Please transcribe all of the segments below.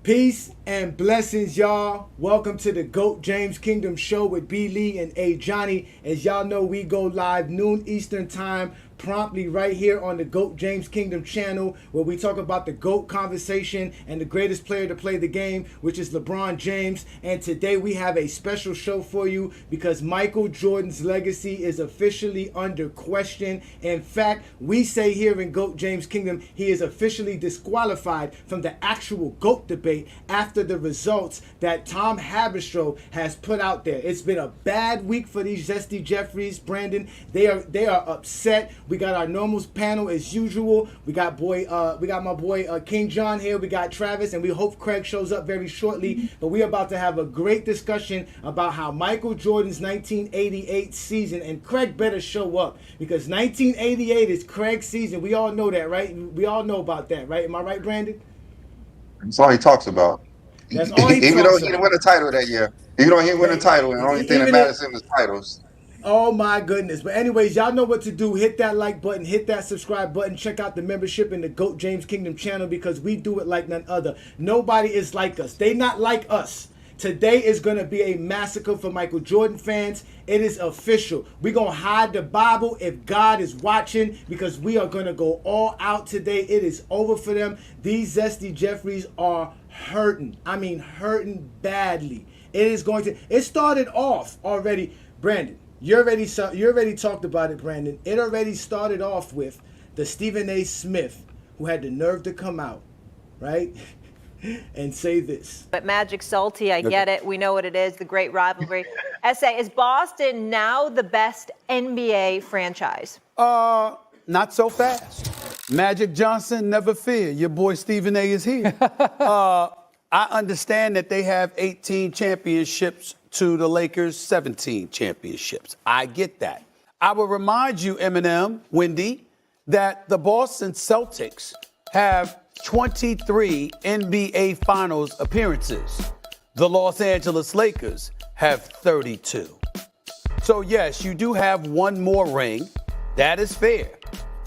Peace and blessings, y'all. Welcome to the GOAT James Kingdom Show with B. Lee and A. Johnny. As y'all know, we go live noon Eastern time, promptly right here on the GOAT James Kingdom channel, where we talk about the GOAT conversation and the greatest player to play the game, which is LeBron James. And today we have a special show for you because Michael Jordan's legacy is officially under question. In fact, we say here in GOAT James Kingdom, he is officially disqualified from the actual GOAT debate after the results that Tom Haberstroh has put out there. It's been a bad week for these Zesty Jeffries, Brandon. They are upset. We got our normals panel as usual. We got my boy King John here. We got Travis, and we hope Craig shows up very shortly. But we're about to have a great discussion about how Michael Jordan's 1988 season, and Craig better show up because 1988 is Craig's season. We all know that, right? We all know about that, right? Am I right, Brandon? That's all he talks about. That's all he Even though talks he didn't about. win a title that year. Even though he didn't win a title, and the only thing that Even if, matters to him is titles. oh my goodness. But anyways, y'all know what to do. Hit that like button, hit that subscribe button, check out the membership in the GOAT James Kingdom channel because we do it like none other. Nobody is like us. They not like us. Today is going to be a massacre for Michael Jordan fans. It is official. We're going to hide the Bible if God is watching because we are going to go all out today. It is over for them. These Zesty Jeffries are hurting. I mean, hurting badly. It started off already. Brandon, you already talked about it, Brandon. It already started off with the Stephen A. Smith who had the nerve to come out, right? And say this. But Magic Salty, I get it. We know what it is, the great rivalry. SA, is Boston now the best NBA franchise? Not so fast. Magic Johnson, never fear. Your boy Stephen A. is here. I understand that they have 18 championships to the Lakers' 17 championships. I get that. I will remind you, Eminem, Wendy, that the Boston Celtics have 23 NBA Finals appearances. The Los Angeles Lakers have 32. So yes, you do have one more ring. That is fair.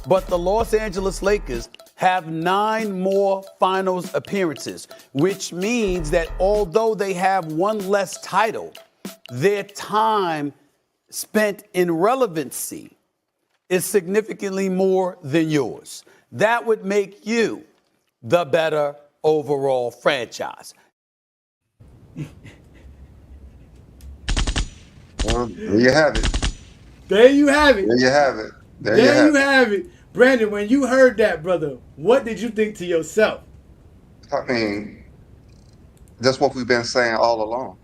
But the Los Angeles Lakers have 9 more finals appearances, which means that although they have one less title, their time spent in relevancy is significantly more than yours. That would make you the better overall franchise. Well, there you have it. There you have it. There you have it. There you have it. Brandon, when you heard that, brother, what did you think to yourself? I mean, that's what we've been saying all along.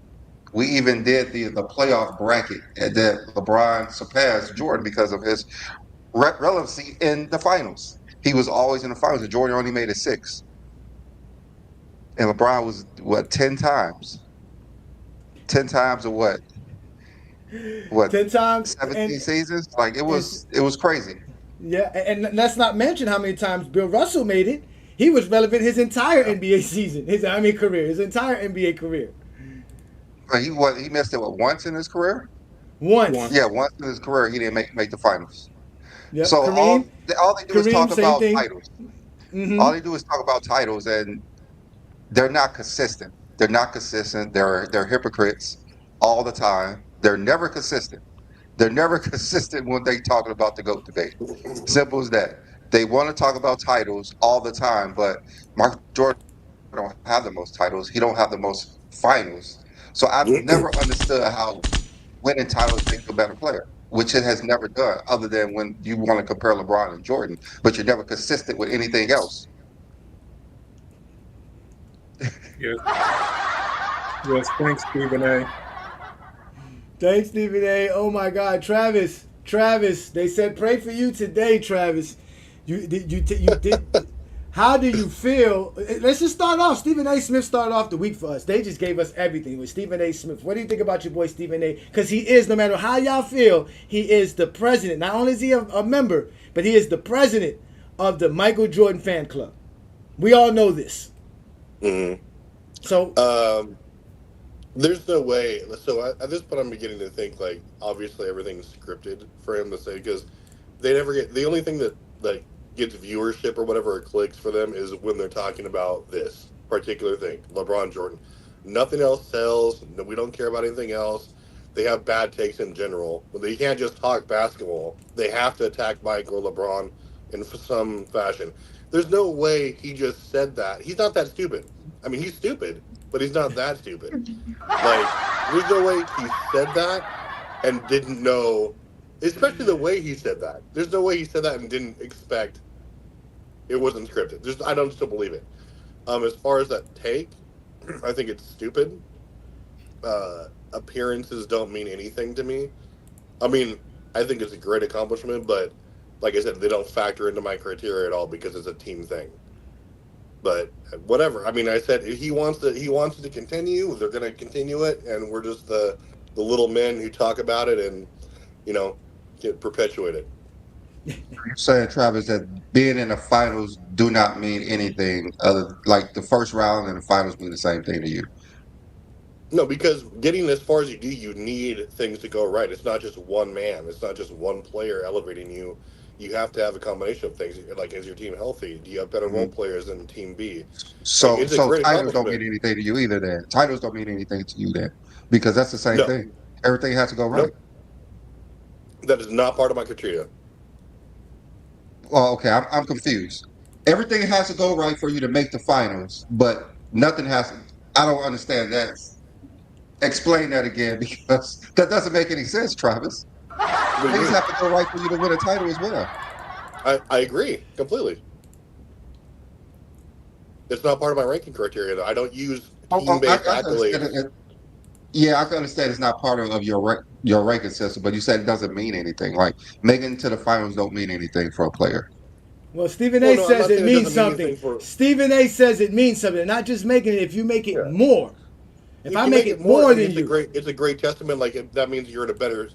We even did the playoff bracket that LeBron surpassed Jordan because of his relevancy in the finals. He was always in the finals, and Jordan only made it 6. And LeBron was, what, 10 times? 10 times or what? What? 10 times 17 seasons? Like, it was crazy. Yeah, and let's not mention how many times Bill Russell made it. He was relevant his entire NBA season, his entire NBA career. He missed it once in his career? Once. Yeah, once in his career he didn't make the finals. Yep. So Kareem, all they do is talk same about thing. titles. Mm-hmm. All they do is talk about titles, and they're not consistent. They're not consistent. They're hypocrites all the time. They're never consistent. They're never consistent when they talking about the GOAT debate. Simple as that. They want to talk about titles all the time, but Mark Jordan don't have the most titles. He don't have the most finals. So I've never understood how winning titles makes you a better player, which it has never done, other than when you want to compare LeBron and Jordan, but you're never consistent with anything else. Yes. Yes, thanks, Stephen A. Thanks, Stephen A. Oh my God, Travis, they said pray for you today, Travis. You did. How do you feel? Let's just start off. Stephen A. Smith started off the week for us. They just gave us everything with Stephen A. Smith. What do you think about your boy Stephen A.? Because he is, no matter how y'all feel, he is the president. Not only is he a member, but he is the president of the Michael Jordan fan club. We all know this. Mm-hmm. So, there's no way. So at this point, I'm beginning to think like obviously everything's scripted for him to say because they never get the only thing that like gets viewership or whatever or clicks for them is when they're talking about this. particular thing, LeBron Jordan. Nothing else sells. No, we don't care about anything else. They have bad takes in general. They can't just talk basketball. They have to attack Mike or LeBron in some fashion. There's no way he just said that. He's not that stupid. I mean, he's stupid, but he's not that stupid. Like, there's no way he said that and didn't know, especially the way he said that. There's no way he said that and didn't expect it wasn't scripted. I don't still believe it. As far as that take, I think it's stupid. Appearances don't mean anything to me. I mean, I think it's a great accomplishment, but like I said, they don't factor into my criteria at all because it's a team thing. But whatever. I mean, I said he wants it to continue. They're going to continue it, and we're just the little men who talk about it and get perpetuated. You're saying, Travis, that being in the finals do not mean anything other like the first round and the finals mean the same thing to you. No, because getting as far as you do, you need things to go right. It's not just one man. It's not just one player elevating you. You have to have a combination of things. Like, is your team healthy? Do you have better role players than Team B? So, Like, titles don't mean anything to you either. Then titles don't mean anything to you then, because that's the same thing. Everything has to go right. Nope. That is not part of my criteria. Well, okay, I'm confused. Everything has to go right for you to make the finals, but nothing has to. I don't understand that. Explain that again, because that doesn't make any sense, Travis. Things have to go right for you to win a title as well. I agree completely. It's not part of my ranking criteria, though. I don't use team-based accolades. Yeah, I can understand it's not part of your ranking system, but you said it doesn't mean anything. Like, making it to the finals don't mean anything for a player. Well, Stephen A says it means something. Stephen A says it means something. Not just making it. If you make it more. If I make it more than you, it's a great testament. Like, that means you're in a better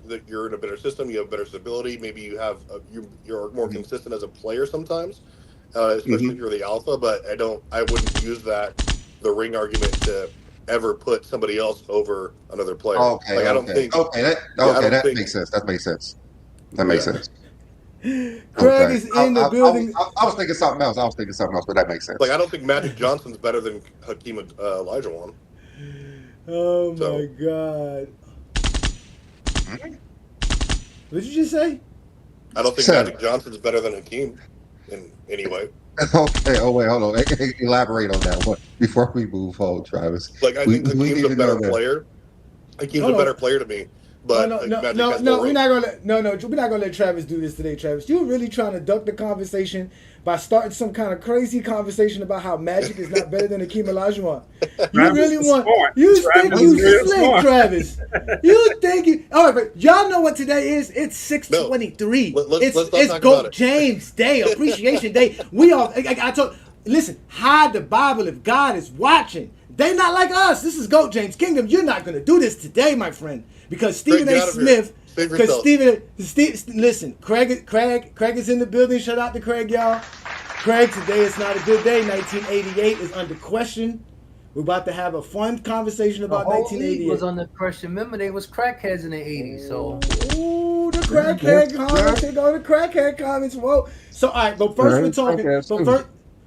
system. You have better stability. Maybe you have you're more consistent as a player sometimes, especially if you're the alpha. But I wouldn't use the ring argument to ever put somebody else over another player. Okay, like, I don't think. That makes sense. That makes sense. That makes sense. Craig is in the building. I was thinking something else. But that makes sense. Like, I don't think Magic Johnson's better than Hakeem Olajuwon. Oh my God! What did you just say? I don't think Magic Johnson's better than Hakeem in any way. Okay. Oh wait, hold on. Elaborate on that one before we move on, Travis. Like, I think Hakeem's a better player. Hakeem's a better player to me. But we're not gonna let Travis do this today, Travis. You're really trying to duck the conversation by starting some kind of crazy conversation about how Magic is not better than Hakeem Olajuwon. You really want? You think you slick, Travis? You think you? All right, but y'all know what today is? It's 6/23. It's Goat James Day, Appreciation Day. We all. I told. Listen, hide the Bible if God is watching. They not like us. This is Goat James Kingdom. You're not gonna do this today, my friend. Because Stephen A. Smith, listen, Craig is in the building. Shout out to Craig, y'all. Craig, today is not a good day. 1988 is under question. We're about to have a fun conversation about 1988. Was under question. Remember, they was crackheads in the 80s. So, ooh, the crackhead comments. They go to crackhead comments. Whoa. So, all right, but first we're talking.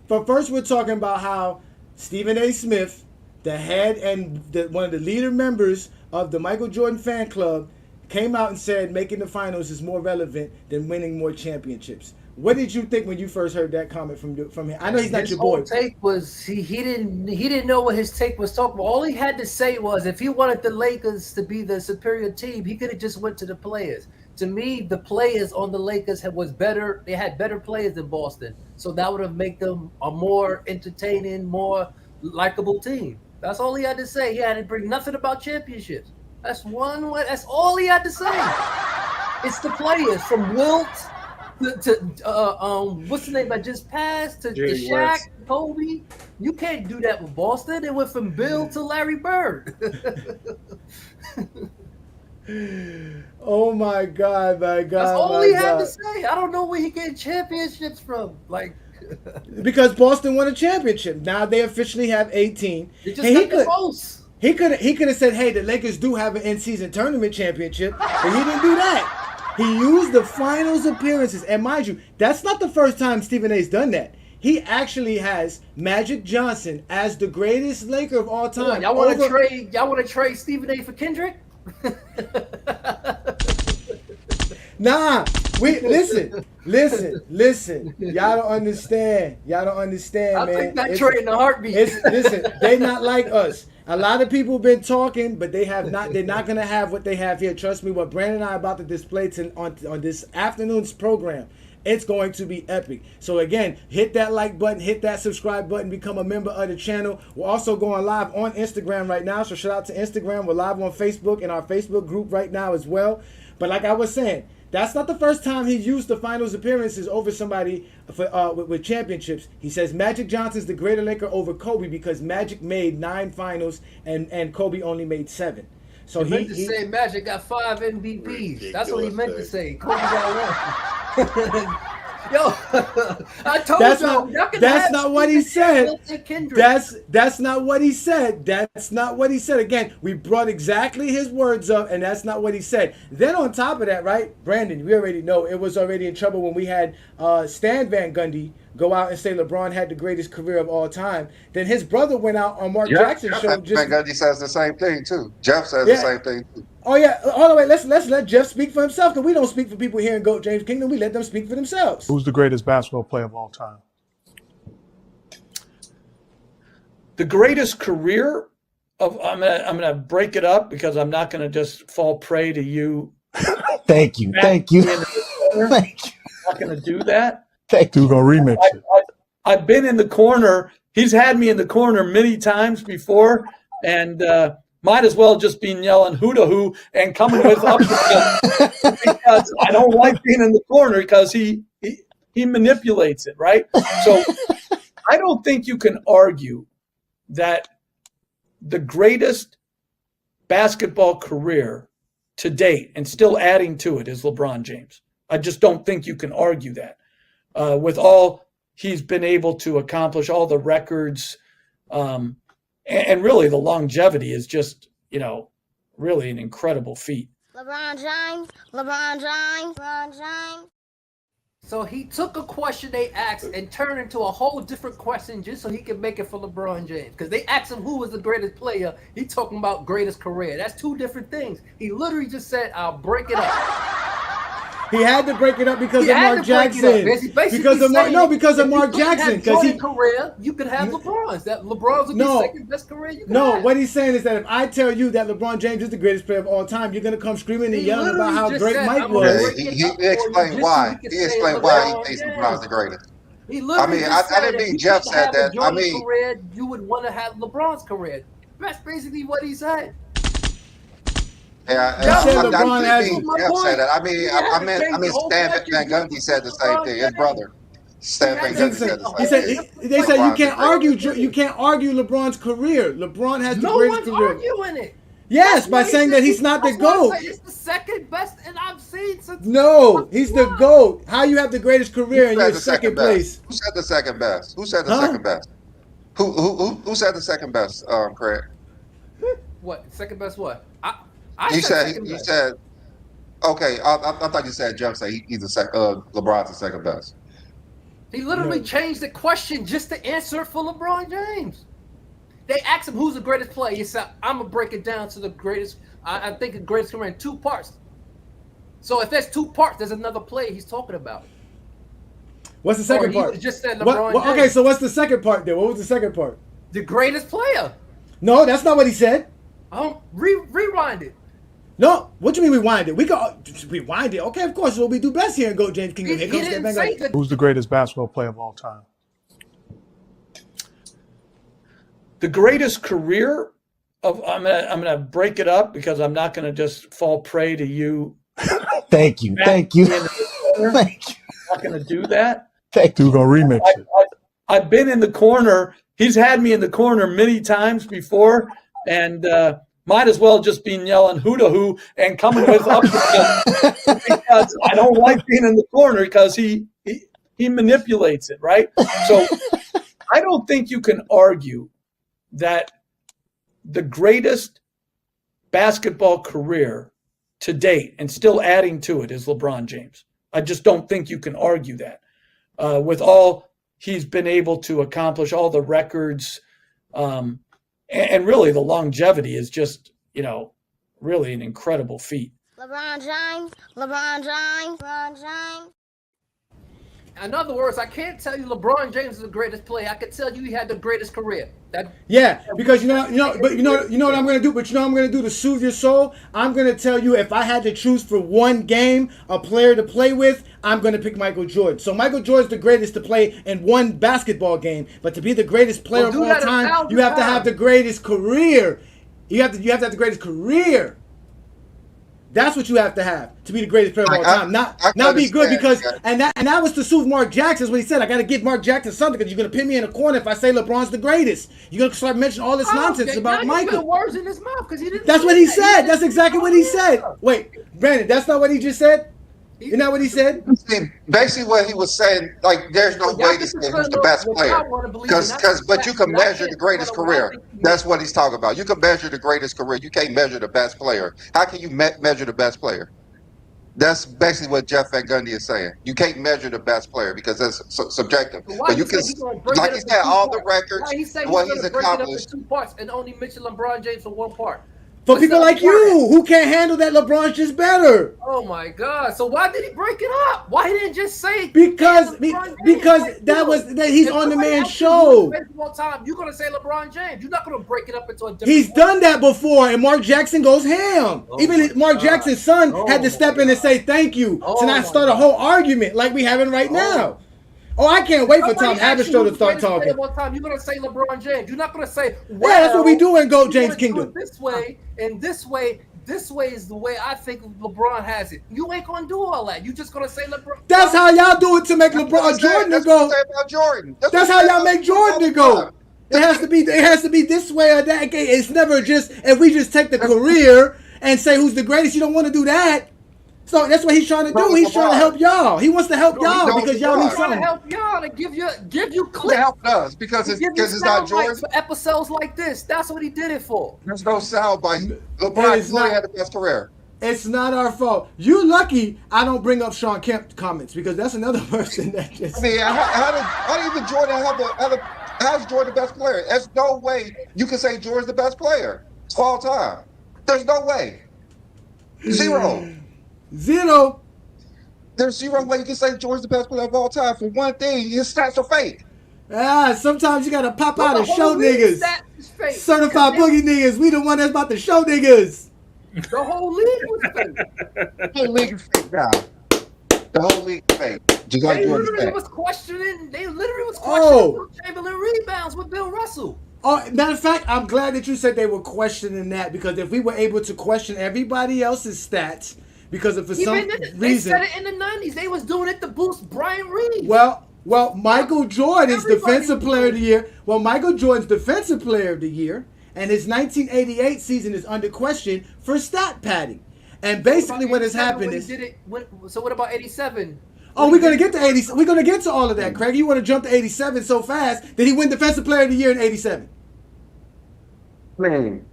But first we're talking about how Stephen A. Smith, the head and one of the leader members of the Michael Jordan fan club, came out and said making the finals is more relevant than winning more championships. What did you think when you first heard that comment from him? I know he's not your boy. His take was he didn't know what his take was talking about. All he had to say was if he wanted the Lakers to be the superior team, he could have just went to the players. To me, the players on the Lakers was better. They had better players than Boston, so that would have made them a more entertaining, more likable team. That's all he had to say. He had to bring nothing about championships. That's all he had to say. It's the players from Wilt to what's the name I just passed to Shaq, Kobe. You can't do that with Boston. It went from Bill to Larry Bird. Oh my God, my God. That's all he had to say. I don't know where he get championships from. Like, because Boston won a championship. Now they officially have 18. They just got the most. He could have said, hey, the Lakers do have an in-season tournament championship, but he didn't do that. He used the finals appearances. And mind you, that's not the first time Stephen A's done that. he actually has Magic Johnson as the greatest Laker of all time. Y'all want to trade? Y'all want to trade Stephen A. for Kendrick? Nah, listen. Y'all don't understand. I'll man. take that trade in a heartbeat. Listen, they not like us. A lot of people been talking, but they have not. They're not gonna have what they have here. Trust me. What Brandon and I are about to display on this afternoon's program, it's going to be epic. So again, hit that like button, hit that subscribe button, become a member of the channel. We're also going live on Instagram right now. So shout out to Instagram. We're live on Facebook in our Facebook group right now as well. But like I was saying, that's not the first time he used the finals appearances over somebody with championships. He says Magic Johnson's the greater Laker over Kobe because Magic made 9 finals and Kobe only made 7. So he meant to say Magic got 5 MVPs. That's what he meant to say. Kobe got 1. Yo, I told y'all. That's not what he said. That's not what he said. That's not what he said. Again, we brought exactly his words up, and that's not what he said. Then on top of that, right, Brandon, we already know it was already in trouble when we had Stan Van Gundy go out and say LeBron had the greatest career of all time. Then his brother went out on Mark Jackson's show. Van Gundy says the same thing too. Jeff says the same thing too. Oh yeah, hold on, wait. Let's let Jeff speak for himself because we don't speak for people here in GOAT James Kingdom. We let them speak for themselves. Who's the greatest basketball player of all time? The greatest career of I'm gonna break it up because I'm not gonna just fall prey to you. Thank you. I'm not gonna do that. Thank you. We're gonna remix it. I've been in the corner. He's had me in the corner many times before, and might as well just be yelling "hoo-da-hoo" and coming with up because I don't like being in the corner because he manipulates it, right? So I don't think you can argue that the greatest basketball career to date and still adding to it is LeBron James. I just don't think you can argue that with all he's been able to accomplish, all the records, and really the longevity is just, really an incredible feat. LeBron James. So he took a question they asked and turned into a whole different question just so he could make it for LeBron James. Because they asked him who was the greatest player. He talking about greatest career. That's 2 different things. He literally just said, "I'll break it up." He had to break it up because of Mark Jackson. Because of Mark Jackson. Because he career, you could have LeBron's. That LeBron's would be second best career you could have. What he's saying is that if I tell you that LeBron James is the greatest player of all time, you're gonna come screaming and yelling about how great Mike was. He explained why. He explained why he thinks LeBron's the greatest. I didn't mean Jeff said that. I mean, career, you would want to have LeBron's career. That's basically what he said. Yeah, I didn't mean Jeff said that. I mean Stan Van Gundy said the same thing. His brother, Stan Van Gundy, said the same thing. They said you can't argue. You can't argue LeBron's career. LeBron has the greatest career. No one's arguing it. Yes, by saying that he's not the GOAT. It's the second best, and I've seen since. No, he's the GOAT. How you have the greatest career and you're second place? Who said the second best? Who said the second best? Who said the second best? Craig. What second best? What? You said. Okay, I thought you said Jeff said he's LeBron's the second best. He literally changed the question just to answer it for LeBron James. They asked him who's the greatest player. He said, "I'm gonna break it down to the greatest. I think the greatest career in 2 parts." So if there's 2 parts, there's another player he's talking about. What's the second part? He just said LeBron James. Okay, so what's the second part there? What was the second part? The greatest player. No, that's not what he said. Rewind it. No, what do you mean rewind it? We can rewind it. Okay, of course, it's what we do best here in GOAT James Kingdom. Who's the greatest basketball player of all time? The greatest career of I'm gonna break it up because I'm not gonna just fall prey to you. Thank you. I'm not gonna do that. Thank you. We're gonna remix it. I've been in the corner. He's had me in the corner many times before, and might as well just be yelling "hoo-da-hoo" and coming with up because I don't like being in the corner because he manipulates it, right? So I don't think you can argue that the greatest basketball career to date and still adding to it is LeBron James. I just don't think you can argue that with all he's been able to accomplish all the records. And really the longevity is just, really an incredible feat. LeBron James, LeBron James, LeBron James. In other words, I can't tell you LeBron James is the greatest player. I can tell you he had the greatest career. Because you know what I'm gonna do. But you know what I'm gonna do to soothe your soul. I'm gonna tell you, if I had to choose for one game a player to play with, I'm gonna pick Michael Jordan. So Michael Jordan's the greatest to play in one basketball game, but to be the greatest player of all time, you have to have the greatest career. You have to have the greatest career. That's what you have to be the greatest player of all time. Not be good because and that was to soothe Mark Jackson. Is what he said. I got to give Mark Jackson something because you're gonna pin me in a corner if I say LeBron's the greatest. You're gonna start mentioning all this nonsense about Michael. Put words in his mouth because he didn't. That's what he said. That's exactly what he said. Wait, Brandon, that's not what he just said. Isn't that what he said? Basically, what he was saying, like, there's no way to say who's the best player, but you can measure the greatest career. That's what he's talking about. You can measure the greatest career. You can't measure the best player. How can you measure the best player? That's basically what Jeff Van Gundy is saying. You can't measure the best player because that's subjective. But you can, like he said, all the records, what he's accomplished. 2 parts and only mention LeBron James for 1 part. For people like you who can't handle that LeBron's just better. Oh my God! So why did he break it up? Why he didn't just say? Because he's on the man's show. You're gonna say LeBron James. You're not gonna break it up into a different. He's done that before, and Mark Jackson goes ham. Even Mark Jackson's son had to step in and say thank you to not start a whole argument like we having right now. Oh, I can't wait for Tom Haberstroh to start talking. You're gonna say LeBron James. You're not gonna say. Well, yeah, that's what we do in GOAT James Kingdom. This way and this way. This way is the way I think LeBron has it. You ain't gonna do all that. You just gonna say LeBron. That's how y'all do it to make LeBron Jordan to go. That's how y'all make Jordan to go. It has to be this way or that. It's never just if we just take the career and say who's the greatest. You don't want to do that. So that's what he's trying to do. He's trying to help y'all. He wants to help y'all because y'all need something. Trying to help y'all to give you clips. To help us because it's not Jordan. For episodes like this, that's what he did it for. There's no sound bite. LeBron had the best career. It's not our fault. You lucky I don't bring up Sean Kemp comments because that's another person that just. I mean, how do even Jordan how's Jordan the best player? There's no way you can say Jordan's the best player of all time. There's no way. Zero. There's zero way you can say Jordan's the best player of all time. For one thing, his stats are fake. Sometimes you gotta pop out and show niggas. Certified boogie niggas. We the one that's about to show niggas. The whole league was fake. The whole league is fake now. The whole league is fake. They literally was questioning Will Chamberlain rebounds with Bill Russell. Oh, matter of fact, I'm glad that you said they were questioning that because if we were able to question everybody else's stats, because if for some reason they said it in the 90s, they was doing it to boost Brian Reed. Well, Michael Jordan's defensive player of the year. Well, Michael Jordan's defensive player of the year, and his 1988 season is under question for stat padding. And basically, what has happened is. So what about 87? Oh, we're gonna get to 80. We're gonna get to all of that, Craig. You want to jump to 87 so fast? Did he win defensive player of the year in 87? Man.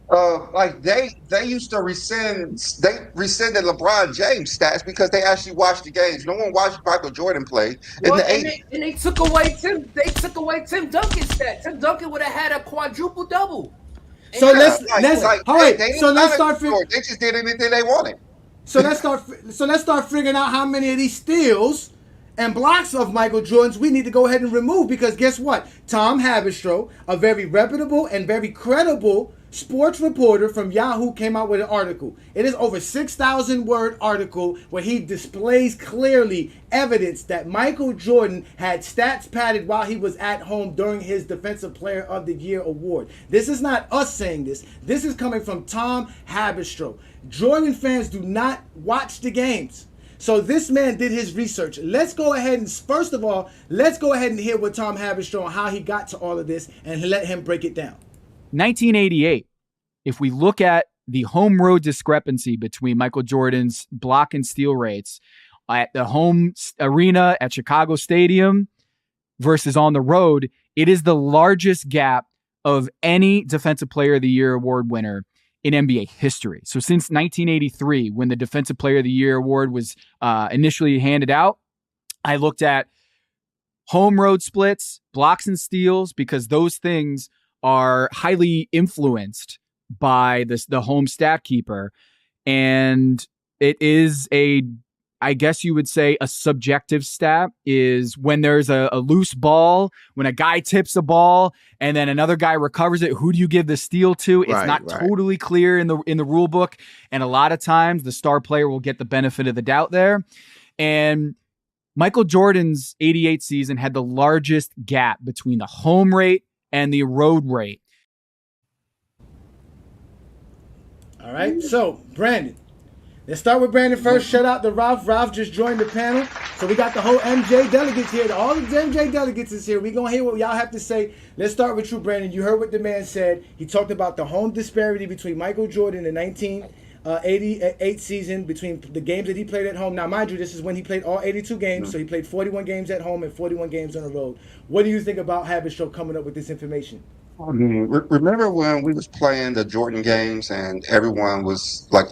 Like they used to rescinded LeBron James stats because they actually watched the games. No one watched Michael Jordan play in the 80s. And they took away Tim Duncan's stats. Tim Duncan would have had a quadruple double. So let's start figuring. They just did anything they wanted. So let's start figuring out how many of these steals and blocks of Michael Jordan's we need to go ahead and remove because guess what? Tom Haberstroh, a very reputable and very credible sports reporter from Yahoo, came out with an article. It is over 6,000 word article where he displays clearly evidence that Michael Jordan had stats padded while he was at home during his Defensive Player of the Year award. This is not us saying this. This is coming from Tom Haberstroh. Jordan fans do not watch the games. So this man did his research. Let's go ahead and, first of all, let's go ahead and hear what Tom Haberstroh, how he got to all of this, and let him break it down. 1988, if we look at the home road discrepancy between Michael Jordan's block and steal rates at the home arena at Chicago Stadium versus on the road, it is the largest gap of any Defensive Player of the Year award winner in NBA history. So since 1983, when the Defensive Player of the Year award was initially handed out, I looked at home road splits, blocks and steals, because those things are highly influenced by the home stat keeper. And it is I guess you would say a subjective stat is when there's a loose ball, when a guy tips a ball and then another guy recovers it, who do you give the steal to? It's not totally clear in the rule book. And a lot of times the star player will get the benefit of the doubt there. And Michael Jordan's 88 season had the largest gap between the home rate and the road rate. All right, so Brandon. Let's start with Brandon first. Shout out to Ralph. Ralph just joined the panel. So we got the whole MJ delegates here. All the MJ delegates is here. We're going to hear what y'all have to say. Let's start with you, Brandon. You heard what the man said. He talked about the home disparity between Michael Jordan in the 1988 season, between the games that he played at home. Now, mind you, this is when he played all 82 games. So he played 41 games at home and 41 games on the road. What do you think about Haberstroh coming up with this information? Remember when we was playing the Jordan games and everyone was like,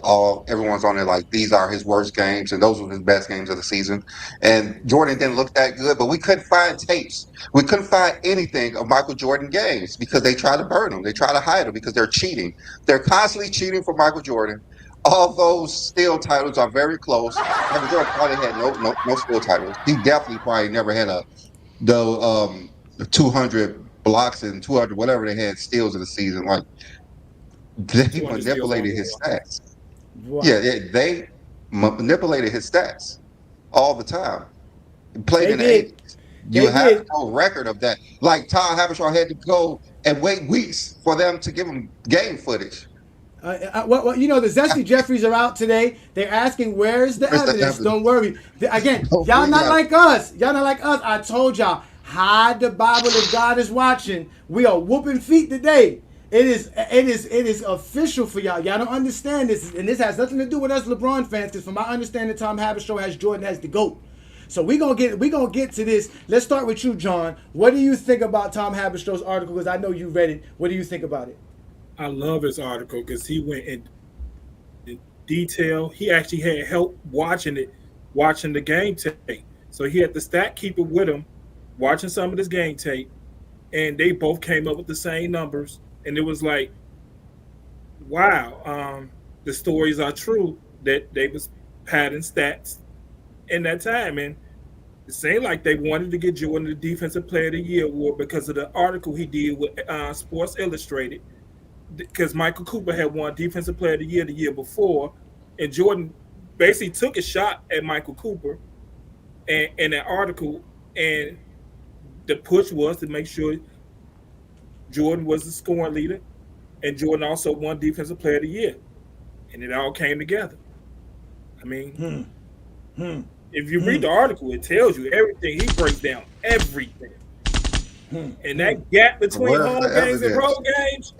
everyone's on there like these are his worst games and those were his best games of the season, and Jordan didn't look that good, but we couldn't find tapes, we couldn't find anything of Michael Jordan games because they try to burn them, they try to hide them because they're cheating, they're constantly cheating for Michael Jordan. All those steal titles are very close. Michael Jordan probably had no steal titles. He definitely probably never had the 200 blocks and 200 whatever they had steals in the season. Like they manipulated his stats. Wow. Yeah, they manipulated his stats all the time. He played in the 80s. You have no record of that. Like Tom Haberstroh had to go and wait weeks for them to give him game footage. Well, you know, the Zesty Jeffries are out today. They're asking, where's the evidence? Don't worry. Again, y'all not like us. Y'all not like us. I told y'all, hide the Bible if God is watching. We are whooping feet today. It is official for y'all. Y'all don't understand this, and this has nothing to do with us LeBron fans. Because from my understanding, Tom Haberstroh has Jordan as the GOAT. So we gonna get to this. Let's start with you, John. What do you think about Tom Haberstroh's article? Because I know you read it. What do you think about it? I love his article because he went in detail. He actually had help watching the game tape. So he had the stat keeper with him, watching some of this game tape, and they both came up with the same numbers. And it was like, wow, the stories are true that they was padding stats in that time. And it seemed like they wanted to get Jordan the Defensive Player of the Year award because of the article he did with Sports Illustrated. Because Michael Cooper had won Defensive Player of the year before, and Jordan basically took a shot at Michael Cooper in that article, and the push was to make sure Jordan was the scoring leader, and Jordan also won Defensive Player of the Year, and it all came together. I mean, if you read the article, it tells you everything. He breaks down everything, and that gap between home games and road games.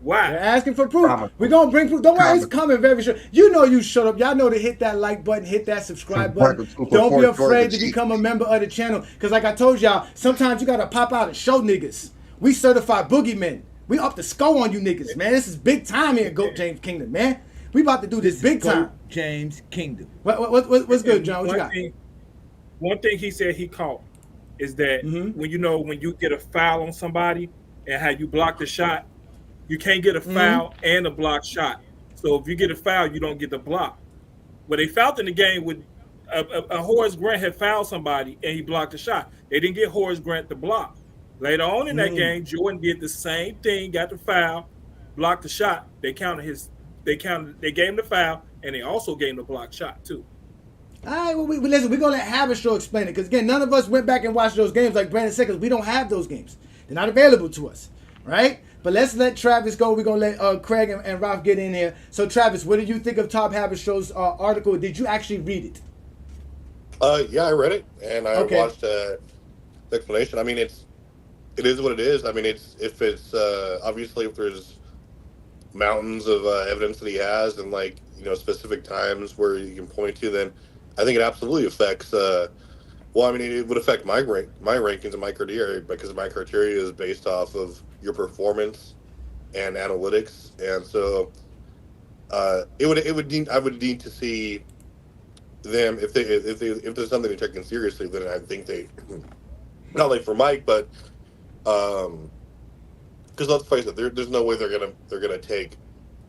Wow. They're asking for proof. We're going to bring proof. Don't worry, it's coming very soon. You know you shut up. Y'all know to hit that like button, hit that subscribe button. Don't be afraid to become a member of the channel. Because like I told y'all, sometimes you got to pop out and show niggas. We certified boogeymen. We up the skull on you niggas, man. This is big time here at GOAT James Kingdom, man. We about to do this big time. GOAT James Kingdom. What's good, John? What you got? One thing he said he caught is that when you get a foul on somebody, and how you block the shot, you can't get a foul and a block shot. So if you get a foul, you don't get the block. When they fouled in the game with Horace Grant had fouled somebody and he blocked the shot, they didn't get Horace Grant the block. Later on in that game, Jordan did the same thing, got the foul, blocked the shot. They gave him the foul, and they also gave him the block shot too. All right, well, listen, we're going to let Haberstroh explain it. Because, again, none of us went back and watched those games like Brandon said, because we don't have those games. They're not available to us, right? But let's let Travis go. We're going to let Craig and Ralph get in here. So, Travis, what did you think of Tom Haberstroh's article? Did you actually read it? Yeah, I read it, and I watched the explanation. I mean, it is what it is. I mean, obviously if there's mountains of evidence that he has and, like, specific times where you can point to, then I think it absolutely affects well, I mean, it would affect my rankings and my criteria, because my criteria is based off of your performance and analytics, and so I would need to see them if there's something they're taking seriously, then I think they not only for Mike, but because let's face it, there's no way they're gonna take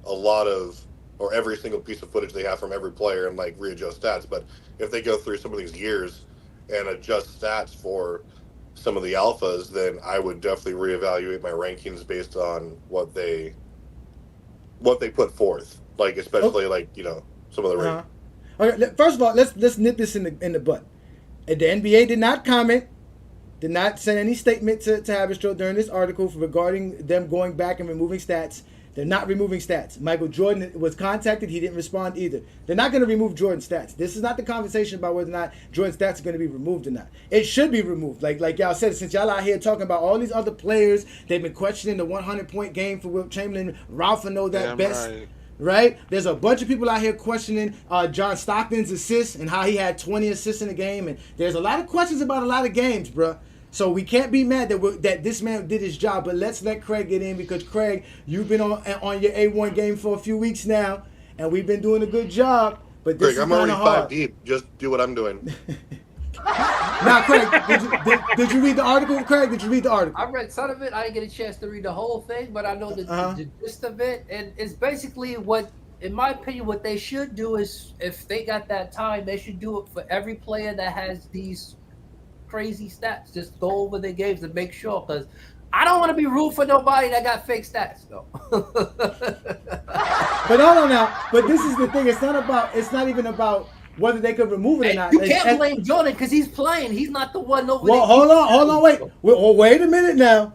a lot of or every single piece of footage they have from every player and like readjust stats. But if they go through some of these years and adjust stats for some of the alphas, then I would definitely reevaluate my rankings based on what they put forth. Like especially like some of the ratings. Okay, first of all, let's nip this in the butt. The NBA did not comment, did not send any statement to Haberstroh during this article regarding them going back and removing stats. They're not removing stats. Michael Jordan was contacted. He didn't respond either. They're not going to remove Jordan's stats. This is not the conversation about whether or not Jordan's stats are going to be removed or not. It should be removed. Like y'all said, since y'all out here talking about all these other players, they've been questioning the 100-point game for Wilt Chamberlain. Ralph will know that best. Right? There's a bunch of people out here questioning John Stockton's assists and how he had 20 assists in a game. And there's a lot of questions about a lot of games, bruh. So we can't be mad that this man did his job, but let's let Craig get in because Craig, you've been on your A1 game for a few weeks now, and we've been doing a good job. But this Craig, I'm already 5 deep. Just do what I'm doing. Now, Craig, did you read the article? Craig, did you read the article? I read some of it. I didn't get a chance to read the whole thing, but I know the gist of it, and it's basically what, in my opinion, what they should do is, if they got that time, they should do it for every player that has these crazy stats. Just go over their games and make sure, because I don't want to be rude for nobody that got fake stats, though. But hold on now. But this is the thing. It's not even about whether they could remove it or not. You can't blame Jordan because he's playing. He's not the one over there. Well, hold on, wait. Well, wait a minute now.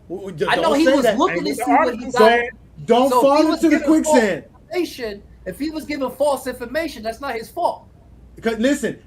I know he was looking to see what he got. Don't fall into the quicksand. If he was giving false information, that's not his fault. Because listen,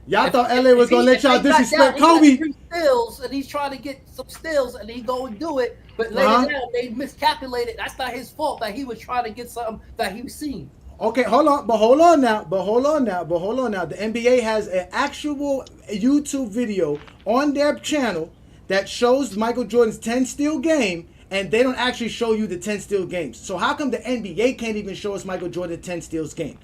y'all thought LA was gonna let y'all disrespect Kobe. He got 3 steals and he's trying to get some steals and he go and do it, but later down they miscalculated. That's not his fault that he was trying to get something that he was seeing. Okay, hold on now. The NBA has an actual YouTube video on their channel that shows Michael Jordan's 10 steal game, and they don't actually show you the 10 steal games. So how come the NBA can't even show us Michael Jordan's 10 steals game?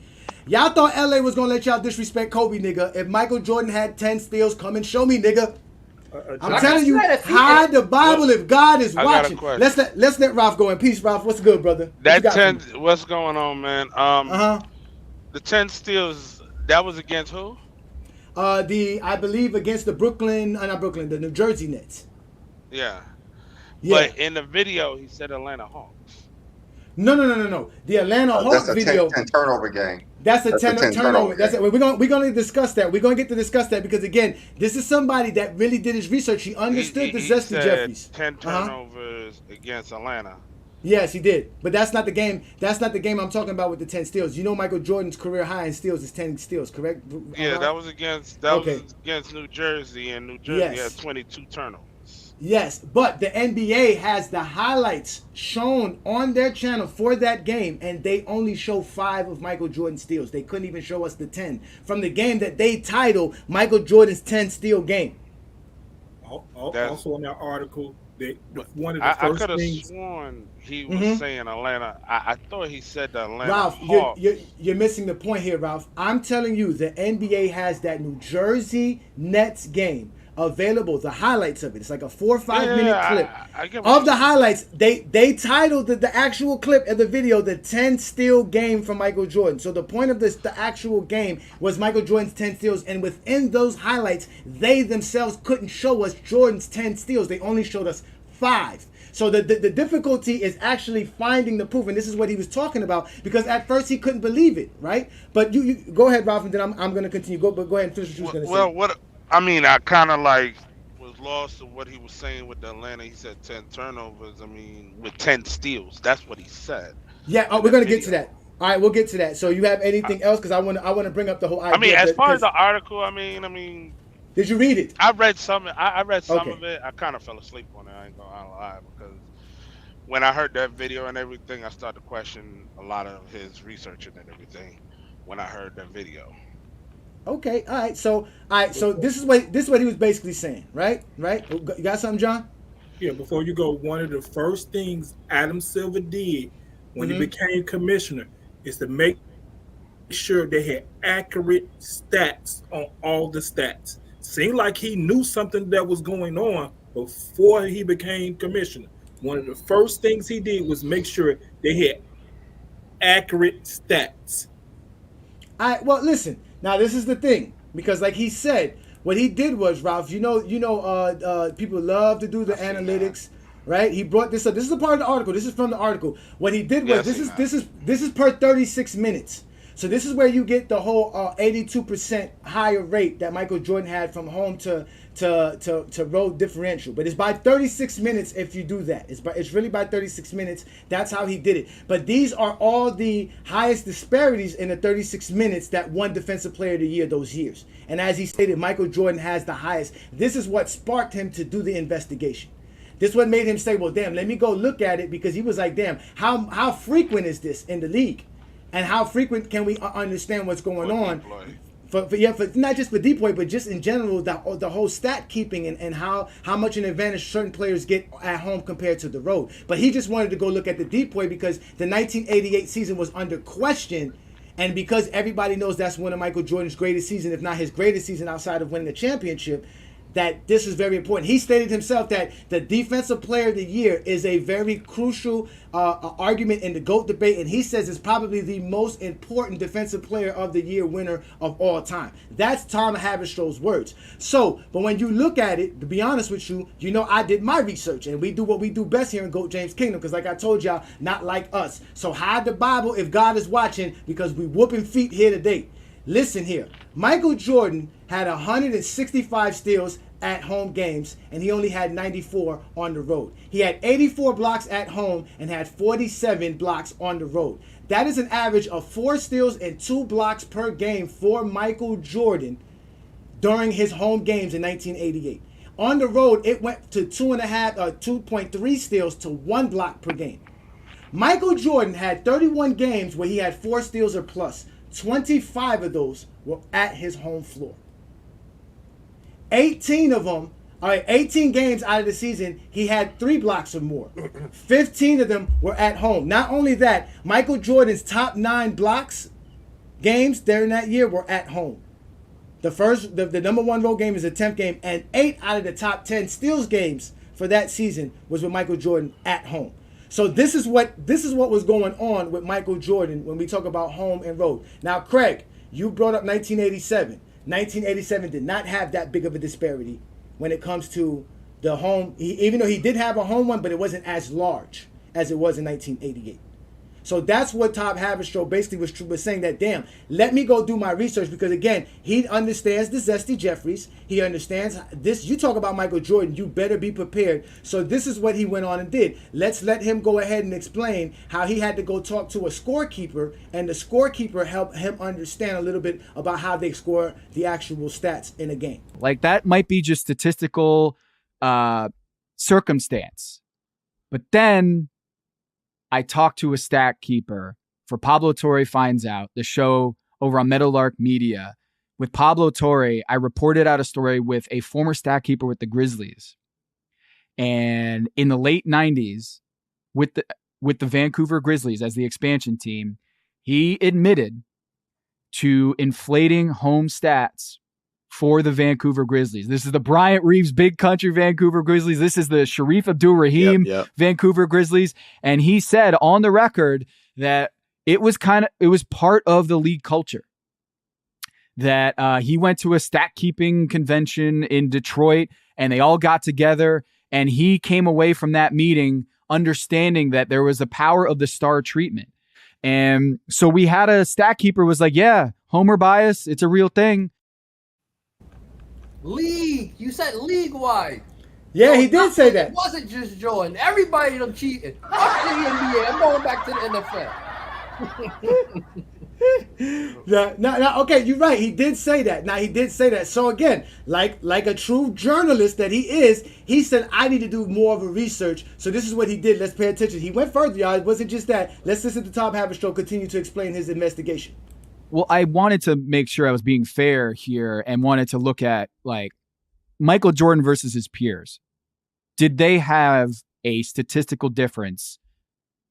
Y'all thought LA was gonna let y'all disrespect Kobe, nigga. If Michael Jordan had 10 steals, come and show me, nigga. I'm telling you, hide the Bible if God is watching. Let's let Ralph go in peace. Ralph, what's good, brother? That 10, what's going on, man? The 10 steals, that was against who? I believe against the the New Jersey Nets. Yeah. But in the video, he said Atlanta Hawks. No. The Atlanta Hawks video. That's a 10 turnover game. That's a 10 turnover. That's it. We're going to discuss that. We're going to get to discuss that because, again, this is somebody that really did his research. He understood the Zesty Jeffries. 10 turnovers against Atlanta. Yes, he did. But that's not the game. That's not the game I'm talking about with the 10 steals. You know Michael Jordan's career high in steals is 10 steals, correct? Yeah, that was against New Jersey, and New Jersey had 22 turnovers. Yes, but the NBA has the highlights shown on their channel for that game, and they only show 5 of Michael Jordan's steals. They couldn't even show us the 10 from the game that they titled Michael Jordan's 10 steal game. Also in that article, one of the first things... I could have sworn he was saying Atlanta. I thought he said the Atlanta Ralph, Hawks. you're missing the point here, Ralph. I'm telling you, the NBA has that New Jersey Nets game available, the highlights of it. It's like a 4 or 5 minute clip of the highlights. They titled the actual clip of the video the 10 steal game from Michael Jordan. So the point of the actual game was Michael Jordan's 10 steals, and within those highlights, they themselves couldn't show us Jordan's 10 steals. They only showed us 5. So the difficulty is actually finding the proof, and this is what he was talking about, because at first he couldn't believe it, right? But you go ahead, Ralph, and then I'm going to continue. Go ahead and finish what you were going to say. I mean, I kind of was lost to what he was saying with the Atlanta. He said 10 turnovers. I mean, with 10 steals. That's what he said. Yeah, we're going to get to that. All right, we'll get to that. So you have anything else? Because I want to bring up the whole idea. I mean, as far as the article, I mean. Did you read it? I read some. I read some of it. I kind of fell asleep on it. I ain't gonna lie, because when I heard that video and everything, I started to question a lot of his researching and everything. When I heard that video. Okay, all right. So this is what he was basically saying, right? You got something, John? Yeah. Before you go, one of the first things Adam Silver did when he became commissioner is to make sure they had accurate stats on all the stats. Seemed like he knew something that was going on before he became commissioner. One of the first things he did was make sure they had accurate stats. Well, listen. Now this is the thing, because like he said, what he did was, Ralph. People love to do the analytics, right? He brought this up. This is a part of the article. This is from the article. What he did was this is per 36 minutes. So this is where you get the whole 82% higher rate that Michael Jordan had from home to road differential. But it's by 36 minutes if you do that. It's really by 36 minutes. That's how he did it. But these are all the highest disparities in the 36 minutes that won Defensive Player of the Year those years. And as he stated, Michael Jordan has the highest. This is what sparked him to do the investigation. This is what made him say, well, damn, let me go look at it, because he was like, damn, how frequent is this in the league? And how frequent can we understand what's going on? For not just for DPoY, but just in general, the whole stat keeping and how much an advantage certain players get at home compared to the road. But he just wanted to go look at the DPoY because the 1988 season was under question, and because everybody knows that's one of Michael Jordan's greatest seasons, if not his greatest season outside of winning the championship, that this is very important. He stated himself that the Defensive Player of the Year is a very crucial argument in the GOAT debate, and he says it's probably the most important Defensive Player of the Year winner of all time. That's Tom Haberstroh's words. So, but when you look at it, to be honest with you, I did my research, and we do what we do best here in GOAT James Kingdom, because like I told y'all, not like us. So hide the Bible if God is watching, because we whooping feet here today. Listen here. Michael Jordan had 165 steals at home games, and he only had 94 on the road. He had 84 blocks at home and had 47 blocks on the road. That is an average of 4 steals and 2 blocks per game for Michael Jordan during his home games in 1988. On the road, it went to 2.3 steals to 1 block per game. Michael Jordan had 31 games where he had 4 steals or plus. 25 of those were at his home floor. 18 games out of the season, he had 3 blocks or more. 15 of them were at home. Not only that, Michael Jordan's top 9 blocks games during that year were at home. The number 1 road game is the 10th game, and 8 out of the top 10 steals games for that season was with Michael Jordan at home. So this is what was going on with Michael Jordan when we talk about home and road. Now, Craig, you brought up 1987. 1987 did not have that big of a disparity when it comes to the home, even though he did have a home one, but it wasn't as large as it was in 1988. So that's what Tom Haberstroh basically was saying, that, damn, let me go do my research, because, again, he understands the Zesty Jeffries. He understands this. You talk about Michael Jordan, you better be prepared. So this is what he went on and did. Let's let him go ahead and explain how he had to go talk to a scorekeeper, and the scorekeeper helped him understand a little bit about how they score the actual stats in a game. Like, that might be just statistical circumstance. But then I talked to a stat keeper for Pablo Torre Finds Out, the show over on Meadowlark Media. With Pablo Torre, I reported out a story with a former stat keeper with the Grizzlies. And in the late 90s, with the Vancouver Grizzlies as the expansion team, he admitted to inflating home stats for the Vancouver Grizzlies. This is the Bryant Reeves Big Country Vancouver Grizzlies. This is the Sharif Abdul-Rahim Vancouver Grizzlies. And he said on the record that it was part of the league culture. That he went to a stat keeping convention in Detroit, and they all got together, and he came away from that meeting understanding that there was the power of the star treatment. And so we had a stat keeper was like, yeah, homer bias, it's a real thing. League. You said league-wide. Yeah, he did say that. It wasn't just Jordan. Everybody done cheated. Fuck the NBA. I'm going back to the NFL. Okay, you're right. He did say that. Now, he did say that. So, again, like a true journalist that he is, he said, I need to do more of a research. So this is what he did. Let's pay attention. He went further, y'all. It wasn't just that. Let's listen to Tom Haberstroh continue to explain his investigation. Well, I wanted to make sure I was being fair here and wanted to look at, like, Michael Jordan versus his peers. Did they have a statistical difference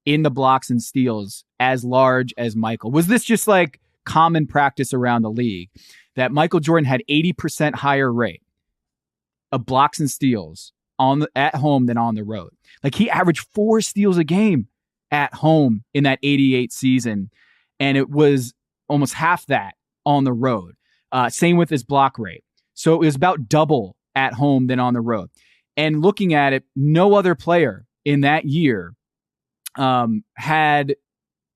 in the blocks and steals as large as Michael? Was this just like common practice around the league that Michael Jordan had 80% higher rate of blocks and steals at home than on the road. Like, he averaged 4 steals a game at home in that 88 season, and it was almost half that on the road. Same with his block rate. So it was about double at home than on the road. And looking at it, no other player in that year had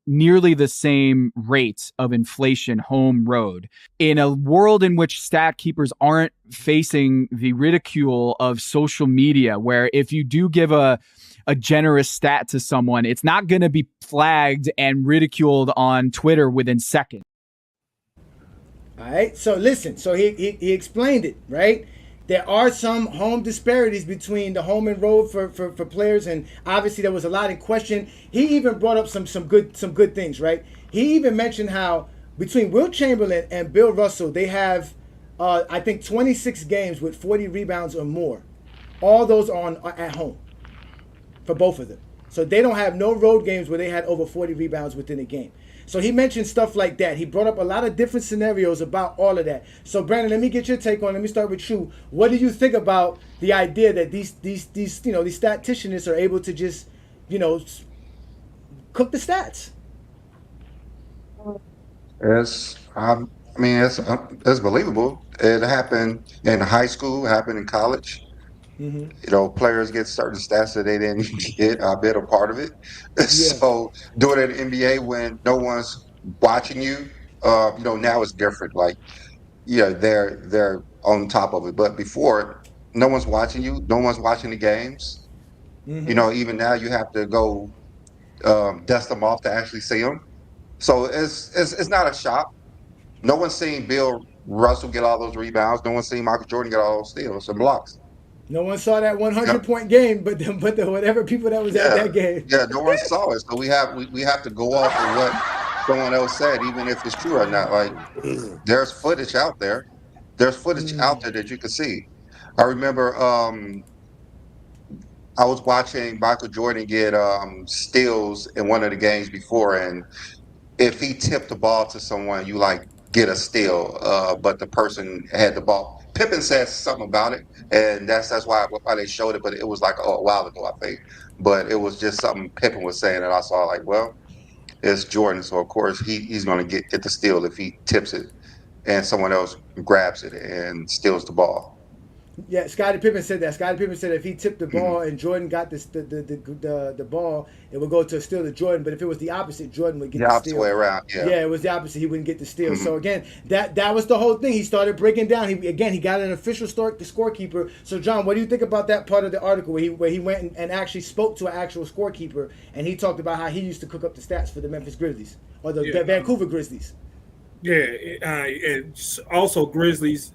nearly the same rate of inflation home road. In a world in which stat keepers aren't facing the ridicule of social media, where if you do give a generous stat to someone, it's not going to be flagged and ridiculed on Twitter within seconds. All right. So listen. So he explained it, right? There are some home disparities between the home and road for players, and obviously there was a lot in question. He even brought up some good things, right? He even mentioned how between Wilt Chamberlain and Bill Russell, they have I think 26 games with 40 rebounds or more. All those are at home for both of them. So they don't have no road games where they had over 40 rebounds within a game. So he mentioned stuff like that. He brought up a lot of different scenarios about all of that. So Brandon, let me get your take on it. Let me start with you. What do you think about the idea that these statisticians are able to just, cook the stats? It's believable. It happened in high school, happened in college. Mm-hmm. Players get certain stats that they didn't get. I've been a part of it. Yeah. So doing it in the NBA when no one's watching you, now it's different. Like, they're on top of it. But before, no one's watching you. No one's watching the games. Mm-hmm. Even now you have to go dust them off to actually see them. So it's not a shock. No one's seen Bill Russell get all those rebounds. No one's seen Michael Jordan get all those steals and blocks. No one saw that 100-point game, but the whatever people that was at that game. Yeah, no one saw it. So we have to go off of what someone else said, even if it's true or not. Like, there's footage out there. There's footage out there that you can see. I remember I was watching Michael Jordan get steals in one of the games before, and if he tipped the ball to someone, you get a steal, but the person had the ball. Pippen said something about it, and that's why they showed it, but it was a while ago, I think. But it was just something Pippen was saying, and I saw it's Jordan, so of course he's going to get the steal if he tips it, and someone else grabs it and steals the ball. Yeah, Scottie Pippen said that. Scottie Pippen said if he tipped the ball and Jordan got the ball, it would go to steal to Jordan. But if it was the opposite, Jordan would get the steal. The opposite way around, yeah. Yeah, it was the opposite. He wouldn't get the steal. Mm-hmm. So again, that was the whole thing. He started breaking down. He got an official scorekeeper. So John, what do you think about that part of the article where he went and actually spoke to an actual scorekeeper, and he talked about how he used to cook up the stats for the Memphis Grizzlies or the Vancouver Grizzlies? Yeah, and also Grizzlies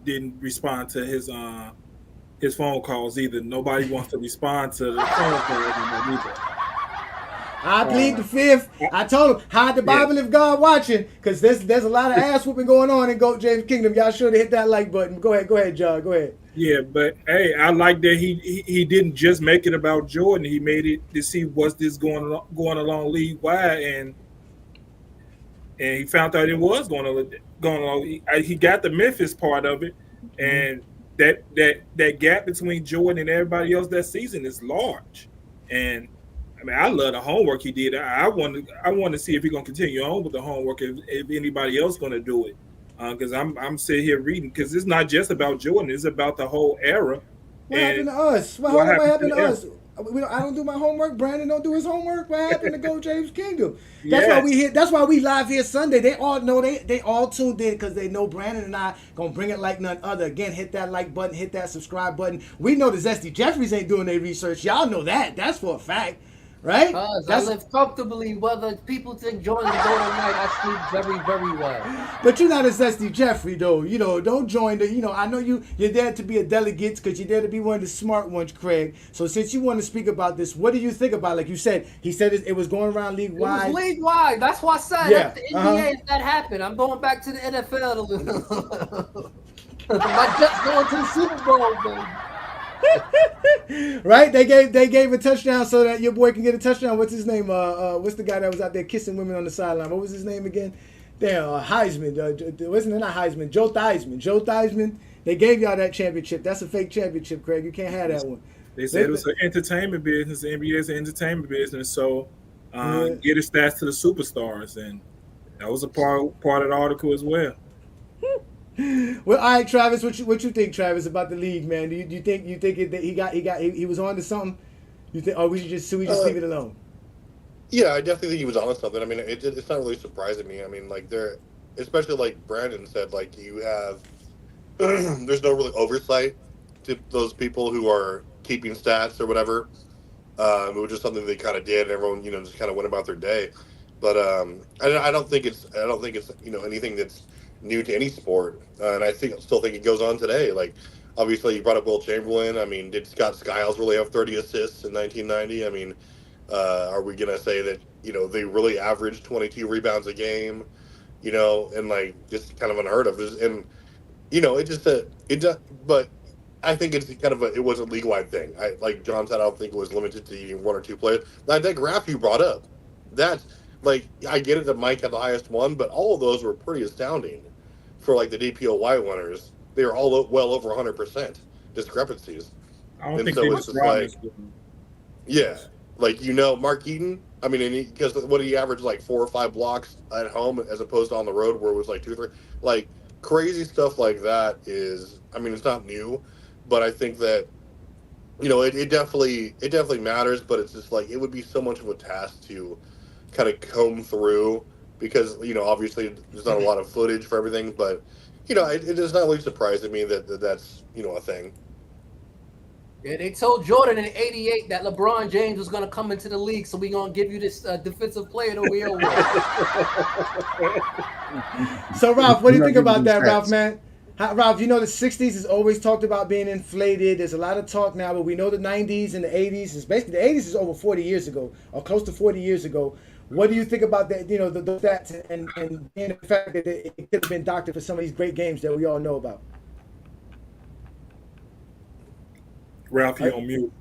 didn't respond to his phone calls either. Nobody wants to respond to the phone call anymore either. I plead the fifth. I told him, hide the Bible if God watching, because there's a lot of ass whooping going on in GOAT James Kingdom. Y'all sure to hit that like button. Go ahead, John. Go ahead. Yeah, but hey, I like that he didn't just make it about Jordan. He made it to see what's this going along league wide, and he found out it was going along. He got the Memphis part of it, and that gap between Jordan and everybody else that season is large. And I mean, I love the homework he did. I want to see if he's gonna continue on with the homework, if anybody else gonna do it. Because I'm sitting here reading, because it's not just about Jordan; it's about the whole era. What happened to us? What happened to us? I don't do my homework. Brandon don't do his homework. What happened to GOAT James Kingdom? That's why we here. That's why we live here Sunday. They all know they all tuned in because they know Brandon and I gonna bring it like none other. Again, hit that like button, hit that subscribe button. We know the Zesty Jeffries ain't doing their research. Y'all know that. That's for a fact. Right? I live comfortably. Whether people think Jordan the GOAT or not, I sleep very, very well. But you're not a Zesty Jeffrey, though. Don't join the. I know you're there to be a delegate because you're there to be one of the smart ones, Craig. So since you want to speak about this, what do you think about? Like you said, he said it was going around league wide. It was league wide. That's why I said at the NBA that happened. I'm going back to the NFL. My Jets going to the Super Bowl, baby. Right? They gave a touchdown so that your boy can get a touchdown. What's his name? What's the guy that was out there kissing women on the sideline? What was his name again? Heisman. Wasn't it not Heisman? Joe Theismann. Joe Theismann. They gave y'all that championship. That's a fake championship, Craig. You can't have that one. They said it was an entertainment business. The NBA is an entertainment business, so get his stats to the superstars, and that was a part of the article as well. Well, all right, Travis. What you think, Travis, about the league, man? Do you think that he was on to something? You think, or should we just leave it alone? Yeah, I definitely think he was on to something. I mean, it's not really surprising me. I mean, like especially like Brandon said, like you have there's no really oversight to those people who are keeping stats or whatever. It was just something they kind of did, and everyone just kind of went about their day. But I don't think it's anything that's new to any sport, and I still think it goes on today. Like obviously, you brought up Will Chamberlain. I mean, did Scott Skiles really have 30 assists in 1990? I mean, are we gonna say that they really averaged 22 rebounds a game? And like just kind of unheard of. And but I think it's kind of it was a league-wide thing. Like John said, I don't think it was limited to even one or two players. Like that graph you brought up, that's like I get it that Mike had the highest one, but all of those were pretty astounding for like the DPoY winners. They were all well over 100% discrepancies. I don't think so. It's like, yeah, like Mark Eaton. I mean, because what he averaged like 4 or 5 blocks at home as opposed to on the road where it was like 2 or 3. Like crazy stuff like that is. I mean, it's not new. But I think that, it definitely matters, but it's just like, it would be so much of a task to kind of comb through because, obviously there's not a lot of footage for everything, but, it is not really surprising me that's, a thing. Yeah, they told Jordan in '88 that LeBron James was going to come into the league, so we're going to give you this defensive player that we owe. So, Ralph, what do you think about that, Ralph, man? Ralph, the 60s is always talked about being inflated. There's a lot of talk now, but we know the 90s and the 80s is basically the 80s is over 40 years ago or close to 40 years ago. What do you think about that? The stats and the fact that it could have been doctored for some of these great games that we all know about. Ralph, you're on mute.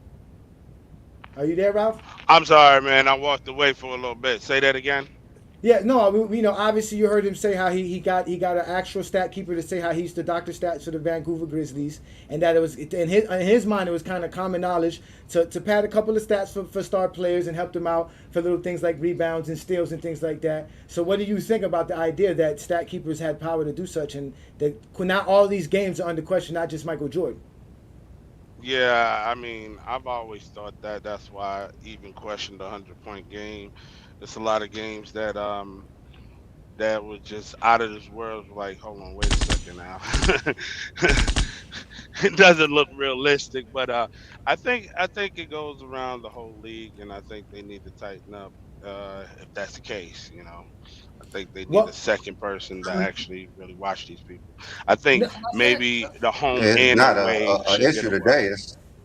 Are you there, Ralph? I'm sorry, man. I walked away for a little bit. Say that again. Yeah, no, we obviously you heard him say how he got an actual stat keeper to say how he used to doctor stats for the Vancouver Grizzlies, and that it was in his mind it was kind of common knowledge to pad a couple of stats for star players and help them out for little things like rebounds and steals and things like that. So what do you think about the idea that stat keepers had power to do such, and that not all these games are under question, not just Michael Jordan? Yeah, I mean, I've always thought that's why I even questioned the 100-point game. It's a lot of games that that was just out of this world. Like, hold on, wait a second now. It doesn't look realistic, but I think it goes around the whole league, and I think they need to tighten up if that's the case. I think they need a second person to actually really watch these people. I think maybe the home and away an issue today.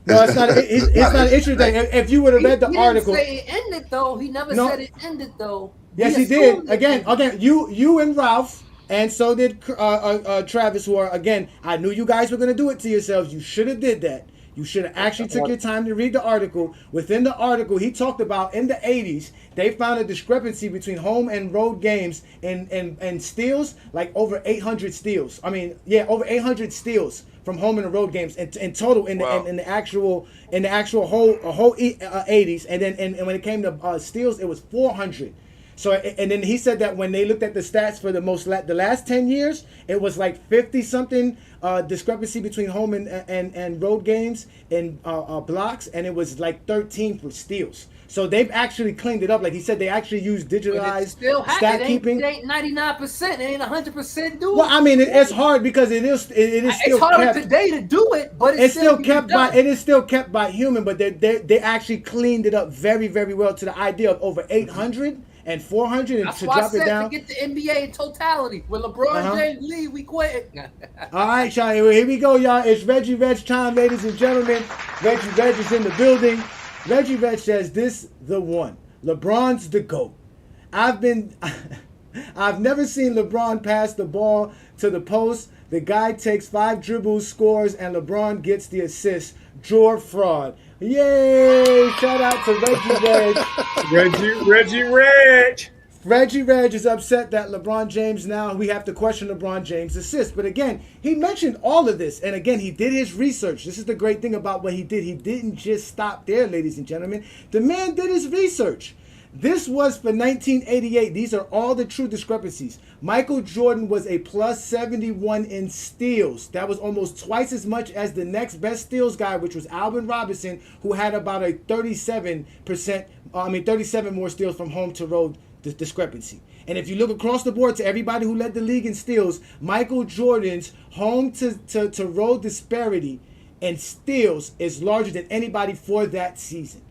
No, it's not. It's not an issue today. If you would have read the article, he didn't say it ended though. He never said it ended though. Yes, he did. Again, you and Ralph, and so did Travis. Who are again? I knew you guys were going to do it to yourselves. You should have did that. You should have actually took your time to read the article. Within the article, he talked about in the 80s, they found a discrepancy between home and road games and steals, like over 800 steals. I mean, yeah, over 800 steals from home and road games in total in the actual whole 80s. And then and when it came to steals, it was 400. So and then he said that when they looked at the stats for the last 10 years, it was like 50 something discrepancy between home and road games and blocks, and it was like 13 for steals. So they've actually cleaned it up. Like he said, they actually use digitalized stat keeping. It ain't 99%. It ain't 100% do it. Well, I mean, it's hard because it is still. It's harder today to do it, but it's still kept by. It is still kept by human, but they actually cleaned it up very, very well to the idea of over 800 and 400 and That's to why drop I said it down. To get the NBA in totality. When LeBron James leave, we quit. All right, Sean, here we go, y'all. It's Reggie Reg time, ladies and gentlemen. Reggie Reg is in the building. Reggie Reg says this the one. LeBron's the GOAT. I've never seen LeBron pass the ball to the post. The guy takes 5 dribbles, scores, and LeBron gets the assist. Draw fraud. Yay! Shout out to Reggie Reg. Reggie Reg. Reggie Reg is upset that LeBron James now we have to question LeBron James' assist. But again, he mentioned all of this. And again, he did his research. This is the great thing about what he did. He didn't just stop there, ladies and gentlemen. The man did his research. This was for 1988. These are all the true discrepancies. Michael Jordan was a plus 71 in steals. That was almost twice as much as the next best steals guy, which was Alvin Robinson, who had about a 37 more steals from home to road discrepancy. And if you look across the board to everybody who led the league in steals, Michael Jordan's home to road disparity in steals is larger than anybody for that season.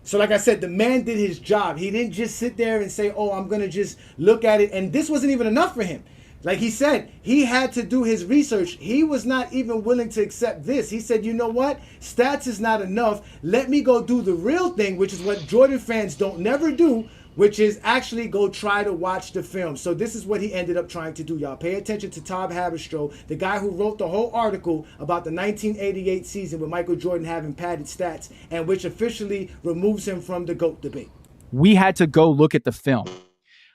So like I said, the man did his job. He didn't just sit there and say, oh, I'm going to just look at it. And this wasn't even enough for him. Like he said, he had to do his research. He was not even willing to accept this. He said, you know what? Stats is not enough. Let me go do the real thing, which is what Jordan fans don't never do, which is actually go try to watch the film. So this is what he ended up trying to do, y'all. Pay attention to Tom Haberstroh, the guy who wrote the whole article about the 1988 season with Michael Jordan having padded stats, and which officially removes him from the GOAT debate. We had to go look at the film.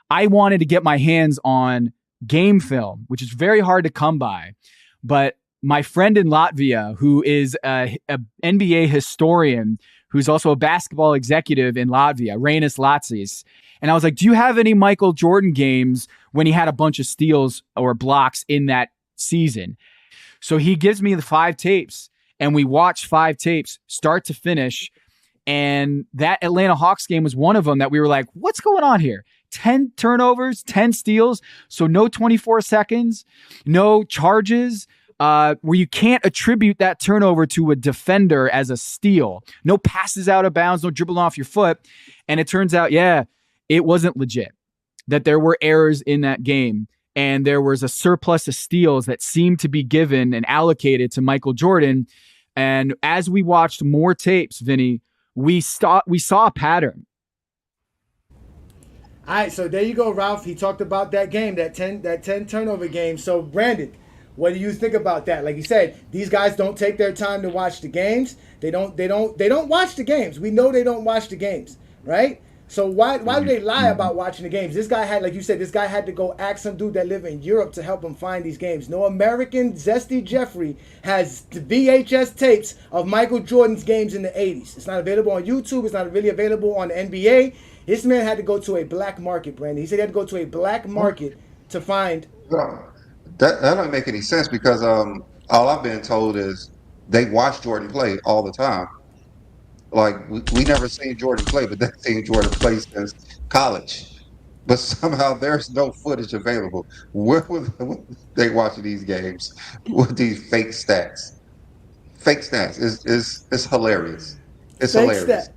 I wanted to get my hands on game film, which is very hard to come by. But my friend in Latvia, who is a NBA historian, who's also a basketball executive in Latvia, Rainis Latsis. And I was like, do you have any Michael Jordan games when he had a bunch of steals or blocks in that season? So he gives me the 5 tapes, and we watched 5 tapes start to finish. And that Atlanta Hawks game was one of them that we were like, what's going on here? 10 turnovers, 10 steals. So no 24 seconds, no charges. Where you can't attribute that turnover to a defender as a steal. No passes out of bounds, no dribbling off your foot. And it turns out, yeah, it wasn't legit. That there were errors in that game. And there was a surplus of steals that seemed to be given and allocated to Michael Jordan. And as we watched more tapes, Vinny, we saw a pattern. All right, so there you go, Ralph. He talked about that game, that 10 turnover game. So, Brandon, what do you think about that? Like you said, these guys don't take their time to watch the games. They don't watch the games. We know they don't watch the games, right? So why do they lie about watching the games? This guy had, like you said, this guy had to go ask some dude that live in Europe to help him find these games. No American Zesty Jeffrey has the VHS tapes of Michael Jordan's games in the 80s. It's not available on YouTube. It's not really available on the NBA. This man had to go to a black market, Brandon. He said he had to go to a black market to find... That don't make any sense because all I've been told is they watch Jordan play all the time. Like we never seen Jordan play, but they've seen Jordan play since college. But somehow there's no footage available. Where were they watching these games with these fake stats? Fake stats is hilarious. It's fake hilarious.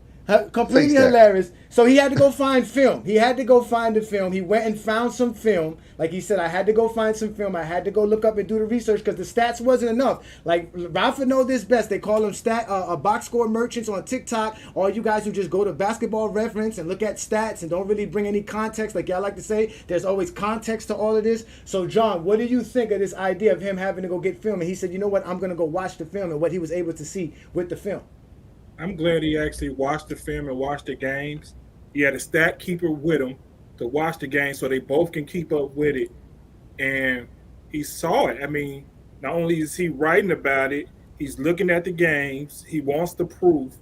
Completely hilarious. So he had to go find film. He had to go find the film. He went and found some film. Like he said, I had to go find some film. I had to go look up and do the research because the stats wasn't enough. Like Ralph would know this best. They call them box score merchants on TikTok. All you guys who just go to Basketball Reference and look at stats and don't really bring any context, like y'all like to say, there's always context to all of this. So John, what do you think of this idea of him having to go get film? And he said, you know what, I'm going to go watch the film and what he was able to see with the film. I'm glad he actually watched the film and watched the games. He had a stat keeper with him to watch the game so they both can keep up with it. And he saw it. I mean, not only is he writing about it, he's looking at the games. He wants the proof.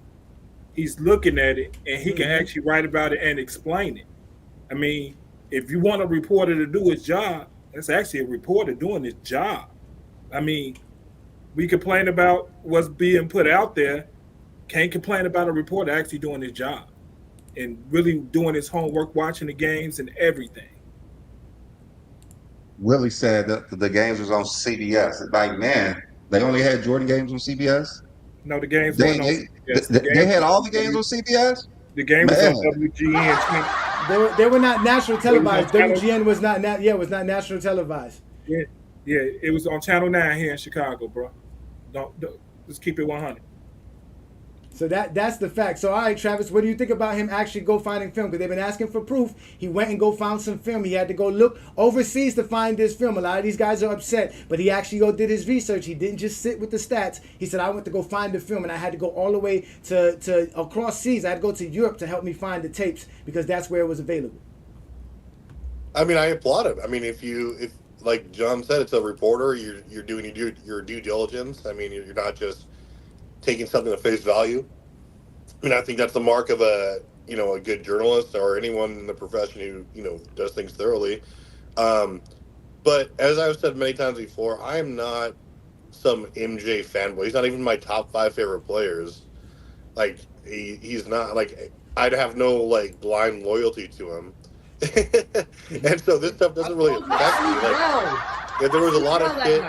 He's looking at it, and he can actually write about it and explain it. I mean, if you want a reporter to do his job, that's actually a reporter doing his job. I mean, we complain about what's being put out there. Can't complain about a reporter actually doing his job and really doing his homework, watching the games and everything. Willie said that the games was on CBS. Like, man, they only had Jordan games on CBS? No, the games weren't on CBS. They had all the games on CBS? The game was on WGN. They were not national televised. WGN was not was not national televised. Yeah, it was on Channel 9 here in Chicago, bro. Don't let's keep it 100. So that's the fact. So, all right, Travis, what do you think about him actually go finding film? Because they've been asking for proof. He went and go found some film. He had to go look overseas to find this film. A lot of these guys are upset, but he actually did his research. He didn't just sit with the stats. He said, I went to go find the film, and I had to go all the way to across seas. I had to go to Europe to help me find the tapes because that's where it was available. I mean, I applaud it. I mean, if like John said, it's a reporter. You're doing your due diligence. I mean, you're not just taking something at face value. I mean, I think that's the mark of a good journalist or anyone in the profession who does things thoroughly. But as I've said many times before, I am not some MJ fanboy. He's not even my top 5 favorite players. Like he's not like I'd have no like blind loyalty to him. And so this stuff doesn't really affect me. Like if there was a lot of shit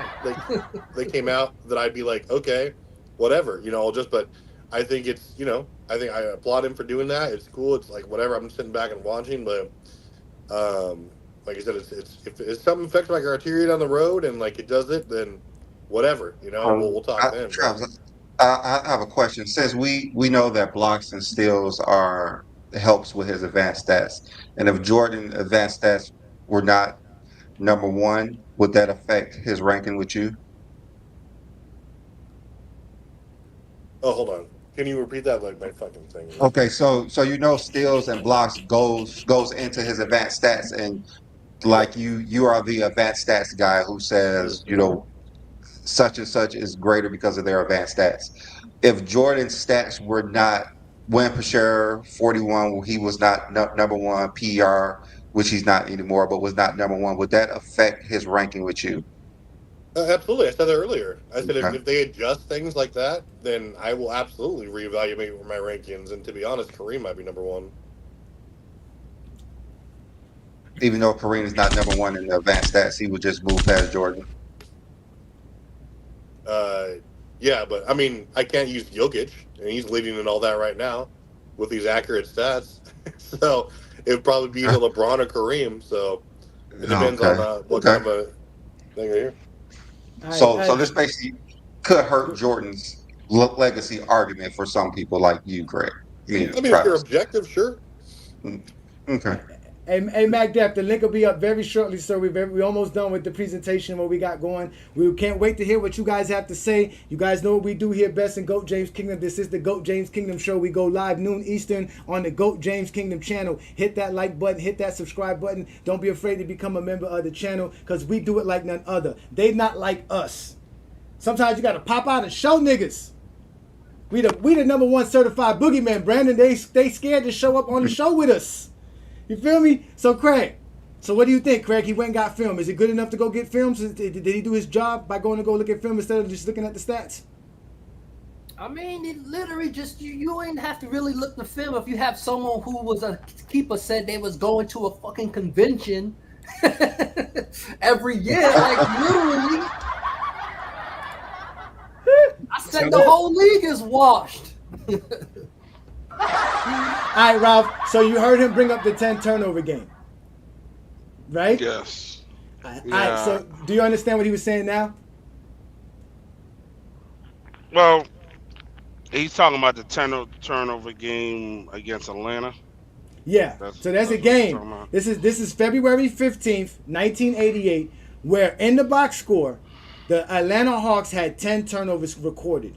that came out that I'd be like, okay, whatever, I'll just. But I think it's I think I applaud him for doing that. It's cool. It's like whatever. I'm sitting back and watching, but like I said, if something affects my criteria down the road and like it does it, then whatever, we'll talk then. Travis, I have a question. Since we know that blocks and steals helps with his advanced stats, and if Jordan advanced stats were not number one, would that affect his ranking with you? Oh, hold on. Can you repeat that? Like my fucking thing. Okay, so steals and blocks goes into his advanced stats, and like you are the advanced stats guy who says such and such is greater because of their advanced stats. If Jordan's stats were not win per share 41, he was not number one, PER, which he's not anymore, but was not number one, would that affect his ranking with you? Absolutely. I said that earlier. I said Okay. if they adjust things like that, then I will absolutely reevaluate my rankings. And to be honest, Kareem might be number one. Even though Kareem is not number one in the advanced stats, he would just move past Jordan. Yeah, but I mean, I can't use Jokic, and he's leading in all that right now with these accurate stats. So it'd probably be either LeBron or Kareem. So it depends on what kind of a thing right here. So this basically could hurt Jordan's legacy argument for some people like you, Greg. I mean, if you're objective, sure. Okay. Hey, Mac Def, the link will be up very shortly, sir. We're almost done with the presentation, what we got going. We can't wait to hear what you guys have to say. You guys know what we do here best in GOAT James Kingdom. This is the GOAT James Kingdom show. We go live noon Eastern on the GOAT James Kingdom channel. Hit that like button, hit that subscribe button. Don't be afraid to become a member of the channel because we do it like none other. They not like us. Sometimes you got to pop out and show niggas. We the number one certified boogeyman, Brandon. They scared to show up on the show with us. You feel me? So, Craig, what do you think, Craig? He went and got film. Is it good enough to go get films? Did he do his job by going to go look at film instead of just looking at the stats? I mean, it literally just, you ain't have to really look the film. If you have someone who was a keeper said they was going to a fucking convention every year, like literally, I said the whole league is washed. All right, Ralph. So you heard him bring up the 10 turnover game, right? Yes. All right. So do you understand what he was saying now? Well, he's talking about the turnover game against Atlanta. Yeah. So that's a game. This is February 15th, 1988, where in the box score, the Atlanta Hawks had 10 turnovers recorded.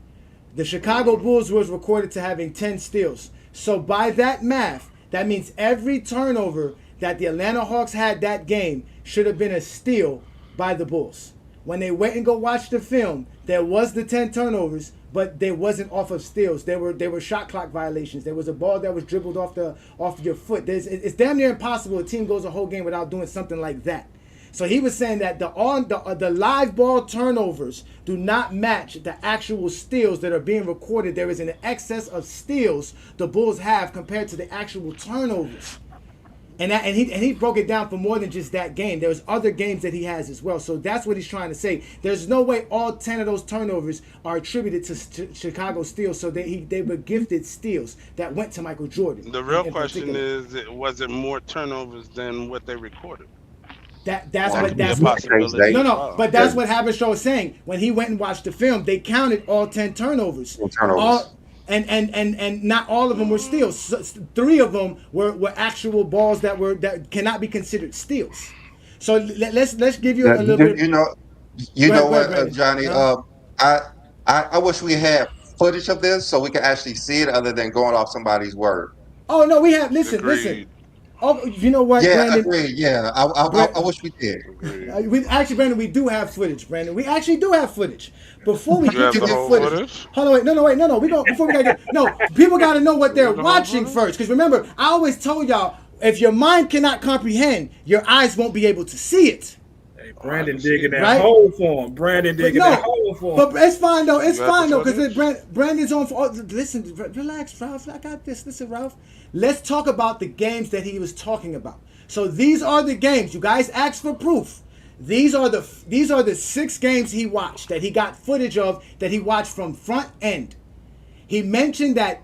The Chicago Bulls was recorded to having 10 steals. So by that math, that means every turnover that the Atlanta Hawks had that game should have been a steal by the Bulls. When they went and go watch the film, there was the 10 turnovers, but they wasn't off of steals. They were shot clock violations. There was a ball that was dribbled off your foot. It's damn near impossible a team goes a whole game without doing something like that. So he was saying that the live ball turnovers do not match the actual steals that are being recorded. There is an excess of steals the Bulls have compared to the actual turnovers. And he broke it down for more than just that game. There's other games that he has as well. So that's what he's trying to say. There's no way all 10 of those turnovers are attributed to Chicago steals. So they were gifted steals that went to Michael Jordan. The real question is, was it more turnovers than what they recorded? But that's what Haberstroh is saying. When he went and watched the film, they counted all 10 turnovers. And not all of them were steals. So 3 of them were actual balls that cannot be considered steals. So let's give you a little bit. You know what, Johnny? I wish we had footage of this so we can actually see it, other than going off somebody's word. Oh no, we have. Listen. Oh, you know what, Yeah, Brandon? agreed. Yeah, I wish we did. We actually, Brandon, we do have footage, Brandon. We actually do have footage. Before we You get have to the this whole footage, footage? hold on, wait, no. We go before we gotta get people gotta know what they're watching first. Because remember, I always told y'all, if your mind cannot comprehend, your eyes won't be able to see it. Brandon digging that Right? hole for him. Brandon digging that hole for him. But it's fine though. It's You got fine the though because footage? Brandon's on. Listen, relax, Ralph. I got this. Listen, Ralph. Let's talk about the games that he was talking about. So these are the games. You guys asked for proof. These are the 6 games he watched that he got footage of that he watched from front end. He mentioned that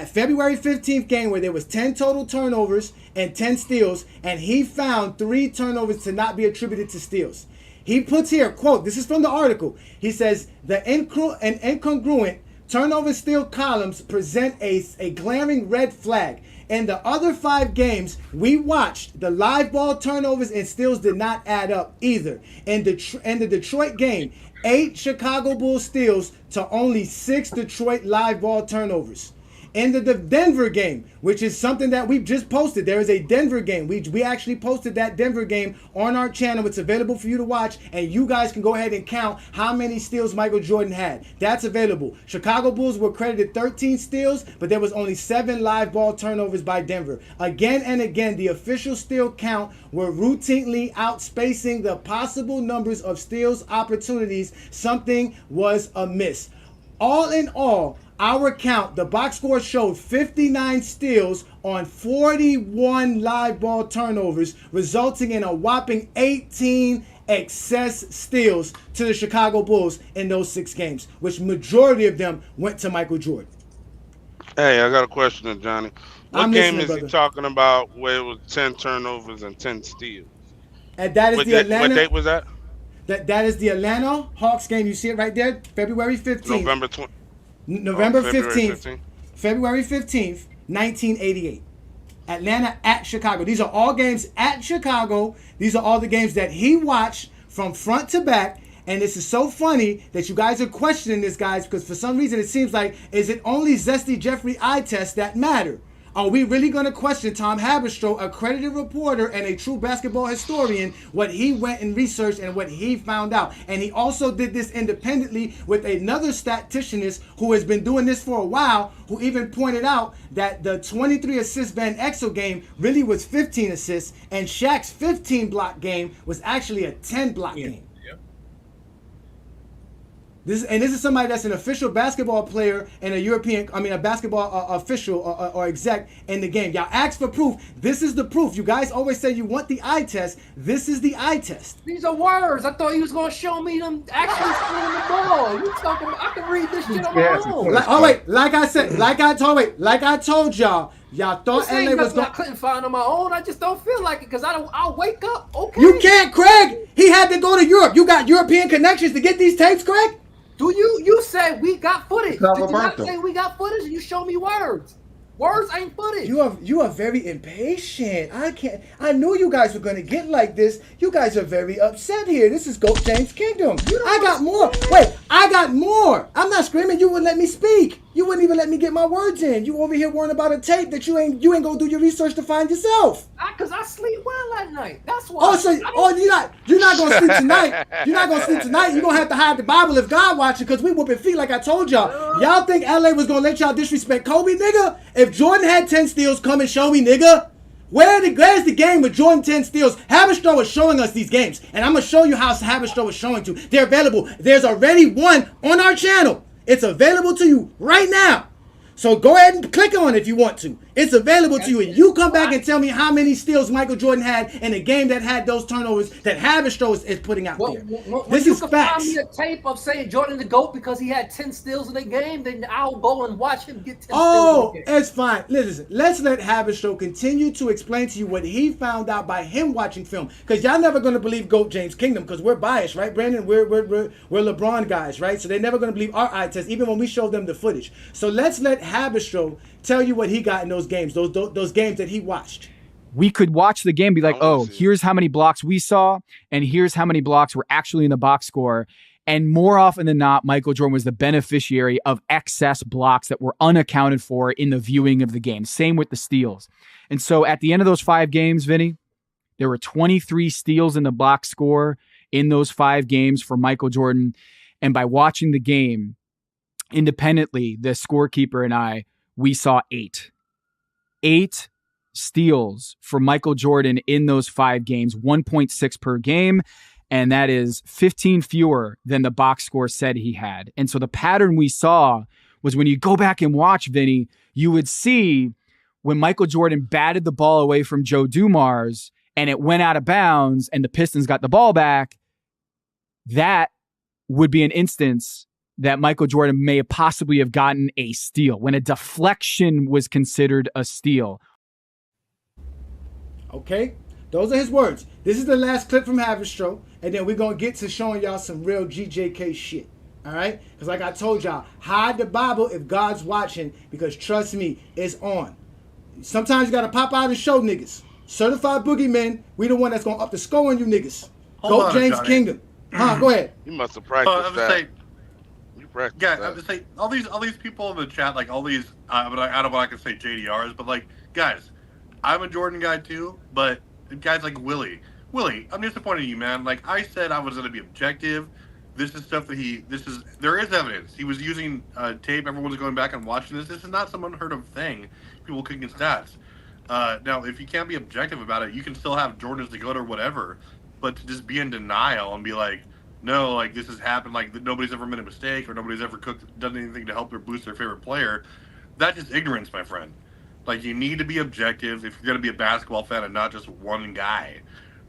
February 15th game where there was 10 total turnovers and 10 steals, and he found 3 turnovers to not be attributed to steals. He puts here, quote, this is from the article. He says, the incongruent turnover steal columns present a glaring red flag. In the other 5 games we watched, the live ball turnovers and steals did not add up either. In the Detroit game, 8 Chicago Bulls steals to only 6 Detroit live ball turnovers. In the Denver game, which is something that we've just posted, there is a Denver game. We actually posted that Denver game on our channel. It's available for you to watch, and you guys can go ahead and count how many steals Michael Jordan had. That's available. Chicago Bulls were credited 13 steals, but there was only 7 live ball turnovers by Denver. Again and again, the official steal count were routinely outspacing the possible numbers of steals opportunities. Something was amiss. All in all, our count, the box score showed 59 steals on 41 live ball turnovers, resulting in a whopping 18 excess steals to the Chicago Bulls in those 6 games, which majority of them went to Michael Jordan. Hey, I got a question to Johnny. What I'm game listening, is brother. he talking about where it was 10 turnovers and 10 steals? And that is What date was that? That is the Atlanta Hawks game. You see it right there, February 15th. November February 15th, 1988. Atlanta at Chicago. These are all games at Chicago. These are all the games that he watched from front to back. And this is so funny that you guys are questioning this, guys, because for some reason it seems like, is it only Zesty Jeffrey eye tests that matter? Are we really going to question Tom Haberstroh, accredited reporter and a true basketball historian, what he went and researched and what he found out? And he also did this independently with another statisticianist who has been doing this for a while, who even pointed out that the 23 assist Van Exel game really was 15 assists, and Shaq's 15 block game was actually a 10 block game. This is somebody that's an official basketball player and a basketball official or exec in the game. Y'all ask for proof. This is the proof. You guys always say you want the eye test. This is the eye test. These are words. I thought you was gonna show me them actually stealing the ball. You talking about? I can read this shit on my own. Like I told y'all. Y'all thought LA was going. I couldn't find on my own. I just don't feel like it because I'll wake up. Okay. You can't, Craig. He had to go to Europe. You got European connections to get these tapes, Craig? Do you said we got footage? Did you not say we got footage? And you show me words. Words ain't footage. You are very impatient. I knew you guys were gonna get like this. You guys are very upset here. This is GOAT James Kingdom. I got more. Wait, I got more. I'm not screaming. You wouldn't let me speak. You wouldn't even let me get my words in. You over here worrying about a tape that you ain't gonna do your research to find yourself. Cause I sleep well at night. That's why. You're not gonna sleep tonight. You're not gonna sleep tonight. You're gonna have to hide the Bible if God watching, because we whooping feet like I told y'all. Y'all think LA was gonna let y'all disrespect Kobe, nigga? If Jordan had 10 steals, come and show me, nigga. Where's the game with Jordan 10 steals? Haberstroh is showing us these games, and I'm gonna show you how Haberstroh is showing to. They're available. There's already one on our channel. It's available to you right now. So go ahead and click on it if you want to. It's available to you. And you come back and tell me how many steals Michael Jordan had in a game that had those turnovers that Haberstroh is putting out there. This is facts. If you can find me a tape of saying Jordan the GOAT because he had 10 steals in the game, then I'll go and watch him get 10 steals in the game. It's fine. Listen, let's let Haberstroh continue to explain to you what he found out by him watching film. Because y'all never going to believe GOAT James Kingdom because we're biased, right, Brandon? We're LeBron guys, right? So they're never going to believe our eye test, even when we show them the footage. So let's let Haberstroh tell you what he got in those games, those games that he watched. We could watch the game and be like, oh, here's how many blocks we saw, and here's how many blocks were actually in the box score. And more often than not, Michael Jordan was the beneficiary of excess blocks that were unaccounted for in the viewing of the game. Same with the steals. And so at the end of those 5 games, Vinny, there were 23 steals in the box score in those 5 games for Michael Jordan. And by watching the game independently, the scorekeeper and I, we saw 8. 8 steals for Michael Jordan in those 5 games, 1.6 per game. And that is 15 fewer than the box score said he had. And so the pattern we saw was when you go back and watch, Vinny, you would see when Michael Jordan batted the ball away from Joe Dumars and it went out of bounds and the Pistons got the ball back, that would be an instance that Michael Jordan may have possibly have gotten a steal, when a deflection was considered a steal. Okay, those are his words. This is the last clip from Haberstroh, and then we're going to get to showing y'all some real GJK shit. All right? Because like I told y'all, hide the Bible if God's watching, because trust me, it's on. Sometimes you got to pop out and show niggas. Certified boogeymen, we the one that's going to up the score on you niggas. Go James Kingdom. Go ahead. You must have practiced that. Yeah, I'm just saying, all these people in the chat, like all these, I don't want to say JDRs, but like, guys, I'm a Jordan guy too, but guys like Willie, I'm disappointed in you, man. Like I said, I was going to be objective. This is stuff that there is evidence. He was using tape. Everyone's going back and watching this. This is not some unheard of thing. People kicking stats. Now, if you can't be objective about it, you can still have Jordan's to go to or whatever, but to just be in denial and be like, no, like this has happened, like nobody's ever made a mistake or nobody's ever done anything to help or boost their favorite player. That's just ignorance, my friend. Like you need to be objective if you're going to be a basketball fan and not just one guy.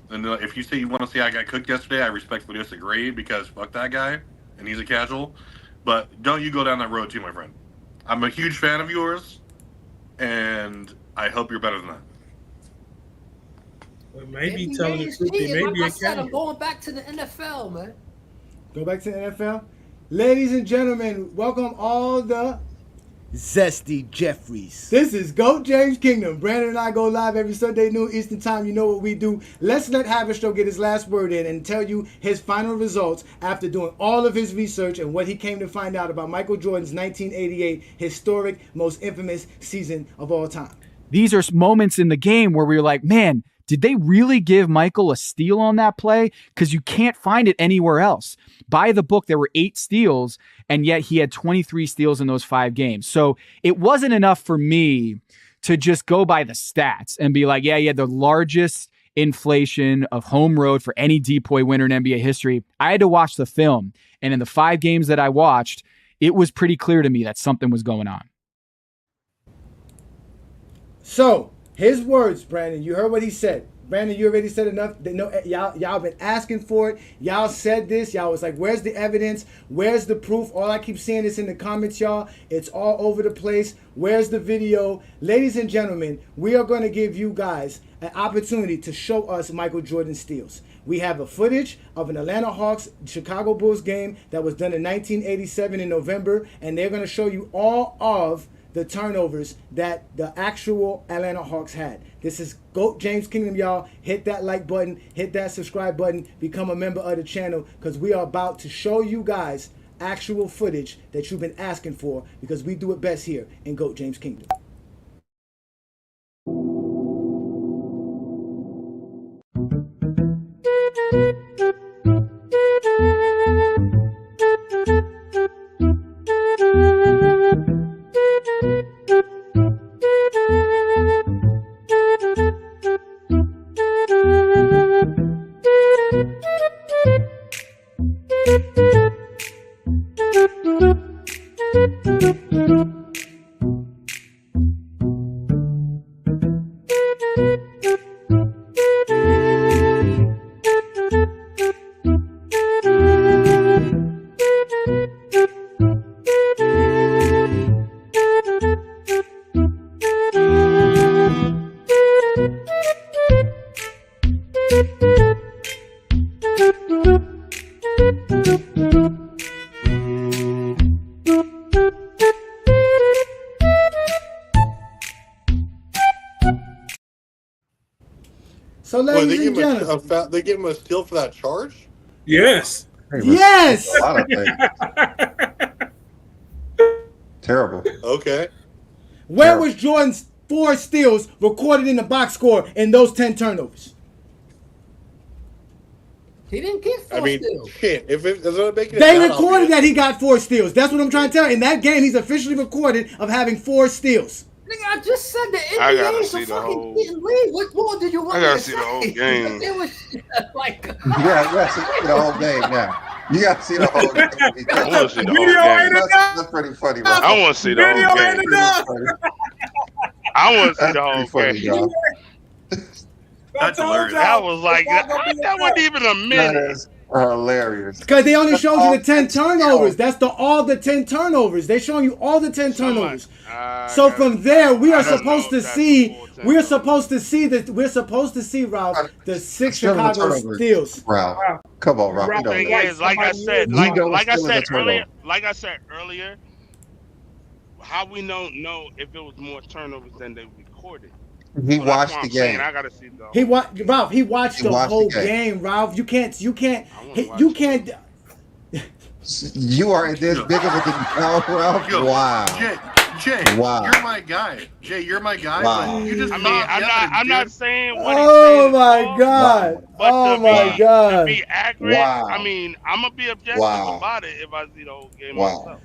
And if you say you want to see I got cooked yesterday, I respectfully disagree because fuck that guy and he's a casual. But don't you go down that road too, my friend. I'm a huge fan of yours and I hope you're better than that. Well, maybe telling the truth, maybe like I said, I'm going back to the NFL, man. Go back to the NFL. Ladies and gentlemen, welcome all the Zesty Jeffries. This is GOAT James Kingdom. Brandon and I go live every Sunday noon Eastern time. You know what we do. Let's let Haberstroh get his last word in and tell you his final results after doing all of his research and what he came to find out about Michael Jordan's 1988 historic, most infamous season of all time. These are moments in the game where we were like, man, did they really give Michael a steal on that play? Because you can't find it anywhere else. By the book, there were 8 steals, and yet he had 23 steals in those 5 games. So it wasn't enough for me to just go by the stats and be like, yeah, he had the largest inflation of home road for any DPoY winner in NBA history. I had to watch the film. And in the 5 games that I watched, it was pretty clear to me that something was going on. So, his words, Brandon, you heard what he said. Brandon, you already said enough. Y'all been asking for it. Y'all said this. Y'all was like, where's the evidence? Where's the proof? All I keep seeing is in the comments, y'all. It's all over the place. Where's the video? Ladies and gentlemen, we are going to give you guys an opportunity to show us Michael Jordan steals. We have a footage of an Atlanta Hawks Chicago Bulls game that was done in 1987 in November, and they're going to show you all of the turnovers that the actual Atlanta Hawks had. This is GOAT James Kingdom, y'all. Hit that like button, hit that subscribe button, become a member of the channel, because we are about to show you guys actual footage that you've been asking for, because we do it best here in GOAT James Kingdom. So, ladies and gentlemen, they gave him a steal for that charge? Yes. Yes. A lot of things. Terrible. Okay. Where was Jordan's 4 steals recorded in the box score in those 10 turnovers? He didn't get 4 steals. Shit. If it doesn't make it, They recorded that he got 4 steals. That's what I'm trying to tell you. In that game, he's officially recorded of having 4 steals. Nigga, I just said the I gotta NBA is see a the fucking whole- cheating league. What more did you want I me gotta to see say? the whole game. It was like Yeah, you got to see the whole game now. You got to see the whole game. I want to see the whole game. That's pretty funny, bro. I want to see the whole game. I want to see the whole Funny, game. y'all. That's hilarious. That was like that wasn't even a That minute. is hilarious. Because they only showed you the 10 turnovers. That's all the 10 turnovers. They're showing you all the 10 turnovers. So from there, we are supposed to see. We're supposed to see that. We're supposed to see, Ralph, the 6 Chicago steals. Ralph, come on, Ralph. The thing is, like I said earlier, how we don't know if it was more turnovers than they recorded. He watched the game. I gotta see the Ralph. He watched the whole game. Ralph, you can't. You can't. You are this big of a Ralph. Yo, Wow. Jay, Wow. you're my guy. Jay, you're my guy. Wow. But you just I'm not saying what Oh my God! But Oh my God! To be accurate, Wow. I mean, I'm gonna be objective Wow. about it if I see the whole game Wow. myself.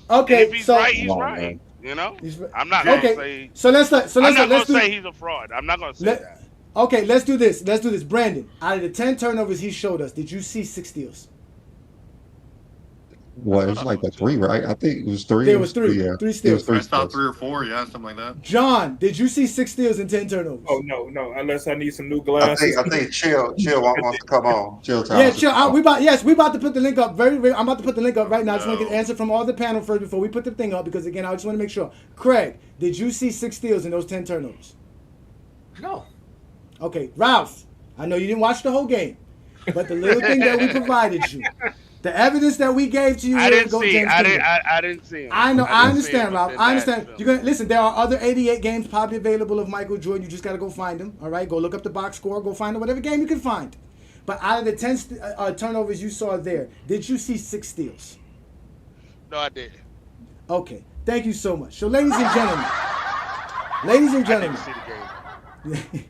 Okay, And if he's so right, he's Come on, right. man. You know, He's right. I'm not gonna Okay, say. so let's I'm not gonna do. say he's a fraud. I'm not gonna say that. Okay, let's do this. Let's do this. Brandon, out of the 10 turnovers he showed us, did you see 6 steals? Well, it's like a 3, right? I think it was 3. There was 3. Yeah. 3 It steals. was I saw 3 3 or 4, yeah, something like that. John, did you see 6 steals and 10 turnovers? Oh no, unless I need some new I glasses. think Chill wants to come on. Chill time. Yeah, chill. We about to put the link up. I'm about to put the link up right now. I just want to get an answer from all the panel first before we put the thing up because again, I just want to make sure. Craig, did you see 6 steals in those 10 turnovers? no. Okay, Ralph, I know you didn't watch the whole game, but the little thing that we provided you, the evidence that we gave to you, I didn't see. I didn't see him. I know. I understand, him Ralph. within I that understand. film. You're gonna listen. There are other 88 games probably available of Michael Jordan. You just gotta go find them. All right, go look up the box score. Go find whatever game you can find. But out of the 10 turnovers you saw there, did you see 6 steals? No, I didn't. Okay. Thank you so much. So, ladies and gentlemen, ladies and I gentlemen, didn't see the game.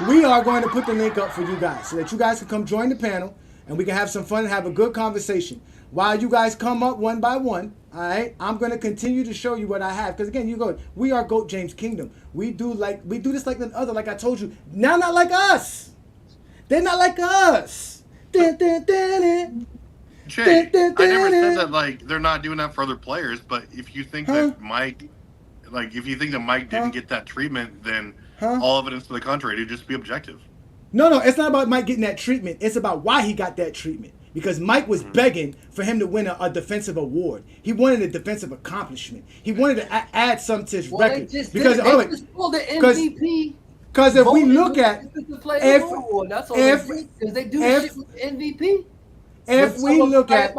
we are going to put the link up for you guys so that you guys can come join the panel and we can have some fun and have a good conversation. While you guys come up one by one, all right, I'm going to continue to show you what I have. Because again, we are GOAT James Kingdom. We do this like the other, like I told you. Now not like us. They're not like us. Dun, dun, dun, dun. Jay, I never said that like they're not doing that for other players, but if you think that Mike didn't get that treatment, then all evidence to the contrary, to just be objective. No, it's not about Mike getting that treatment. It's about why he got that treatment. Because Mike was begging for him to win a defensive award. He wanted a defensive accomplishment. He wanted to add something to his record. Because MVP. Because if we look at because they do shit with MVP. If we look at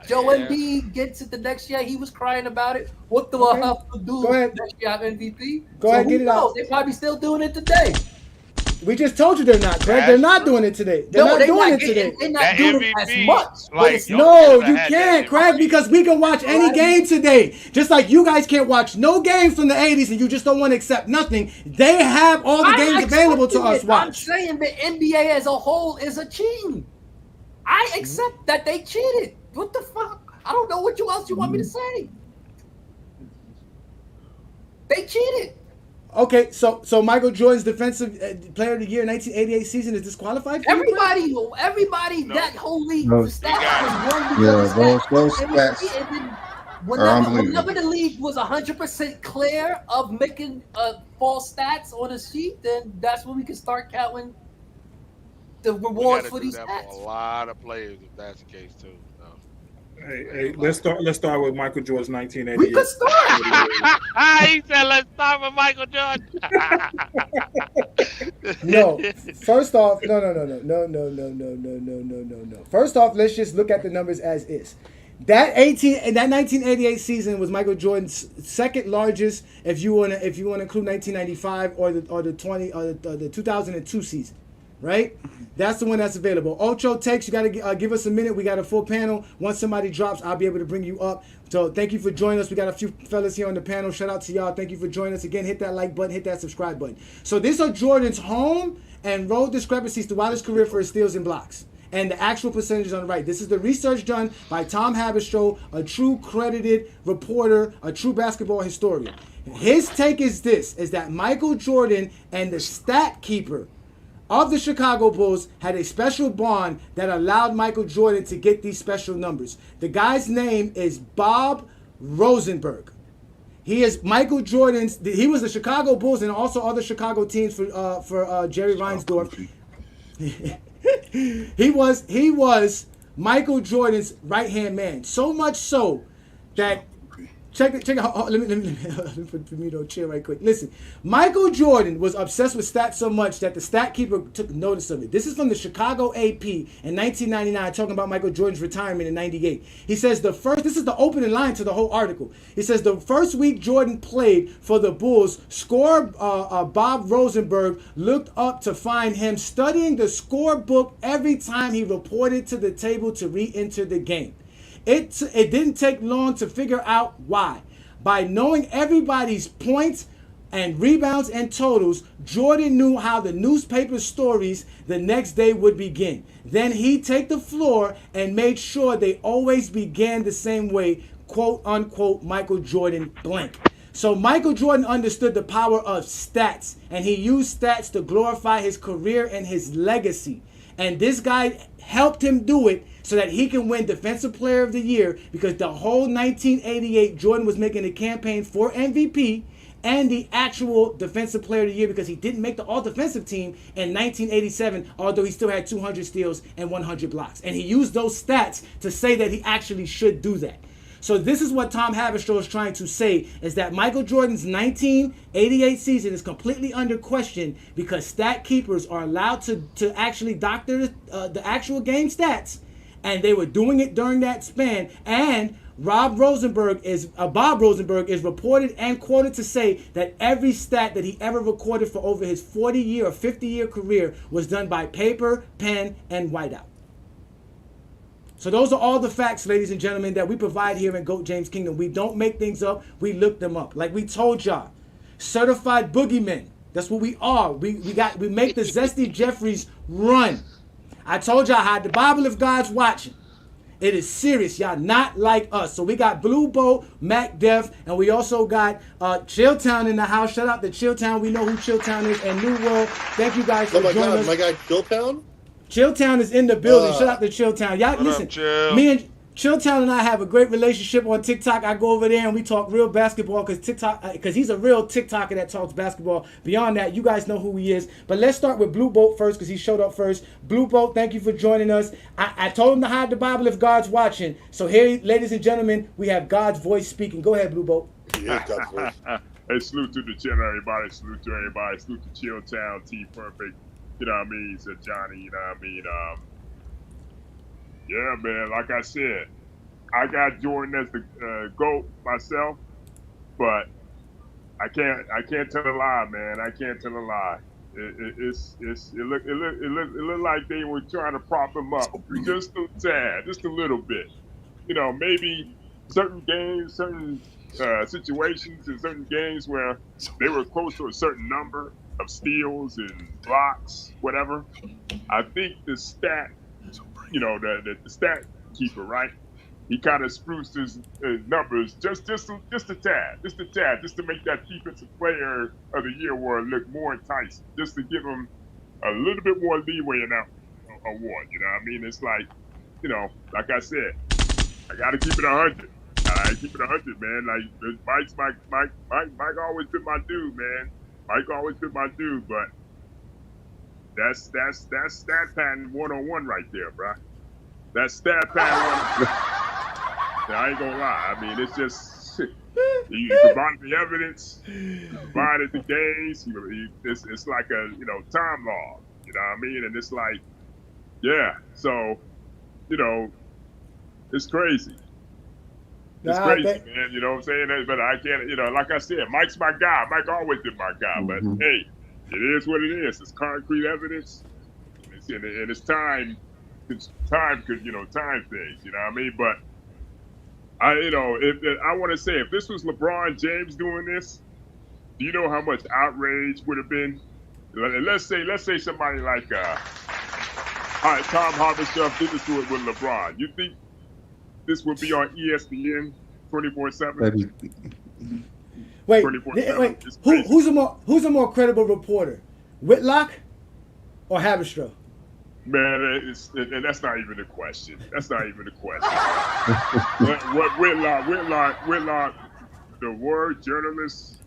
Joe Embiid gets it the next year, he was crying about it. What do I have to do next year have MVP? Go ahead, get it out. They're probably still doing it today. We just told you they're not, Craig. They're not doing it today. They're not doing it today. They're not doing it as much. No, you can't, Craig, because we can watch any game today. Just like you guys can't watch no games from the 80s and you just don't want to accept nothing. They have all the games available to us watch. I'm saying the NBA as a whole is a cheating. I accept that they cheated. What the fuck? I don't know what else you want me to say. They cheated. Okay, so Michael Jordan's Defensive Player of the Year 1988 season is disqualified for everybody you, that whole league stats those stats whenever the league was 100% clear of making false stats on a sheet, then that's when we can start counting the rewards for these stats. For a lot of players, if that's the case too. Hey, let's start with Michael Jordan's 1988. We could start. He said, "Let's start with Michael Jordan." No. First off, no. First off, let's just look at the numbers as is. That 1988 season was Michael Jordan's second largest, if you want to include 1995 or the 2002 season. right? That's the one that's available. Ocho Takes, you got to give us a minute. We got a full panel. Once somebody drops, I'll be able to bring you up. So thank you for joining us. We got a few fellas here on the panel. Shout out to y'all. Thank you for joining us. Again, hit that like button, hit that subscribe button. So these are Jordan's home and road discrepancies throughout his career for his steals and blocks. And the actual percentage on the right. This is the research done by Tom Haberstroh, a true credited reporter, a true basketball historian. His take is this, is that Michael Jordan and the stat keeper of the Chicago Bulls had a special bond that allowed Michael Jordan to get these special numbers. The guy's name is Bob Rosenberg. He is Michael Jordan's. He was the Chicago Bulls and also other Chicago teams for Jerry Reinsdorf. He was Michael Jordan's right-hand man. So much so that check it. Let me put Firmino chill right quick. Listen, Michael Jordan was obsessed with stats so much that the stat keeper took notice of it. This is from the Chicago AP in 1999, talking about Michael Jordan's retirement in '98. He says this is the opening line to the whole article. He says the first week Jordan played for the Bulls, scorer Bob Rosenberg looked up to find him studying the scorebook every time he reported to the table to re-enter the game. It didn't take long to figure out why. By knowing everybody's points and rebounds and totals, Jordan knew how the newspaper stories the next day would begin. Then he'd take the floor and made sure they always began the same way, quote unquote, Michael Jordan blank. So Michael Jordan understood the power of stats, and he used stats to glorify his career and his legacy. And this guy helped him do it so that he can win Defensive Player of the Year, because the whole 1988 Jordan was making a campaign for MVP and the actual Defensive Player of the Year, because he didn't make the all-defensive team in 1987, although he still had 200 steals and 100 blocks. And he used those stats to say that he actually should do that. So this is what Tom Haberstroh is trying to say, is that Michael Jordan's 1988 season is completely under question because stat keepers are allowed to actually doctor the actual game stats, and they were doing it during that span. And Bob Rosenberg is reported and quoted to say that every stat that he ever recorded for over his 40-year or 50-year career was done by paper, pen, and whiteout. So those are all the facts, ladies and gentlemen, that we provide here in GOAT James Kingdom. We don't make things up. We look them up. Like we told y'all, certified boogeymen. That's what we are. We make the Zesty Jeffries run. I told y'all, hide the Bible if God's watching. It is serious, y'all, not like us. So we got Blue Boat, Mac Def, and we also got Chilltown in the house. Shout out to Chilltown. We know who Chilltown is, and New World. Thank you guys for joining us. My guy Chilltown? Chilltown is in the building. Shout out to Chilltown. Y'all listen, me and Chilltown and I have a great relationship on TikTok. I go over there and we talk real basketball because he's a real TikToker that talks basketball. Beyond that, you guys know who he is. But let's start with Blue Boat first because he showed up first. Blue Boat, thank you for joining us. I told him to hide the Bible if God's watching. So here, ladies and gentlemen, we have God's voice speaking. Go ahead, Blue Boat. God's voice. Hey, salute to the channel, everybody. Salute to everybody. Salute to Chilltown, T Perfect. You know what I mean? Said Johnny, you know what I mean? Yeah, man, like I said, I got Jordan as the GOAT myself, but I can't tell a lie, man. I can't tell a lie. It looked like they were trying to prop him up just a tad, just a little bit. You know, maybe certain games, certain situations in certain games where they were close to a certain number of steals and blocks, whatever. I think the stat, you know, the stat keeper, right? He kind of spruced his numbers just a tad, just to make that defensive player of the year award look more enticing, just to give him a little bit more leeway in that award. You know what I mean? It's like, you know, like I said, I got to keep it 100. I keep it 100, man. Like Mike always been my dude, man. Mike always been my dude, but that's stat pattern 101 right there, bro. That's stat pattern 101. I ain't gonna lie. I mean, it's just you provided the evidence, you provided the games. It's like a time log. You know what I mean? And it's like, yeah. So, you know, it's crazy. It's crazy, man. You know what I'm saying? But I can't, like I said, Mike's my guy. Mike always been my guy. But hey, it is what it is. It's concrete evidence. and it's time could time things. You know what I mean? But I want to say, if this was LeBron James doing this, do you know how much outrage would have been? Let's say somebody like Tom Haberstroh did this with LeBron. You think this would be on ESPN 24/7? Wait, 24/7. who's a more credible reporter, Whitlock or Haberstroh? Man, and that's not even a question. That's not even a question. What Whitlock, the word journalist,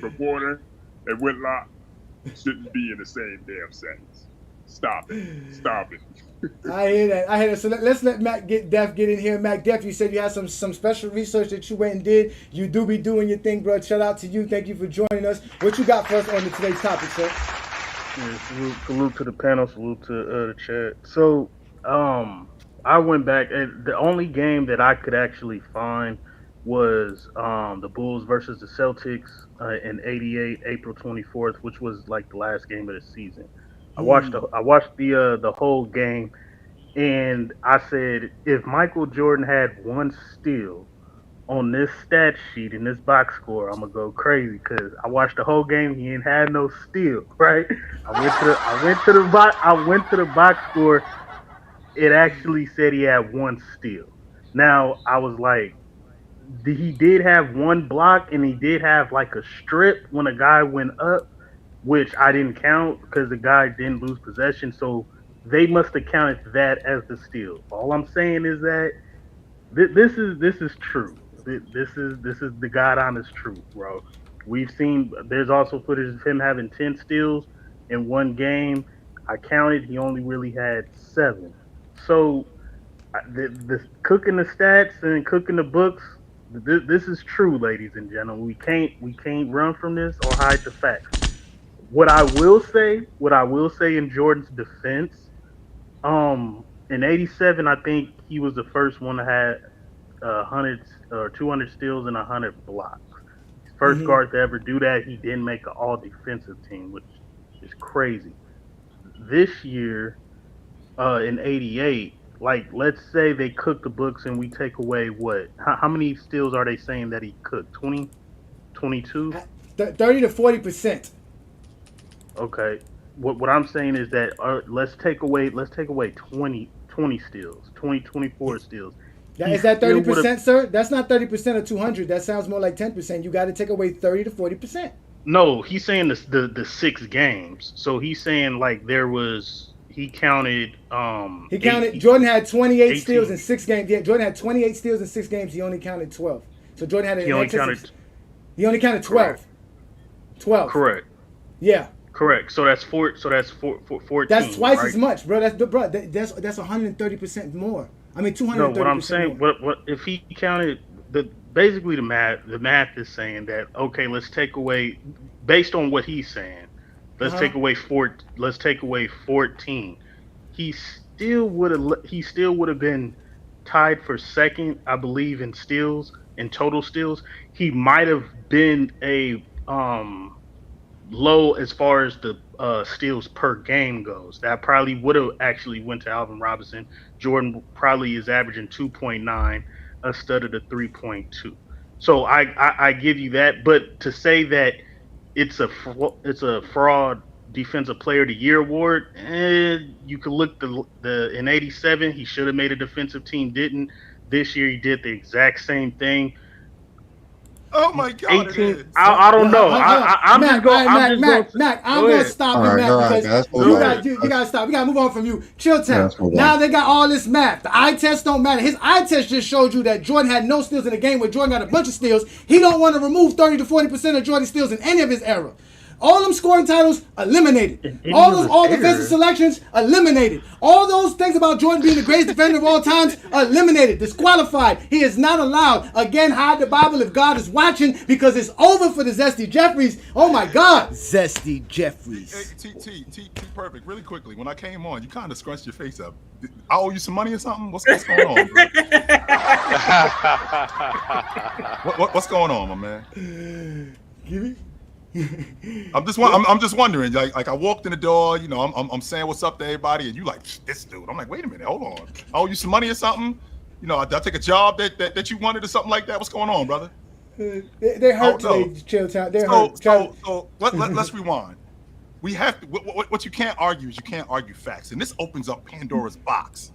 reporter, and Whitlock shouldn't be in the same damn sentence. Stop it. I hear that. So let's let Mac Def get in here. Mac Def, you said you had some special research that you went and did. You do be doing your thing, bro. Shout out to you. Thank you for joining us. What you got for us on today's topic, sir? Yeah, salute to the panel. Salute to the chat. So, I went back, and the only game that I could actually find was the Bulls versus the Celtics in '88, April 24th, which was like the last game of the season. I watched the whole game, and I said, if Michael Jordan had one steal on this stat sheet in this box score, I'm gonna go crazy, because I watched the whole game. He ain't had no steal, right? I went to the box score. It actually said he had one steal. Now I was like, he did have one block, and he did have like a strip when a guy went up, which I didn't count because the guy didn't lose possession. So they must have counted that as the steal. All I'm saying is that this is true. This is the God honest truth, bro. We've seen, there's also footage of him having 10 steals in one game. I counted, he only really had 7. So the cooking the stats and cooking the books, this is true, ladies and gentlemen. We can't run from this or hide the facts. What I will say in Jordan's defense, in '87, I think he was the first one to have 100 or 200 steals and 100 blocks. First guard to ever do that. He didn't make an all-defensive team, which is crazy. This year, in '88, like, let's say they cook the books and we take away what? How many steals are they saying that he cooked? 20? 22? 30 to 40%. Okay. What I'm saying is that let's take away 20 steals, 24 steals. Is that 30%, sir? That's not 30% of 200. That sounds more like 10%. You got to take away 30 to 40%. No, he's saying the 6 games. So he's saying like he counted. Jordan had 28 steals in 6 games. Yeah, Jordan had 28 steals in 6 games. He only counted 12. So Jordan had he only counted 12. Correct. 12. Correct. Yeah. Correct. So that's 14. That's twice right? as much, bro. That's 130% more. I mean, 230%. No, what I'm saying, what if he counted basically the math is saying that, okay, let's take away, based on what he's saying, let's take away 14. He still would have been tied for second, I believe, in total steals. He might have been a low as far as the steals per game goes. That probably would have actually went to Alvin Robinson. Jordan probably is averaging 2.9, a stud of the 3.2. So I give you that. But to say that it's a fraud defensive player of the year award, you could look in '87 he should have made a defensive team, didn't. This year he did the exact same thing. Oh my God! 18. I don't know. I'm just going. Mac, I'm going to stop you, Mac, because you got to stop. We got to move on from you. Chill town. Now they got all this math. The eye test don't matter. His eye test just showed you that Jordan had no steals in the game where Jordan got a bunch of steals. He don't want to remove 30 to 40% of Jordan's steals in any of his era. All them scoring titles eliminated. All those all defensive selections eliminated. All those things about Jordan being the greatest defender of all times eliminated. Disqualified. He is not allowed. Again, hide the Bible if God is watching, because it's over for the Zesty Jeffries. Oh my God, Zesty Jeffries. Hey, T perfect. Really quickly, when I came on, you kind of scrunched your face up. I owe you some money or something? What's going on, bro? What's going on, my man? Give me. I'm just wondering. Like I walked in the door, you know, I'm saying what's up to everybody, and you like this dude. I'm like, wait a minute, hold on. I owe you some money or something? You know, I take a job that you wanted or something like that. What's going on, brother? They hurt today, Chill Town. They're hurt. So let's rewind. We have to. What you can't argue is you can't argue facts, and this opens up Pandora's box.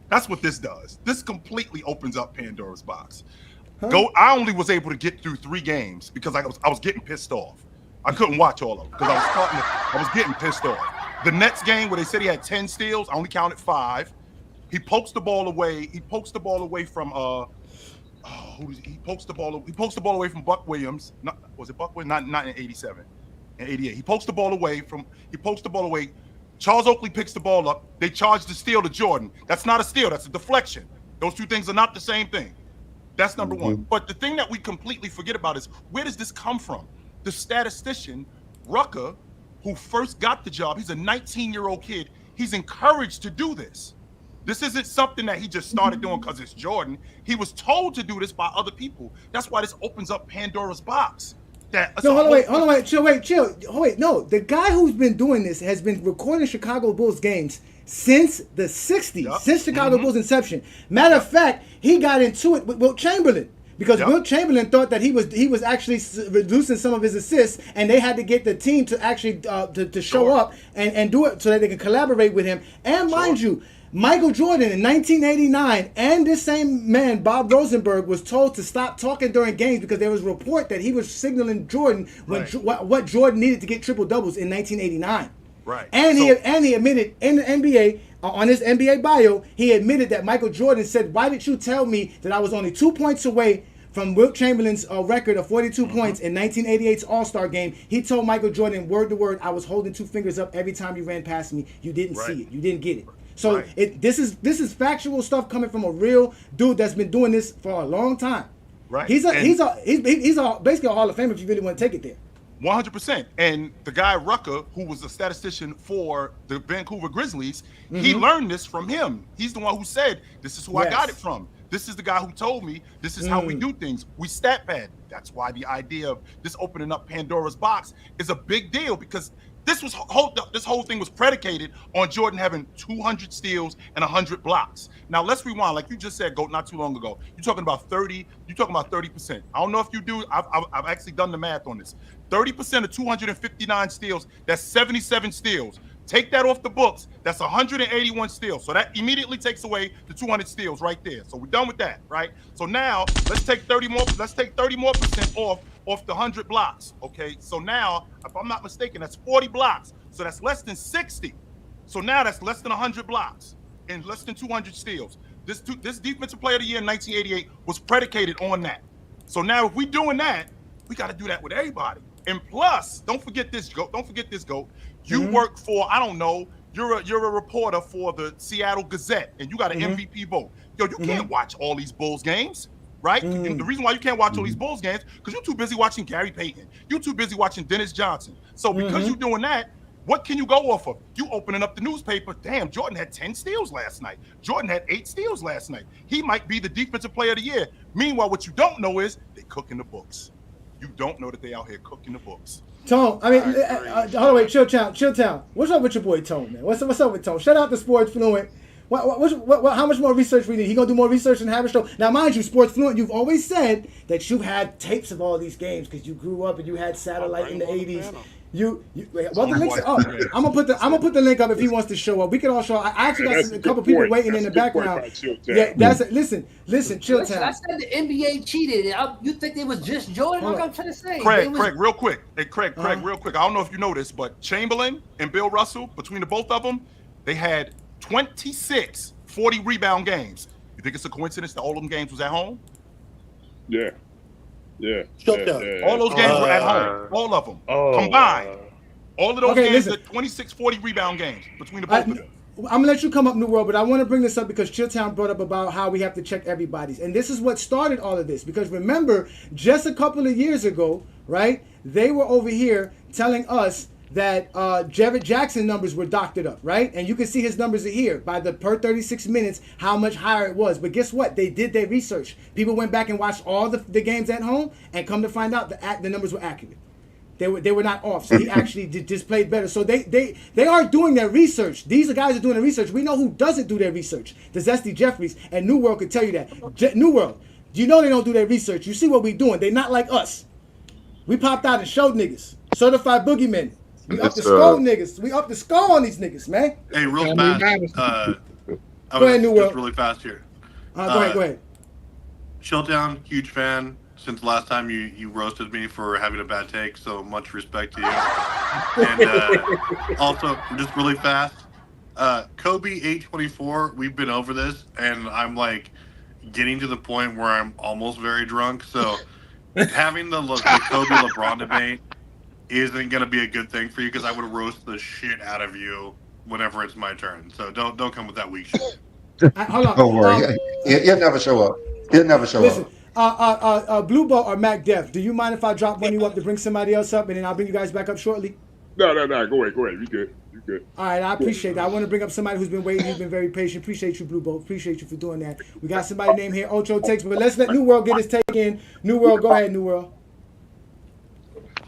That's what this does. This completely opens up Pandora's box. Huh? I only was able to get through 3 games because I was getting pissed off. I couldn't watch all of them because I was getting pissed off. The Nets game where they said he had 10 steals, I only counted 5. He pokes the ball away. He pokes the ball away from he pokes the ball away from Buck Williams. Was it Buck Williams? Not in 87. In 88. He pokes the ball away. Charles Oakley picks the ball up. They charge the steal to Jordan. That's not a steal. That's a deflection. Those two things are not the same thing. That's number one. But the thing that we completely forget about is, where does this come from? The statistician, Rucker, who first got the job, he's a 19-year-old kid. He's encouraged to do this. This isn't something that he just started doing because it's Jordan. He was told to do this by other people. That's why this opens up Pandora's box. Hold on, wait, chill. No, the guy who's been doing this has been recording Chicago Bulls games since the 60s, since Chicago Bulls inception. Matter of fact, he got into it with Wilt Chamberlain because Wilt Chamberlain thought that he was actually reducing some of his assists, and they had to get the team to actually to show up and do it so that they can collaborate with him. And mind you, Michael Jordan in 1989 and this same man, Bob Rosenberg, was told to stop talking during games because there was a report that he was signaling Jordan when what Jordan needed to get triple doubles in 1989. Right. And he admitted in the NBA, on his NBA bio, he admitted that Michael Jordan said, "Why did you tell me that I was only 2 points away from Wilt Chamberlain's record of 42 points in 1988's All-Star game?" He told Michael Jordan, word to word, "I was holding 2 fingers up every time you ran past me. You didn't see it. You didn't get it." So this is factual stuff coming from a real dude that's been doing this for a long time. Right. He's basically a Hall of Famer if you really want to take it there. 100%. And the guy Rucker, who was a statistician for the Vancouver Grizzlies, he learned this from him. He's the one who said, "This is who I got it from. This is the guy who told me this is how we do things. We stat pad." That's why the idea of this opening up Pandora's box is a big deal, because this whole thing was predicated on Jordan having 200 steals and 100 blocks. Now let's rewind, like you just said, Goat, not too long ago. You're talking about 30. You're talking about 30%. I don't know if you do. I've actually done the math on this. 30% of 259 steals. That's 77 steals. Take that off the books. That's 181 steals. So that immediately takes away the 200 steals right there. So we're done with that, right? So now let's take 30 more. Let's take 30 more percent off the 100 blocks. Okay. So now, if I'm not mistaken, that's 40 blocks. So that's less than 60. So now that's less than 100 blocks and less than 200 steals. This Defensive Player of the Year in 1988 was predicated on that. So now if we're doing that, we got to do that with everybody. And plus, don't forget this, Goat. You work for, I don't know, you're a reporter for the Seattle Gazette, and you got an MVP vote. Yo, you can't watch all these Bulls games, right? And the reason why you can't watch all these Bulls games, because you're too busy watching Gary Payton. You're too busy watching Dennis Johnson. So because you're doing that, what can you go off of? You opening up the newspaper, damn, Jordan had 10 steals last night. Jordan had 8 steals last night. He might be the Defensive Player of the Year. Meanwhile, what you don't know is they cooking the books. You don't know that they out here cooking the books. Tone, I mean, hold on, wait, Chill Town. What's up with your boy Tone, man? What's up with Tone? Shout out to Sports Fluent. How much more research we need? He gonna do more research than Haberstroh. Now, mind you, Sports Fluent, you've always said that you had tapes of all these games because you grew up and you had satellite in the 80s. I'm gonna put the link up if he wants to show up. We can all show up. I actually got a couple people waiting in the background. Yeah, that's it. Listen, Chill Town. I said the NBA cheated. You think it was just Jordan? Like I'm trying to say. Craig, real quick. Hey, Craig, real quick. I don't know if you know this, but Chamberlain and Bill Russell, between the both of them, they had 26 40 rebound games. You think it's a coincidence that all of them games was at home? Yeah. All those games were at home. All of them combined. All of those games are 26 40 rebound games between the both of them. I'm gonna let you come up, New World, but I want to bring this up because Chilltown brought up about how we have to check everybody's, and this is what started all of this. Because remember, just a couple of years ago, right? They were over here telling us that Jarrett Jackson numbers were doctored up, right? And you can see his numbers are here by the per 36 minutes, how much higher it was. But guess what? They did their research. People went back and watched all the games at home, and come to find out the numbers were accurate. They were not off. So he actually just played better. So they are doing their research. These guys are doing their research. We know who doesn't do their research. The Zesty Jeffries and New World could tell you that. New World, you know they don't do their research. You see what we doing. They're not like us. We popped out and showed niggas. Certified boogeymen. We up the skull niggas. We up the skull on these niggas, man. Hey, real fast. Go ahead, New World. Just really fast here. Go ahead. Chilltown, huge fan. Since the last time you roasted me for having a bad take, so much respect to you. And also, just really fast, Kobe 824, we've been over this, and I'm like getting to the point where I'm almost very drunk. So having the Kobe LeBron debate isn't going to be a good thing for you because I would roast the shit out of you whenever it's my turn. So don't come with that weak shit. Hold on. Don't worry. He'll never show up. He'll never show up. Blue Ball or Mac Def, do you mind if I drop one of you up to bring somebody else up, and then I'll bring you guys back up shortly? No. Go ahead. You good. All right, I appreciate that. I want to bring up somebody who's been waiting. He's been very patient. Appreciate you, Blue Ball. Appreciate you for doing that. We got somebody named here, Ocho Takes, but let's let New World get his take in. New World, go ahead, New World.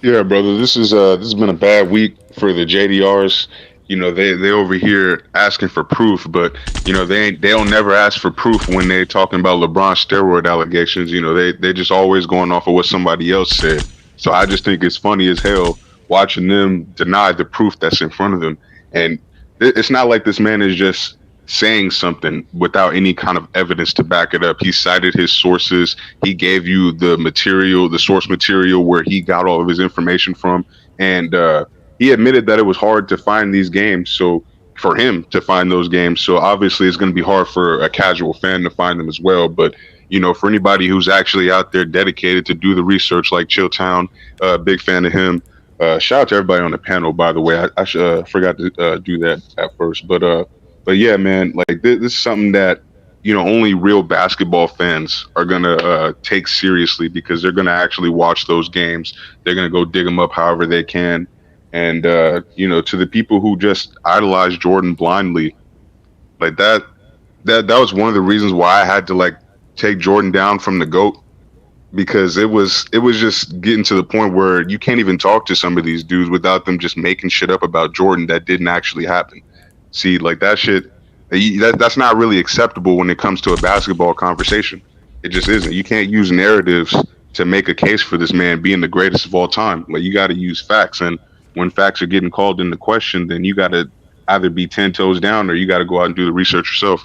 Yeah, brother, this has been a bad week for the JDRs. You know, they over here asking for proof, but you know they'll never ask for proof when they're talking about LeBron steroid allegations. You know, they just always going off of what somebody else said. So I just think it's funny as hell watching them deny the proof that's in front of them. And it's not like this man is just saying something without any kind of evidence to back it up. He cited his sources. He gave you the material, the source material where he got all of his information from. And he admitted that it was hard to find these games. So for him to find those games. So obviously it's going to be hard for a casual fan to find them as well. But, you know, for anybody who's actually out there dedicated to do the research like Chilltown, big fan of him. Shout out to everybody on the panel, by the way. I forgot to do that at first. But yeah, man, like this is something that, you know, only real basketball fans are going to take seriously because they're going to actually watch those games. They're going to go dig them up however they can. And, you know, to the people who just idolize Jordan blindly, like that was one of the reasons why I had to like take Jordan down from the GOAT, because it was just getting to the point where you can't even talk to some of these dudes without them just making shit up about Jordan that didn't actually happen. See, like that shit, that's not really acceptable when it comes to a basketball conversation. It just isn't. You can't use narratives to make a case for this man being the greatest of all time. Like, you got to use facts. And when facts are getting called into question, then you got to either be 10 toes down or you got to go out and do the research yourself.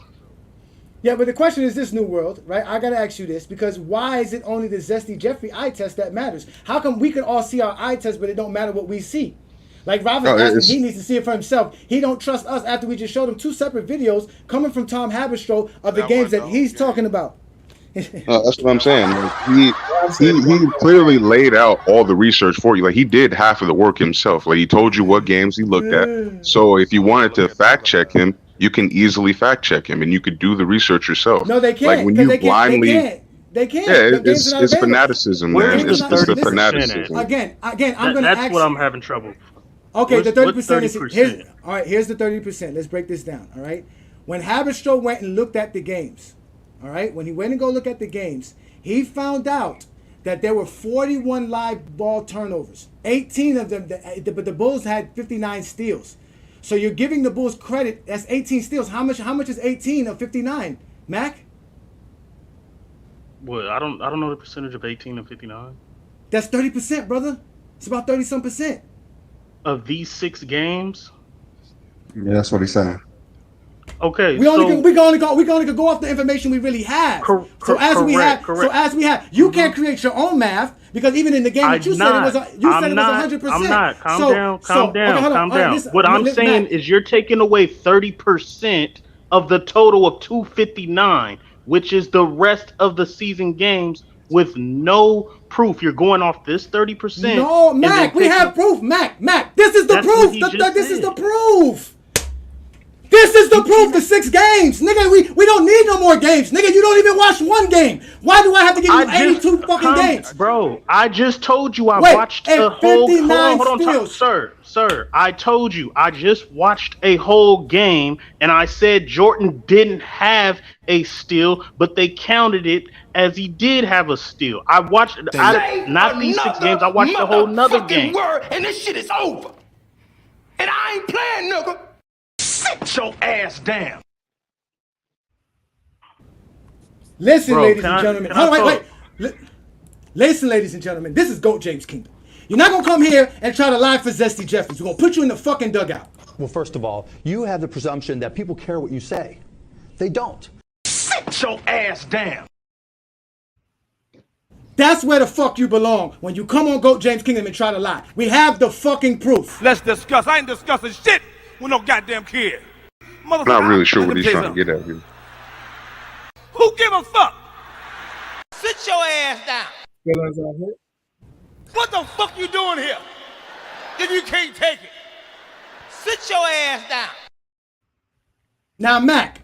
Yeah, but the question is this, New World, right? I got to ask you this, because why is it only the Zesty Jeffrey eye test that matters? How come we can all see our eye test, but it don't matter what we see? Like Robin, he needs to see it for himself. He don't trust us after we just showed him 2 separate videos coming from Tom Haberstroh of the games that he's talking about. That's what I'm saying. Like, he clearly laid out all the research for you. Like, he did half of the work himself. Like, he told you what games he looked at. So if you wanted to fact check him, you can easily fact check him, and you could do the research yourself. No, they can't. Like, when you blindly, they can't. Yeah, it's fanaticism, man. It's the fanaticism. Again, I'm going to ask. That's what I'm having trouble. Okay, the 30% is all right. Here's the 30%. Let's break this down. All right, when Haberstroh went and looked at the games, all right, when he went and go look at the games, he found out that there were 41 live ball turnovers, 18 of them, but the Bulls had 59 steals. So you're giving the Bulls credit. That's 18 steals. How much is 18 of 59, Mac? Well, I don't know the percentage of 18 and 59. That's 30%, brother. It's about 30-some%. Of these 6 games? Yeah, that's what he's saying. Okay, we can only go off the information we really have. So as we have, you can't create your own math, because even in the game that you said it was 100%. I'm not. Calm down. What I'm saying is you're taking away 30% of the total of 259, which is the rest of the season games, with no proof. You're going off this 30%. No, Mac, we have proof. Mac, this is the proof. This is the proof. This is the proof. The 6 games, nigga. We don't need no more games, nigga. You don't even watch 1 game. Why do I have to give you 82 fucking games, bro? I just told you I watched a whole. Hold on, sir. I told you I just watched a whole game, and I said Jordan didn't have a steal, but they counted it as he did have a steal. I watched not these 6 games. I watched the whole nother game. Word, and this shit is over. And I ain't playing, nigga. Sit your ass down. Listen, Bro, ladies and gentlemen. Hold on, wait. Listen, ladies and gentlemen. This is GOAT James Kingdom. You're not going to come here and try to lie for Zesty Jeffries. We're going to put you in the fucking dugout. Well, first of all, you have the presumption that people care what you say. They don't. Sit your ass down. That's where the fuck you belong when you come on GOAT James Kingdom and try to lie. We have the fucking proof. Let's discuss. I ain't discussing shit with no goddamn kid. I'm not really sure what he's trying to get at here. Who give a fuck? Sit your ass down. What the fuck you doing here? If you can't take it, sit your ass down. Now, Mac,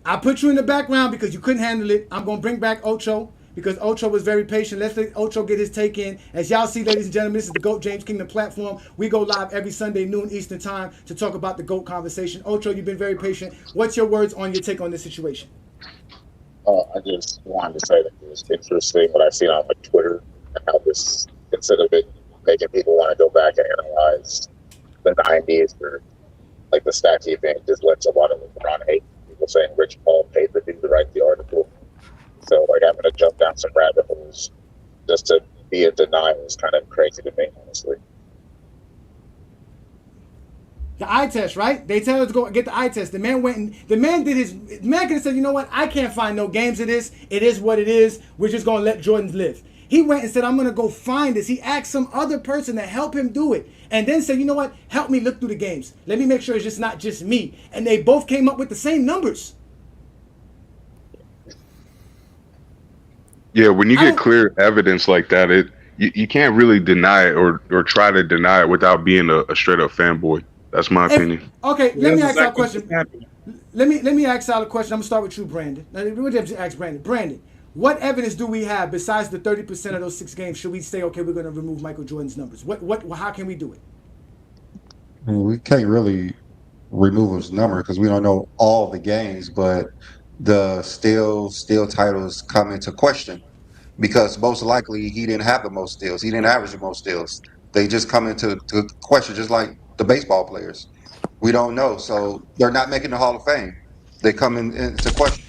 I put you in the background because you couldn't handle it. I'm going to bring back Ocho because Ocho was very patient. Let's let Ocho get his take in. As y'all see, ladies and gentlemen, this is the GOAT James Kingdom platform. We go live every Sunday, noon Eastern time, to talk about the GOAT conversation. Ocho, you've been very patient. What's your words on your take on this situation? I just wanted to say that it was interesting what I've seen on like Twitter and how this, instead of it making people want to go back and analyze the 90s or like the stat keeping, it just lets a lot of LeBron hate. People saying Rich Paul paid the dude to write the article. So like having to jump down some rabbit holes just to be in denial is kind of crazy to me, honestly. The eye test, right? They tell us to go get the eye test. The man went and the man did his. The man could have said, you know what? I can't find no games of this. It is what it is. We're just gonna let Jordan live. He went and said, I'm gonna go find this. He asked some other person to help him do it, and then said, you know what? Help me look through the games. Let me make sure it's just not just me. And they both came up with the same numbers. Yeah, when you get clear evidence like that, you can't really deny it or try to deny it without being a straight up fanboy. That's my opinion. Okay, let me ask y'all a question. Let me ask y'all a question. I'm gonna start with you, Brandon. We'll just ask Brandon. Brandon, what evidence do we have besides the 30% of those 6 games? Should we say, okay, we're gonna remove Michael Jordan's numbers? How can we do it? I mean, we can't really remove his number because we don't know all the games, but the steal titles come into question because most likely he didn't have the most steals. He didn't average the most steals. They just come into question, just like the baseball players. We don't know, so they're not making the Hall of Fame. They come into question.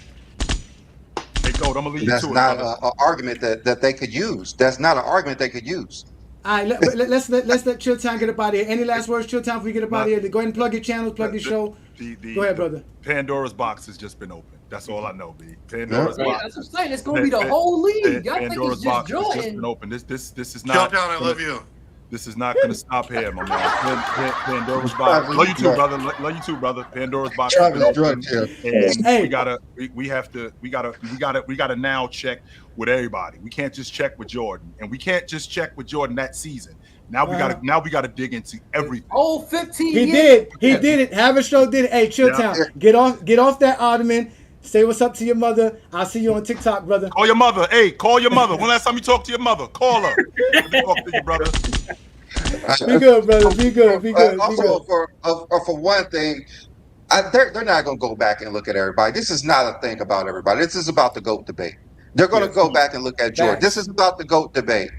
Hey, Gold, I'm gonna leave That's you to not it. an argument that they could use. That's not an argument they could use. All right, let's let Chill Town get up out of here. Any last words, Chill Town, before we get up out of here? Go ahead and plug your channels, plug your show. Go ahead, brother. Pandora's box has just been opened. That's all I know, B. Pandora's box. That's what I'm saying. It's gonna be the whole league. I think Pandora's it's just box has just Jordan. been opened. This is not. Chill Town, I love you. This is not going to stop here, my man. Pandora's box. Love you too, brother. Love you too, brother. Pandora's box. Has been opened. And we gotta now check with everybody. We can't just check with Jordan, and we can't just check with Jordan that season. Now we gotta dig into everything. Oh, 15 He years. He did it. Haberstroh did it. Hey, Chill Town, get off that ottoman. Say what's up to your mother. I'll see you on TikTok, brother. Call your mother. Hey, call your mother. When last time you talked to your mother? Call her. Let me talk to you, brother. Be good, brother. Be good. Be good. Also, for one thing, they're not going to go back and look at everybody. This is not a thing about everybody. This is about the GOAT debate. They're going to go back and look at Jordan. This is about the GOAT debate.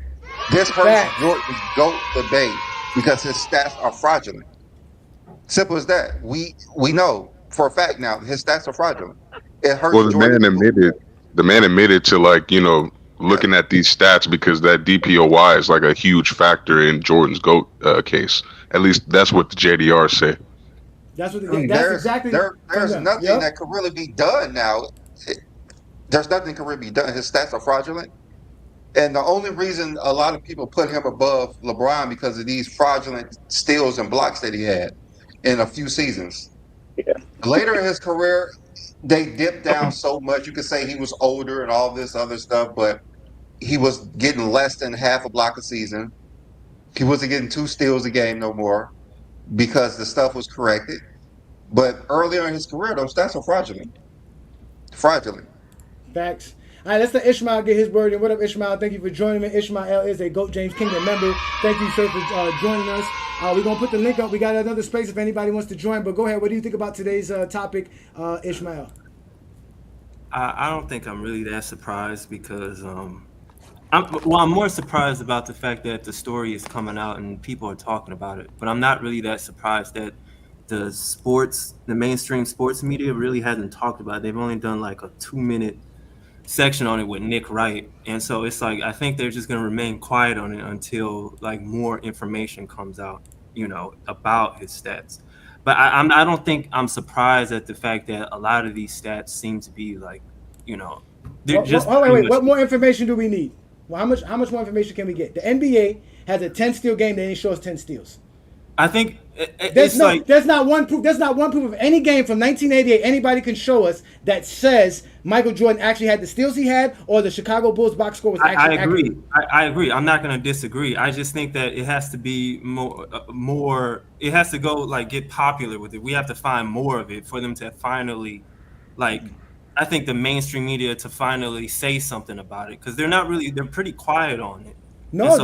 This hurts Jordan's GOAT debate because his stats are fraudulent. Simple as that. We know for a fact now his stats are fraudulent. It hurts Well, Jordan. the man admitted to looking at these stats because that DPoY is like a huge factor in Jordan's GOAT case. At least that's what the JDR say. That's what. There's nothing that could really be done now. There's nothing can really be done. His stats are fraudulent, and the only reason a lot of people put him above LeBron because of these fraudulent steals and blocks that he had in a few seasons. Yeah. Later in his career, they dipped down so much. You could say he was older and all this other stuff, but he was getting less than half a block a season. He wasn't getting 2 steals a game no more because the stuff was corrected. But earlier in his career, those stats were fraudulent. Fraudulent. Facts. All right, let's let Ishmael get his word in. What up, Ishmael? Thank you for joining me. Ishmael is a GOAT James Kingdom member. Thank you, sir, for joining us. We're going to put the link up. We got another space if anybody wants to join. But go ahead. What do you think about today's topic, Ishmael? I don't think I'm really that surprised because I'm more surprised about the fact that the story is coming out and people are talking about it. But I'm not really that surprised that the mainstream sports media really hasn't talked about it. They've only done like a 2-minute section on it with Nick Wright, and so it's like I think they're just going to remain quiet on it until like more information comes out, about his stats. But I don't think I'm surprised at the fact that a lot of these stats seem to be like, they're just. Wait. What more information do we need? Well, how much more information can we get? The NBA has a 10-steal game. They didn't show us 10 steals. I think there's not one proof. There's not one proof of any game from 1988 anybody can show us that says Michael Jordan actually had the steals he had, or the Chicago Bulls box score was actually accurate. I agree. I'm not going to disagree. I just think that it has to be more. It has to go like get popular with it. We have to find more of it for them to finally, like, I think the mainstream media to finally say something about it, because they're pretty quiet on it. No,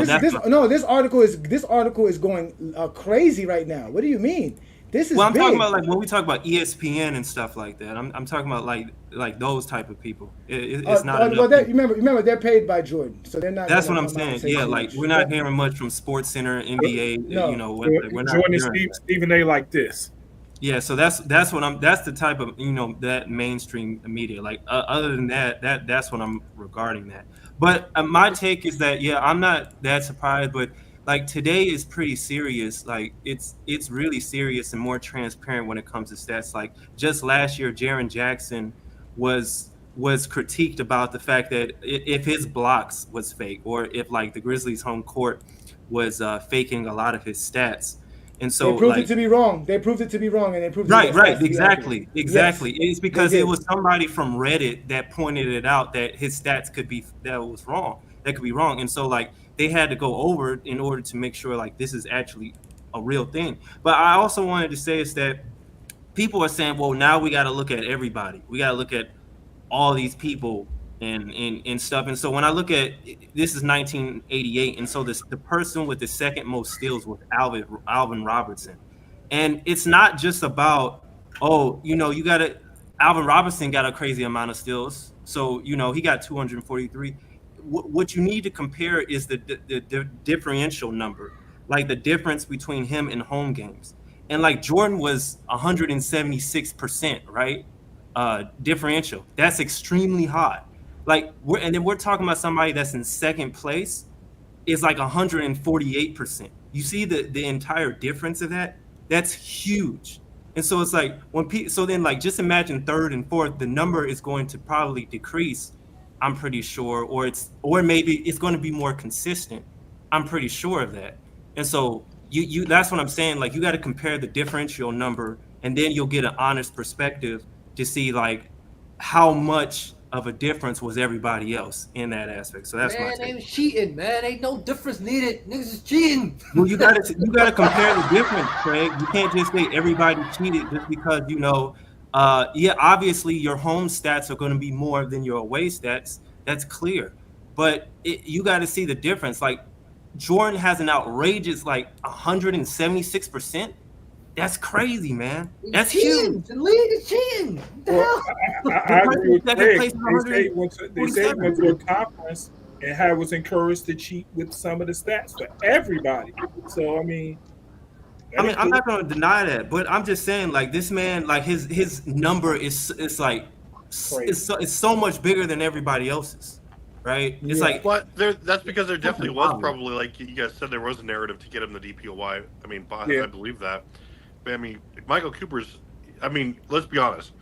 this article is going crazy right now. What do you mean? This is. Well, I'm big. talking about like when we talk about ESPN and stuff like that. I'm talking about like those type of people. It's not. Well, remember they're paid by Jordan, so they're not. That's what I'm saying. Yeah, like we're not hearing much from Sports Center, NBA. No. We're not Jordan Stephen A. like this. Yeah, so that's the type of that mainstream media. Like other than that's what I'm regarding that. But my take is that I'm not that surprised. But like today is pretty serious. Like it's really serious and more transparent when it comes to stats. Like just last year, Jaren Jackson was critiqued about the fact that if his blocks was fake, or if like the Grizzlies home court was faking a lot of his stats. And so they proved it to be wrong. They proved it to be wrong, and they proved exactly. Yes, it's because it was somebody from Reddit that pointed it out that his stats could be wrong. That could be wrong, and so like they had to go over it in order to make sure like this is actually a real thing. But I also wanted to say is that people are saying, well, now we got to look at everybody. We got to look at all these people and stuff. And so when I look at this is 1988, and so the person with the second most steals was Alvin Robertson. And it's not just about, you got to Alvin Robertson got a crazy amount of steals. So, he got 243. What you need to compare is the differential number, like the difference between him and home games. And like Jordan was 176%, right? Differential. That's extremely high. Like we're talking about somebody that's in second place is like 148%. You see the entire difference of that? That's huge. And so it's like then like just imagine third and fourth, the number is going to probably decrease, I'm pretty sure, or maybe it's going to be more consistent. I'm pretty sure of that. And so you that's what I'm saying. Like you got to compare the differential number, and then you'll get an honest perspective to see like how much of a difference was everybody else in that aspect. So that's man, ain't cheating, man. Ain't no difference needed. Niggas is cheating. Well, you gotta compare the difference, Craig. You can't just say everybody cheated just because obviously your home stats are going to be more than your away stats. That's clear, but you got to see the difference. Like Jordan has an outrageous like 176%. That's crazy, man. That's huge. The league is cheating. I agree with Craig. They say went to a conference and was encouraged to cheat with some of the stats for everybody. So I'm not going to deny that, but I'm just saying, like this man, like his number is like it's so much bigger than everybody else's, right? It's like, but that's because there definitely was probably, like you guys said, there was a narrative to get him the DPoY. I mean, I believe that. I mean, Michael Cooper's. I mean, let's be honest.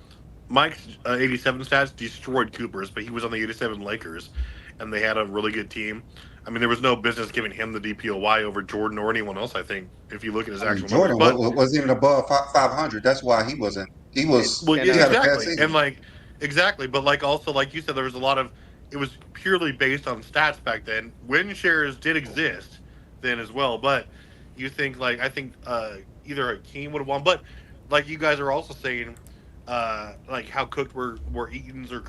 Mike's 87 stats destroyed Cooper's, but he was on the 87 Lakers, and they had a really good team. I mean, there was no business giving him the DPoY over Jordan or anyone else. I think if you look at his actual Jordan numbers, wasn't even above 500. That's why he wasn't. He was. Well, he had a bad exactly, season. and like exactly, but like also like you said, there was a lot of. It was purely based on stats back then. Win shares did exist then as well, but you think like I think. Either Hakeem would have won, but like you guys are also saying, like how cooked were Eaton's or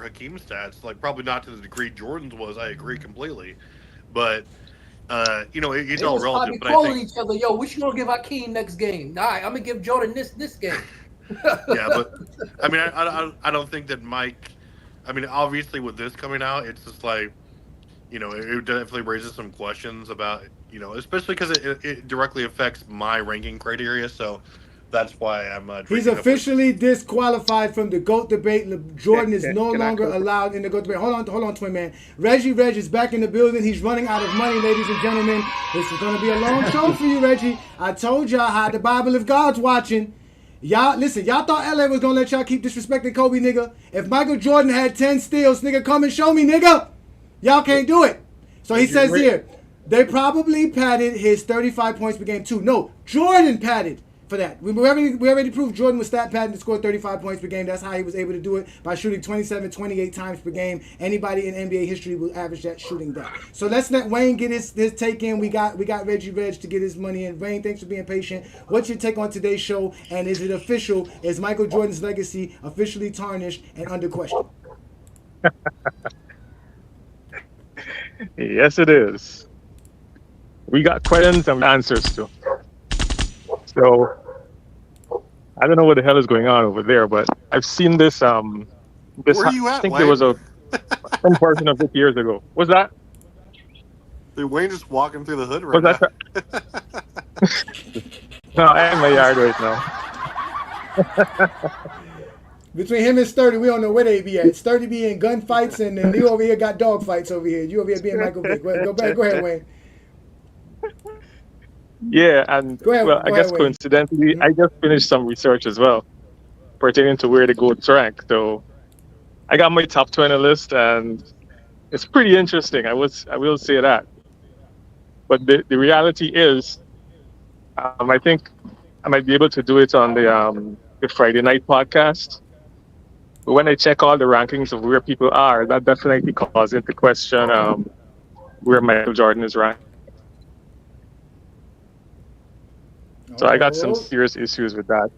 Hakeem's stats, like probably not to the degree Jordan's was. I agree completely, but it's all relative. But calling each other, yo, we should gonna give Hakeem next game. All right, I'm gonna give Jordan this game. Yeah, but I mean, I don't think that Mike I mean, obviously with this coming out, it's just like, you know, it definitely raises some questions about, you know, especially because it directly affects my ranking criteria. So that's why I'm. He's officially disqualified from the GOAT debate. Jordan is no longer allowed in the GOAT debate. Hold on, Twin Man. Reggie Reg is back in the building. He's running out of money, ladies and gentlemen. This is going to be a long show for you, Reggie. I told y'all how the Bible if God's watching. Y'all, listen, y'all thought LA was going to let y'all keep disrespecting Kobe, nigga. If Michael Jordan had 10 steals, nigga, come and show me, nigga. Y'all can't do it. So he says here, they probably padded his 35 points per game too. No, Jordan padded for that. We already proved Jordan was stat padding to score 35 points per game. That's how he was able to do it, by shooting 27, 28 times per game. Anybody in NBA history will average that shooting that. So let's let Wayne get his take in. We got Reggie Reg to get his money in. Wayne, thanks for being patient. What's your take on today's show? And is it official? Is Michael Jordan's legacy officially tarnished and under question? Yes, it is. We got questions and answers too. So I don't know what the hell is going on over there, but I've seen this. Where are you at, I think Wayne? there was some version of it years ago. Was that? Dude, Wayne just walking through the hood right Was now. No, I'm in my yard right now. Between him and Sturdy, we don't know where they be at. Sturdy be in gunfights, and then you over here got dog fights over here. You over here being Michael Vick. Go ahead, Wayne. Yeah, and I guess coincidentally, I just finished some research as well pertaining to where the GOATs rank. So I got my top 20 list, and it's pretty interesting. I will say that. But the reality is, I think I might be able to do it on the Friday night podcast. But when I check all the rankings of where people are, that definitely calls into question where Michael Jordan is ranked. So I got some serious issues with that.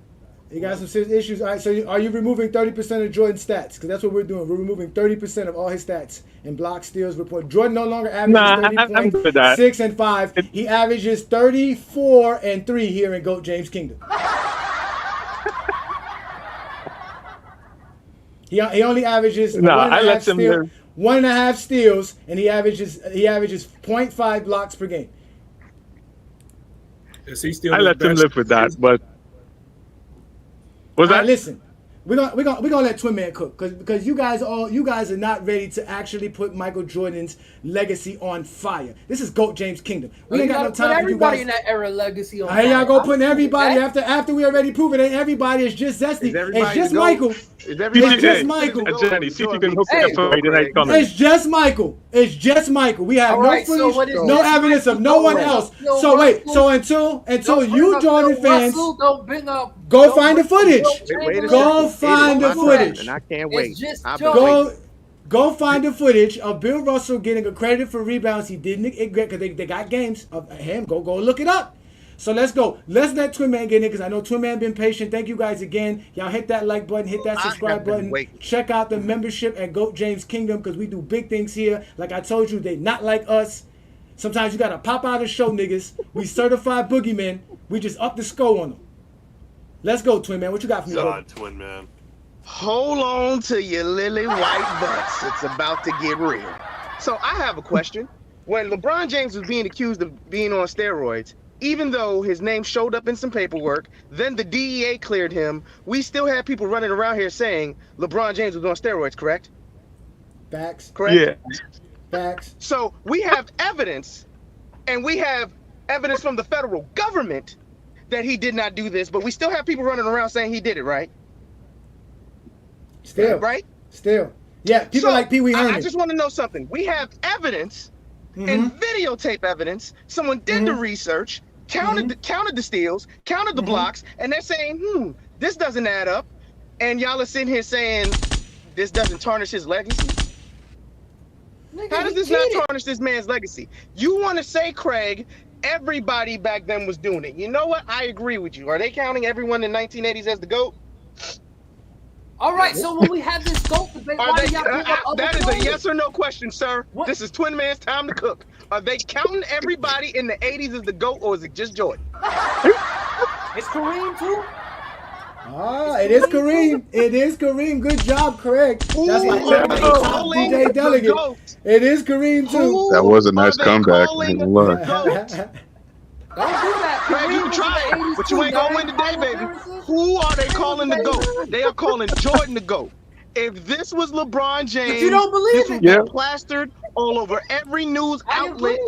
You got some serious issues. All right, so are you removing 30% of Jordan's stats? Because that's what we're doing. We're removing 30% of all his stats in block, steals, report. Jordan no longer averages 30 I'm good with that. 6 and 5. He averages 34 and 3 here in GOAT James Kingdom. He only averages 1.5 steals, and he averages 0.5 blocks per game. Is he still I let him live with that, but was that? Listen, we're gonna let Twin Man cook because you guys are not ready to actually put Michael Jordan's legacy on fire. This is GOAT James Kingdom. We ain't got no time for you guys. Everybody in that era legacy on fire. Hey, y'all go putting everybody after we already prove it ain't everybody. It's just Zesty. It's just Michael. It's just Michael. Jenny, see if you can hook it up for Friday night coming. It's just Michael. It's just Michael. We have no footage, no evidence of no one else. So wait. So until you Jordan fans go find the footage. Go find the footage. And I can't wait. Go find the footage of Bill Russell getting accredited for rebounds. He didn't get because they got games of him. Go look it up. So let's go. Let's let Twin Man get in because I know Twin Man been patient. Thank you guys again. Y'all hit that like button, hit that subscribe button. Check out the membership at GOAT James Kingdom because we do big things here. Like I told you, they not like us. Sometimes you gotta pop out of show, niggas. We certified boogeymen. We just up the score on them. Let's go, Twin Man. What you got for me, bro? Twin Man. Hold on to your lily white butts. It's about to get real. So I have a question. When LeBron James was being accused of being on steroids, even though his name showed up in some paperwork, then the DEA cleared him, we still had people running around here saying LeBron James was on steroids, correct? Facts. Correct? Yeah. Facts. So we have evidence, and we have evidence from the federal government that he did not do this, but we still have people running around saying he did it, right? Still. Right? Still. Yeah, people like Pee Wee Herman. I just want to know something. We have evidence and videotape evidence. Someone did the research, counted the steals, counted the blocks, and they're saying, this doesn't add up. And y'all are sitting here saying this doesn't tarnish his legacy. How does this not tarnish this man's legacy? You want to say, Craig, everybody back then was doing it. You know what? I agree with you. Are they counting everyone in the 1980s as the GOAT? All right, so when we have this GOAT debate, why do y'all bring up other that is a players? yes or no question, sir. What? This is Twin Man's time to cook. Are they counting everybody in the 80s as the GOAT, or is it just Jordan? It's Kareem too? Ah, it is Kareem. It is Kareem. Good job, Craig. That's my calling DJ the delegate. GOAT? It is Kareem too. That was a nice they comeback. calling I ain't gonna lie. Don't do that. Craig, you can try it, but you ain't gonna win today, baby. Who are they calling the GOAT? They are calling Jordan the GOAT. If this was LeBron James, But you don't believe this it. would be plastered all over every news outlet.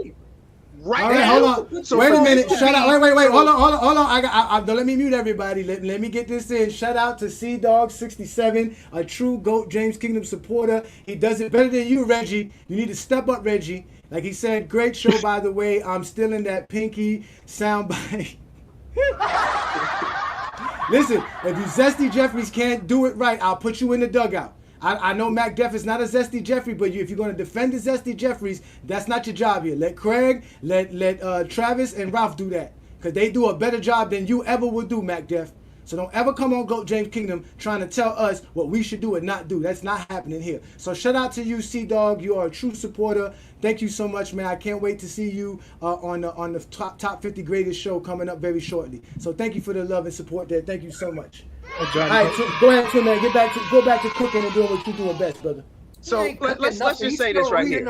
Right All right, now. hold on. So Wait a for minute. this to Shout out. be- Wait. Hold on. Don't let me mute everybody. Let me get this in. Shout out to CDog67, a true GOAT James Kingdom supporter. He does it better than you, Reggie. You need to step up, Reggie. Like he said, great show, by the way. I'm still in that pinky soundbite. Listen, if you Zesty Jeffries can't do it right, I'll put you in the dugout. I know Mac Def is not a Zesty Jeffrey, but if you're going to defend the Zesty Jeffries, that's not your job here. Let Craig, let Travis and Ralph do that, because they do a better job than you ever would do, Mac Def. So don't ever come on GOAT James Kingdom trying to tell us what we should do and not do. That's not happening here. So shout out to you, C-Dog. You are a true supporter. Thank you so much, man. I can't wait to see you on the top 50 greatest show coming up very shortly. So thank you for the love and support there. Thank you so much. All right, so go ahead, Tim, man. Go back to cooking and doing what you're doing best, brother. So let's just say this right here.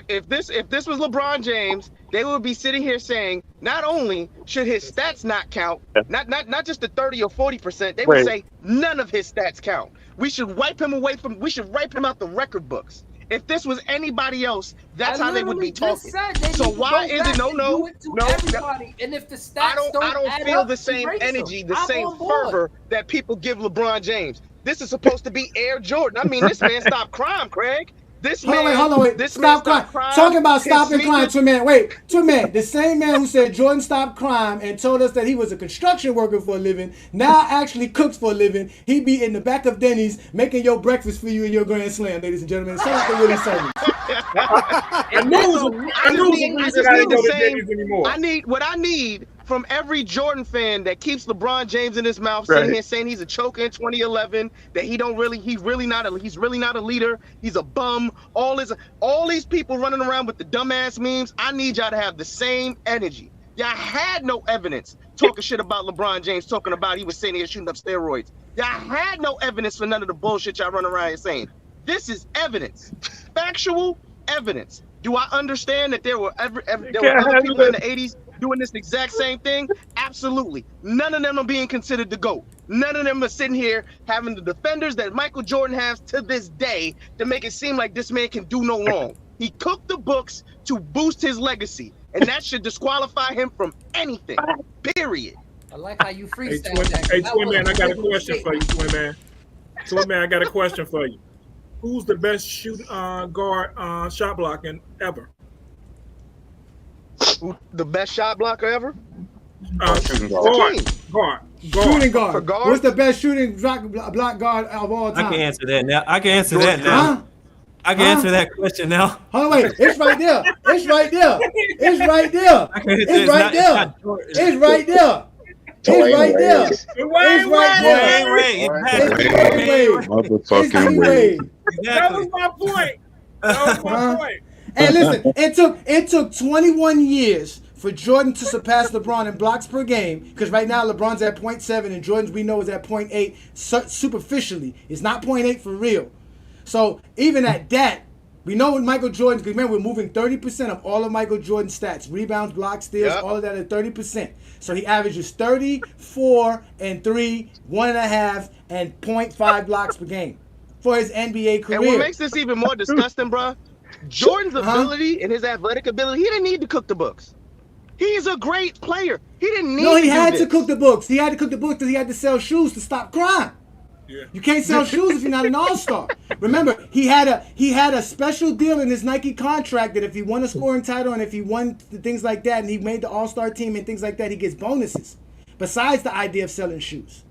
If this was LeBron James, they would be sitting here saying, not only should his stats not count, not just the 30 or 40%, they would say none of his stats count. We should wipe him out the record books. If this was anybody else, that's how they would be talking. So why is it no? Everybody. And if the stats I don't feel the same energy, the same fervor that people give LeBron James. This is supposed to be Air Jordan. I mean, this man stopped crime, Craig. Hold on, wait. Stop crime. Talking about stopping crime, two man. The same man who said Jordan stopped crime and told us that he was a construction worker for a living, now actually cooks for a living. He be in the back of Denny's making your breakfast for you in your Grand Slam, ladies and gentlemen. Shout out to Willie Sullivan. What I need from every Jordan fan that keeps LeBron James in his mouth, sitting here saying he's a choker in 2011, that he's really not a leader, he's a bum. All these people running around with the dumbass memes. I need y'all to have the same energy. Y'all had no evidence talking shit about LeBron James, talking about he was sitting here shooting up steroids. Y'all had no evidence for none of the bullshit y'all running around here saying. This is evidence, factual evidence. Do I understand that there were other people in the 80s doing this exact same thing? Absolutely. None of them are being considered the GOAT. None of them are sitting here having the defenders that Michael Jordan has to this day to make it seem like this man can do no wrong. He cooked the books to boost his legacy, and that should disqualify him from anything, period. I like how you freestyle that. Hey, Twin Man, I got a question for you, Twin Man. Twin Man, I got a question for you. Who's the best guard shot blocking ever? The best shot blocker ever? Shooting guard. What's the best shooting block guard of all time? I can answer that now. I can answer that question now. Hold on, wait. It's right there. It's right there. It's right there. It's right there. It's right there. It's right there. It's right there. Motherfucking way. That was my point. That was my point. And listen, it took 21 years for Jordan to surpass LeBron in blocks per game, because right now LeBron's at 0.7 and Jordan's we know is at 0.8 superficially. It's not 0.8 for real. So even at that, we know with Michael Jordan, because remember, we're moving 30% of all of Michael Jordan's stats, rebounds, blocks, steals, all of that at 30%. So he averages 34 and 3, 1.5, and 0.5 blocks per game for his NBA career. And what makes this even more disgusting, bro? Jordan's ability and his athletic ability, he didn't need to cook the books. He's a great player. He didn't need to he had to cook the books. He had to cook the books because he had to sell shoes to stop crime. Yeah. You can't sell shoes if you're not an all-star. Remember, he had a special deal in his Nike contract that if he won a scoring title and if he won things like that and he made the all-star team and things like that, he gets bonuses. Besides the idea of selling shoes.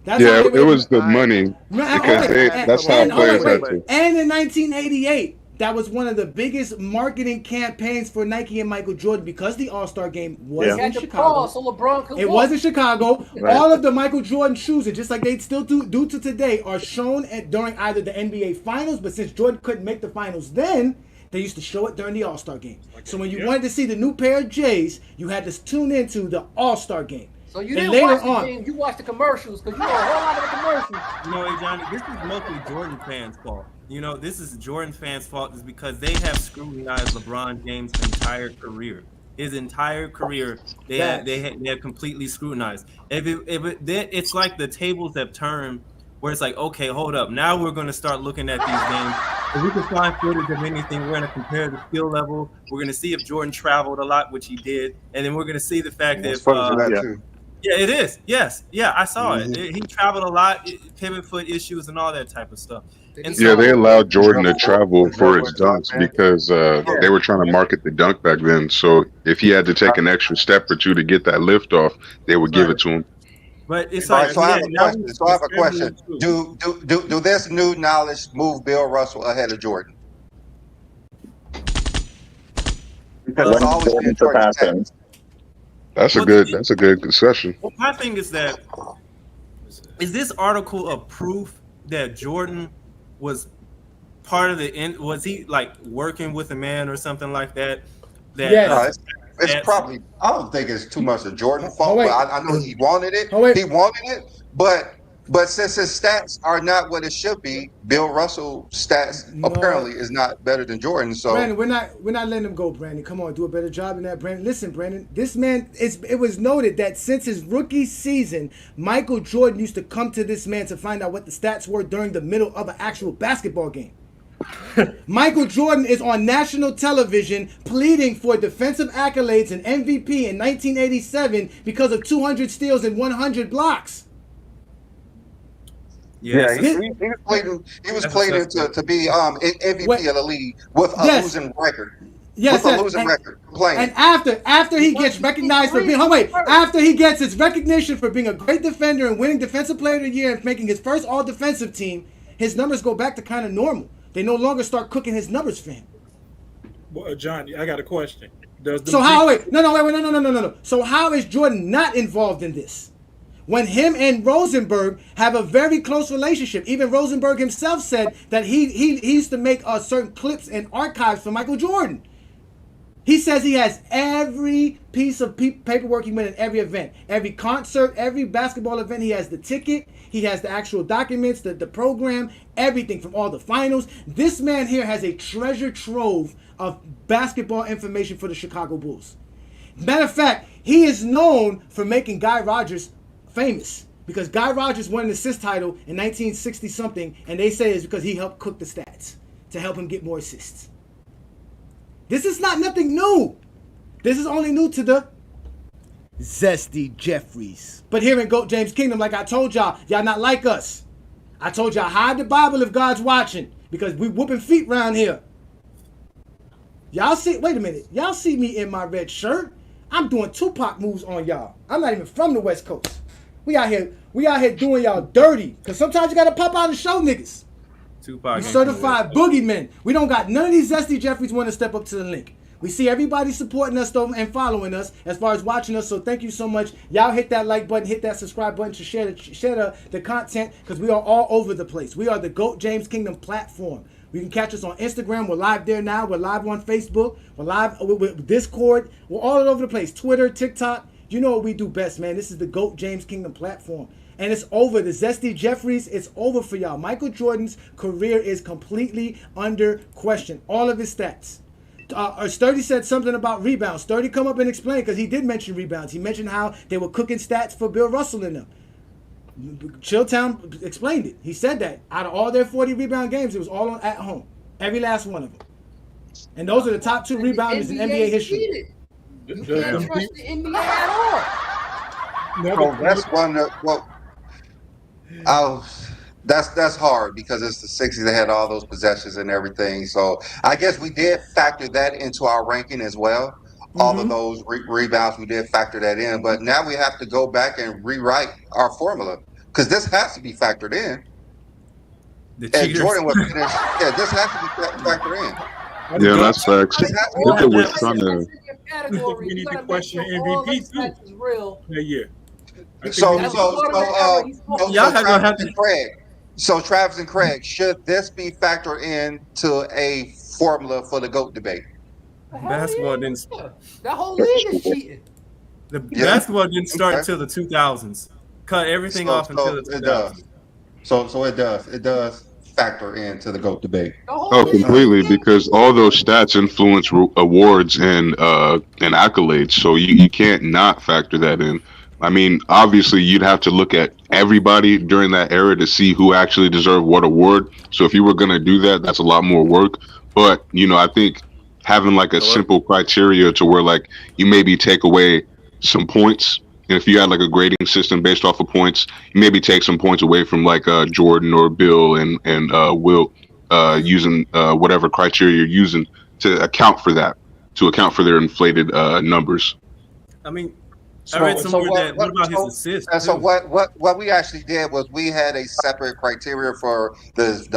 That's it was the money because that's how players had to. And in 1988, that was one of the biggest marketing campaigns for Nike and Michael Jordan because the All-Star game was in Chicago. So LeBron it was in Chicago. Right. All of the Michael Jordan shoes, and just like they still do to today, are shown during either the NBA Finals, but since Jordan couldn't make the Finals then, they used to show it during the All-Star game. Okay. So when you wanted to see the new pair of J's, you had to tune into the All-Star game. So you didn't watch the game, you watched the commercials because you know a whole lot of the commercials. You know, hey, Johnny, this is mostly Jordan fans' fault. You know, this is Jordan fans' fault is because they have scrutinized LeBron James' entire career. His entire career, they have completely scrutinized. It's like the tables have turned where it's like, okay, hold up. Now we're going to start looking at these games. If we can find footage of anything, we're going to compare the skill level. We're going to see if Jordan traveled a lot, which he did. And then we're going to see the fact that yeah, it is. Yes. Yeah, I saw it. He traveled a lot, pivot foot issues and all that type of stuff. And yeah, they allowed Jordan to travel for his dunks because they were trying to market the dunk back then. So if he had to take an extra step or two to get that lift off, they would give it to him. But it's like, so I have a question. Do this new knowledge move Bill Russell ahead of Jordan? Because it's always been Jordan's tactics. That's a good discussion. Well, my thing is that is this article a proof that Jordan was part of was he like working with a man or something like that? Yes. It's probably, I don't think it's too much of Jordan's fault, but I know he wanted it. He wanted it, but since his stats are not what it should be, Bill Russell's stats apparently is not better than Jordan. So Brandon, we're not letting him go, Brandon. Come on, do a better job than that, Brandon. Listen, Brandon, this man it was noted that since his rookie season, Michael Jordan used to come to this man to find out what the stats were during the middle of an actual basketball game. Michael Jordan is on national television pleading for defensive accolades and MVP in 1987 because of 200 steals and 100 blocks. Yeah, he was pleading to be MVP of the league with a losing record. Yes, with a losing record. Playing. And after he gets recognized for being after he gets his recognition for being a great defender and winning Defensive Player of the Year and making his first All-Defensive team, his numbers go back to kind of normal. They no longer start cooking his numbers for him. Well, Johnny, I got a question. No. So how is Jordan not involved in this? When him and Rosenberg have a very close relationship. Even Rosenberg himself said that he used to make certain clips and archives for Michael Jordan. He says he has every piece of paperwork he went in every event. Every concert, every basketball event, he has the ticket. He has the actual documents, the program, everything from all the finals. This man here has a treasure trove of basketball information for the Chicago Bulls. Matter of fact, he is known for making Guy Rodgers famous because Guy Rodgers won an assist title in 1960-something, and they say it's because he helped cook the stats to help him get more assists. This is not nothing new. This is only new to the Zesty Jeffries. But here in GOAT James Kingdom, like I told y'all not like us. I told y'all, hide the Bible if God's watching, because we whooping feet around here. Y'all see, wait a minute. Y'all see me in my red shirt? I'm doing Tupac moves on y'all. I'm not even from the West Coast. We out here doing y'all dirty. Because sometimes you got to pop out and show niggas. Tupac. We certified boogeymen. We don't got none of these Zesty Jeffries want to step up to the link. We see everybody supporting us though and following us as far as watching us. So thank you so much. Y'all hit that like button, hit that subscribe button to share the content because we are all over the place. We are the GOAT James Kingdom platform. You can catch us on Instagram. We're live there now. We're live on Facebook. We're live with Discord. We're all over the place. Twitter, TikTok. You know what we do best, man. This is the GOAT James Kingdom platform. And it's over. The Zesty Jeffries, it's over for y'all. Michael Jordan's career is completely under question. All of his stats. Sturdy said something about rebounds. Sturdy come up and explain because he did mention rebounds. He mentioned how they were cooking stats for Bill Russell in them. Chilltown explained it. He said that out of all their 40 rebound games, it was all at home. Every last one of them. And those are the top two rebounders in NBA history. You can't trust the NBA at all. That's one. That's hard because it's the 60s. They had all those possessions and everything. So I guess we did factor that into our ranking as well. All of those rebounds, we did factor that in. But now we have to go back and rewrite our formula because this has to be factored in. And Jordan was finished. Yeah, this has to be factored in. Yeah, that's facts. If it was trying to. We need to question MVP too. Yeah. So Travis and Craig, should this be factored into a formula for the GOAT debate? Basketball didn't. That whole league is cheating. The basketball didn't start until the 2000s. Cut everything off until the 2000s. It does. So it does. It does factor into the GOAT debate. Oh, completely, because all those stats influence awards and accolades. So you can't not factor that in. I mean, obviously, you'd have to look at everybody during that era to see who actually deserved what award. So if you were going to do that, that's a lot more work. But, I think having like a simple criteria to where like you maybe take away some points. And if you had like a grading system based off of points, you maybe take some points away from like Jordan or Bill and Will using whatever criteria you're using to account for that, to account for their inflated numbers. I mean, I read somewhere what about his assists? And so what we actually did was we had a separate criteria for the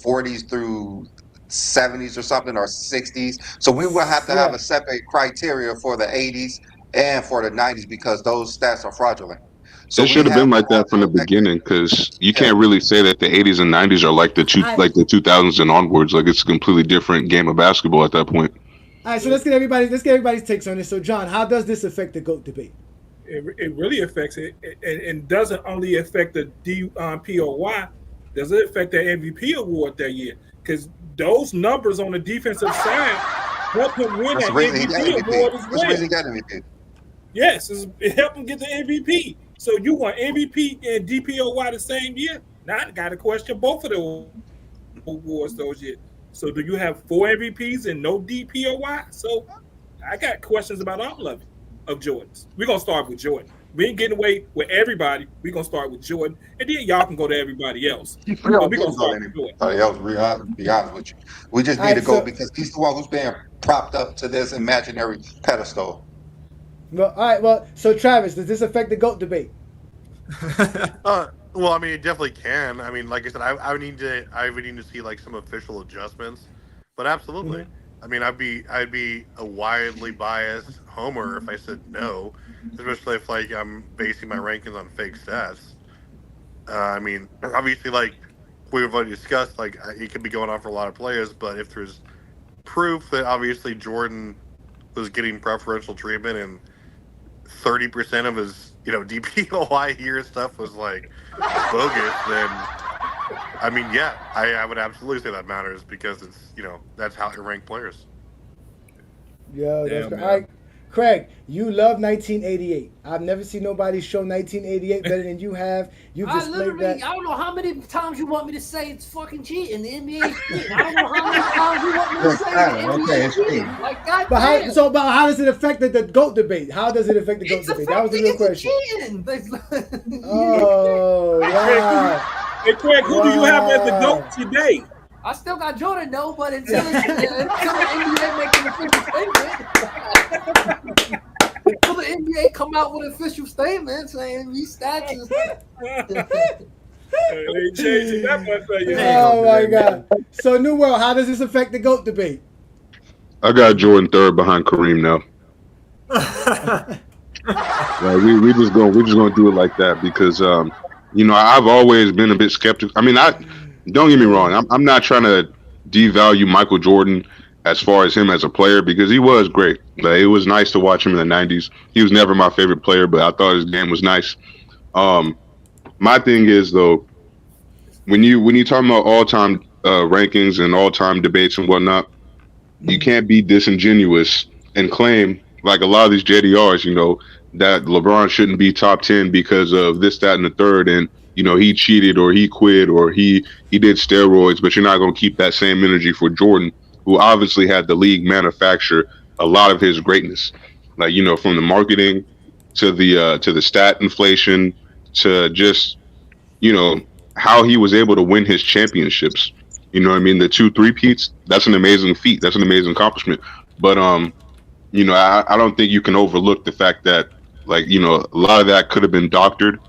40s through 70s or something, or 60s. So we will have to have a separate criteria for the 80s and for the 90s because those stats are fraudulent. So it should have been like that from the beginning, because you can't really say that the 80s and 90s are like the 2000s and onwards. Like, it's a completely different game of basketball at that point. All right, so let's get everybody's takes on this. So, John, how does this affect the GOAT debate? It really affects it, and doesn't only affect the DPoY. Does it affect the MVP award that year? Because those numbers on the defensive side help him win that MVP award as well. Yes, it helped him get the MVP. So you want MVP and DPoY the same year? Now I got to question both of those awards those years. So do you have 4 MVPs and no DPoY? So I got questions about all of it, of Jordans. We're going to start with Jordan. We ain't getting away with everybody. We're going to start with Jordan, and then y'all can go to everybody else. We're going to start with Jordan. Be honest with you. We just need to go because he's the one who's being propped up to this imaginary pedestal. Well, all right. Well, so Travis, does this affect the GOAT debate? Well, I mean, it definitely can. I mean, like I said, I would need to see like some official adjustments, but absolutely. I mean, I'd be a wildly biased homer if I said no, especially if like I'm basing my rankings on fake stats. I mean, obviously, like we've already discussed, like it could be going on for a lot of players, but if there's proof that obviously Jordan was getting preferential treatment and 30% of his, DPoY year stuff was like bogus, then I mean, yeah, I would absolutely say that matters because it's, that's how you rank players. Yeah, that's great. All right, Craig, you love 1988. I've never seen nobody show 1988 better than you have. You've displayed that. I don't know how many times you want me to say it's fucking cheating. The NBA cheating. I don't know how many times you want me to say the NBA cheating. Like, God but how does it affect the GOAT debate? How does it affect the GOAT debate? That was the real question. Oh, wow. Hey, Craig, who do you have as the GOAT today? I still got Jordan, though, but until the NBA make an official statement, until the NBA come out with an official statement saying these stats is... Oh, my God. So, New World, how does this affect the GOAT debate? I got Jordan third behind Kareem now. Like, we're just gonna do it like that because I've always been a bit skeptical. I mean, don't get me wrong. I'm not trying to devalue Michael Jordan as far as him as a player because he was great. Like, it was nice to watch him in the 90s. He was never my favorite player, but I thought his game was nice. My thing is, though, when you talk about all-time rankings and all-time debates and whatnot, you can't be disingenuous and claim, like a lot of these JDRs, that LeBron shouldn't be top 10 because of this, that, and the third, and he cheated or he quit or he did steroids, but you're not going to keep that same energy for Jordan, who obviously had the league manufacture a lot of his greatness, like from the marketing to the stat inflation to just how he was able to win his championships. The 2 3-peats, that's an amazing feat, that's an amazing accomplishment, but I don't think you can overlook the fact that a lot of that could have been doctored.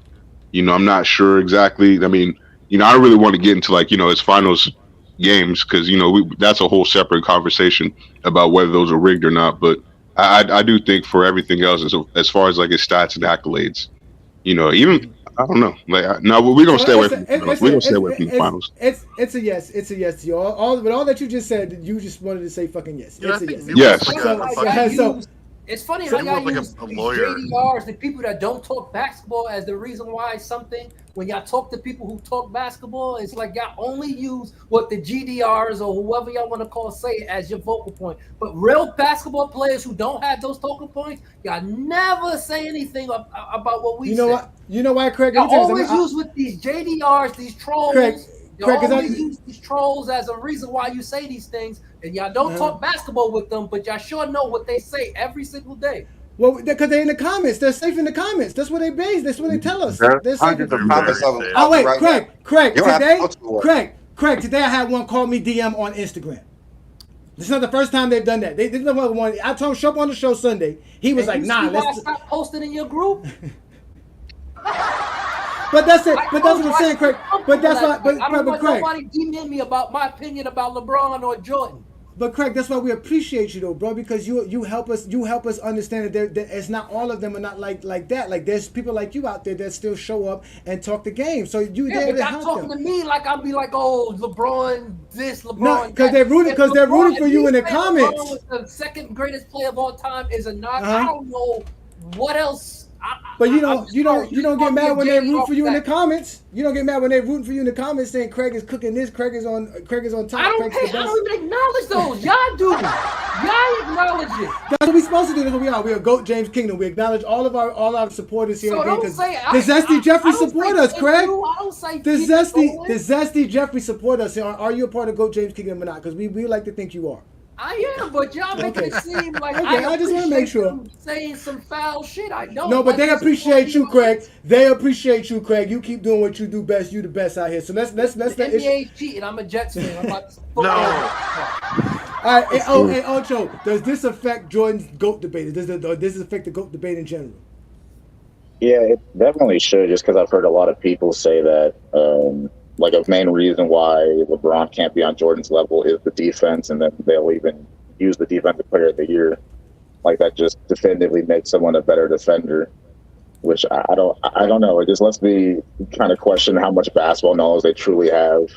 I'm not sure exactly. I mean, I don't really want to get into his finals games because that's a whole separate conversation about whether those are rigged or not. But I do think for everything else, as far as his stats and accolades, even I don't know. No, we're gonna stay away from the finals. We're gonna stay away from the finals. It's a yes. It's a yes to you. All that you just said, you just wanted to say fucking yes. It's a yes. Yes. It's funny So how he y'all was like use a these lawyer. JDRs, the people that don't talk basketball, as the reason why something. When y'all talk to people who talk basketball, it's like y'all only use what the GDRs or whoever y'all want to call say as your vocal point. But real basketball players who don't have those focal points, y'all never say anything about what we You know say. what? You know why, Craig? Y'all always use with these JDRs, these trolls. Craig, Y'all Craig, always use these trolls as a reason why you say these things, and y'all don't talk basketball with them, but y'all sure know what they say every single day. Well, because they're in the comments. They're safe in the comments. That's what they base. That's what they tell us. There's They're safe. hundreds of comments of them Oh, wait, right Craig, now. Craig, You don't have to today, go to it. Craig, today I had one call me DM on Instagram. This is not the first time they've done that. They did another one. I told him show up on the show Sunday. He was like, "Nah, let's." Stop posting in your group. But that's it. But that's what I'm saying, Craig. But that's why. I don't want Craig. nobody DM me about my opinion about LeBron or Jordan. But Craig, that's why we appreciate you though, bro, because you help us understand that it's not all of them are not like that. Like there's people like you out there that still show up and talk the game. So you there but to not help talking them. to me like I'll be like, oh, LeBron this, LeBron. No, because that. they're rooting for If you in the say comments. LeBron was the second greatest player of all time is a knock. Uh-huh. I don't know what else. But you don't get mad when they root for you in the comments. You don't get mad when they rooting for you in the comments saying Craig is cooking this, Craig is on top. I don't even acknowledge those. Y'all do. Y'all acknowledge it. That's what we're supposed to do. That's what we are. We are GOAT James Kingdom. We acknowledge all our supporters here. So again, don't say the Zesty Jeffrey support us, Craig. I don't say The Zesty Jeffrey support us. Are you a part of GOAT James Kingdom or not? Because we like to think you are. I am, but y'all making it seem like Okay, I just want to make sure. Saying some foul shit. I don't. No, but they appreciate you, Craig. They appreciate you, Craig. You keep doing what you do best. You the best out here. So let's the NBA cheating. I'm a Jets fan. I'm about to No. All right. Hey, Ocho, does this affect Jordan's GOAT debate? Does this affect the GOAT debate in general? Yeah, it definitely should, just because I've heard a lot of people say that like a main reason why LeBron can't be on Jordan's level is the defense, and then they'll even use the defensive player of the year. Like that just definitively makes someone a better defender, which I don't know. It just lets me kind of question how much basketball knowledge they truly have.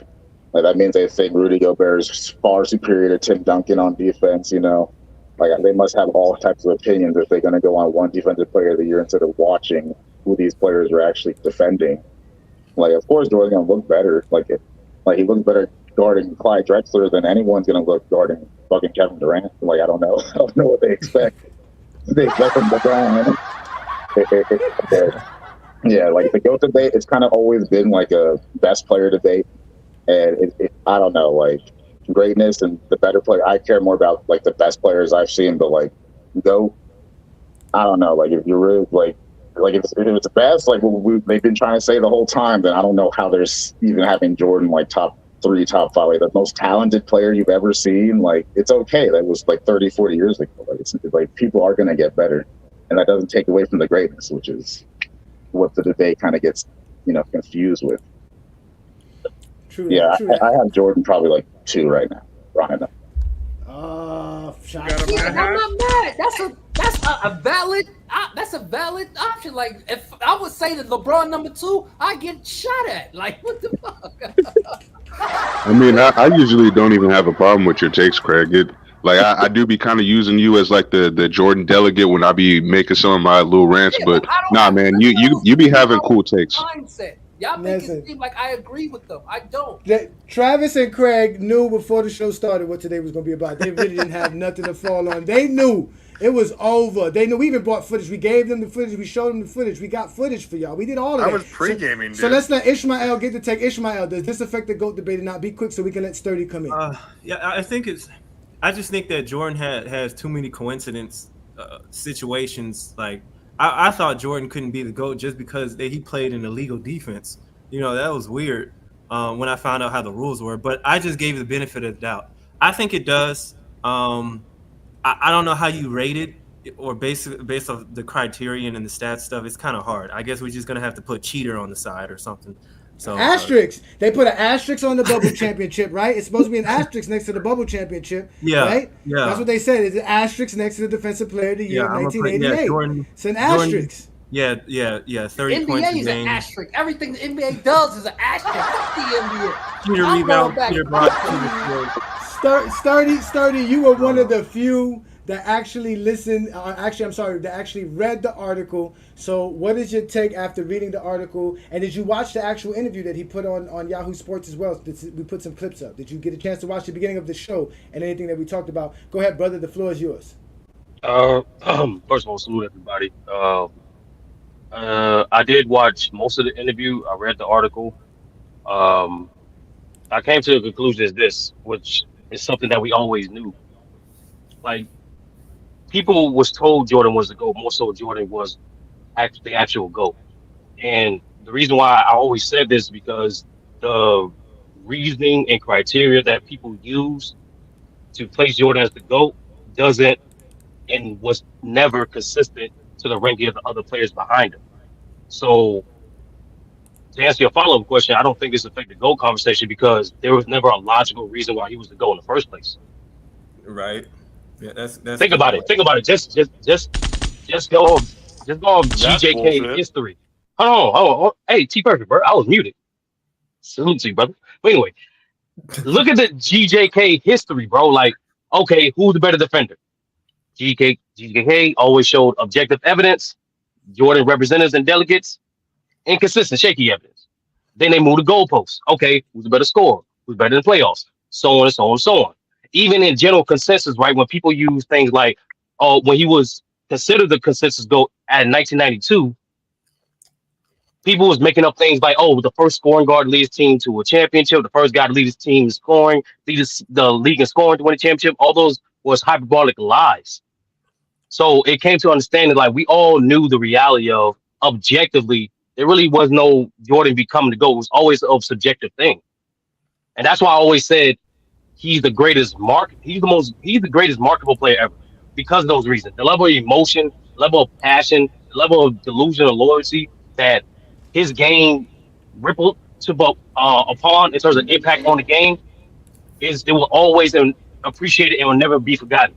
Like that means they think Rudy Gobert is far superior to Tim Duncan on defense, you know? Like they must have all types of opinions if they're going to go on one defensive player of the year instead of watching who these players are actually defending. Like, of course, Jordan's going to look better. Like he looks better guarding Clyde Drexler than anyone's going to look guarding fucking Kevin Durant. Like, I don't know. I don't know what they expect. They expect from LeBron. Yeah, like the GOAT debate, it's kind of always been like a best player debate. And I don't know, like greatness and the better player. I care more about like the best players I've seen, but like GOAT, I don't know. Like if you're really like if it's the best, like they've been trying to say the whole time, then I don't know how there's even having Jordan like top 3, top 5, like the most talented player you've ever seen. Like it's okay. That was like 30, 40 years ago. Like it's like people are going to get better, and that doesn't take away from the greatness, which is what the debate kind of gets, confused with. True. Yeah, True. I have Jordan probably like 2 right now. Right now. I'm not mad. That's a valid. That's a valid option. Like if I would say that LeBron number 2, I get shot at. Like what the fuck? I mean, I usually don't even have a problem with your takes, Craig. I do be kind of using you as like the Jordan delegate when I be making some of my little rants, but nah, man, you be having cool takes. Mindset. Y'all make it seem like I agree with them. I don't. Travis and Craig knew before the show started what today was going to be about. They really didn't have nothing to fall on. They knew it was over. They knew. We even brought footage. We gave them the footage. We showed them the footage. We got footage for y'all. We did all of that. I was pre-gaming, dude. So let's let Ishmael get the take. Ishmael, does this affect the GOAT debate or not? Be quick so we can let Sturdy come in. Yeah, I just think that Jordan has too many coincidence situations. Like I thought Jordan couldn't be the GOAT just because he played in illegal defense. That was weird when I found out how the rules were. But I just gave the benefit of the doubt. I think it does. I don't know how you rate it or based off the criterion and the stats stuff. It's kind of hard. I guess we're just gonna have to put cheater on the side or something. So asterisk. They put an asterisk on the bubble championship, right? It's supposed to be an asterisk next to the bubble championship, right? Yeah. That's what they said. It's an asterisk next to the defensive player of the year, 1988. It's an asterisk. Yeah. 30 NBA points a is game. an asterisk. Everything the NBA does is an asterisk. Fuck the NBA. Peter I'm rebound, going back. Peter block, Peter Sturdy, you were one of the few that actually listened. Actually, I'm sorry, that actually read the article. So, what is your take after reading the article? And did you watch the actual interview that he put on Yahoo Sports as well? We put some clips up. Did you get a chance to watch the beginning of the show and anything that we talked about? Go ahead, brother. The floor is yours. First of all, salute everybody. I did watch most of the interview. I read the article. I came to the conclusion is this, which is something that we always knew. Like, people was told Jordan was the GOAT, more so Jordan was the actual GOAT. And the reason why I always said this because the reasoning and criteria that people use to place Jordan as the GOAT doesn't and was never consistent to the ranking of the other players behind him. So to answer your follow-up question, I don't think this affected the GOAT conversation because there was never a logical reason why he was the GOAT in the first place. Right. Yeah, that's think about it. Think about it. Just go on GJK history. Hold on. Hey, T Perfect, bro. I was muted. Salute to you, brother. But anyway, look at the GJK history, bro. Like, okay, who's the better defender? GJK always showed objective evidence. Jordan representatives and delegates, inconsistent, shaky evidence. Then they move the goalposts. Okay, who's the better scorer? Who's better in the playoffs? So on and so on and so on. Even in general consensus, right? When people use things like, oh, when he was considered the consensus GOAT at 1992, people was making up things like, oh, the first scoring guard leads his team to a championship. The first guy to lead his team in scoring, lead the league in scoring to win a championship. All those was hyperbolic lies. So it came to understanding, like, we all knew the reality of objectively, there really was no Jordan becoming the GOAT. It was always a subjective thing. And that's why I always said he's the greatest he's the greatest marketable player ever because of those reasons. The level of emotion, the level of passion, the level of delusion and loyalty that his game rippled upon in terms of impact on the game it will always appreciate it and will never be forgotten.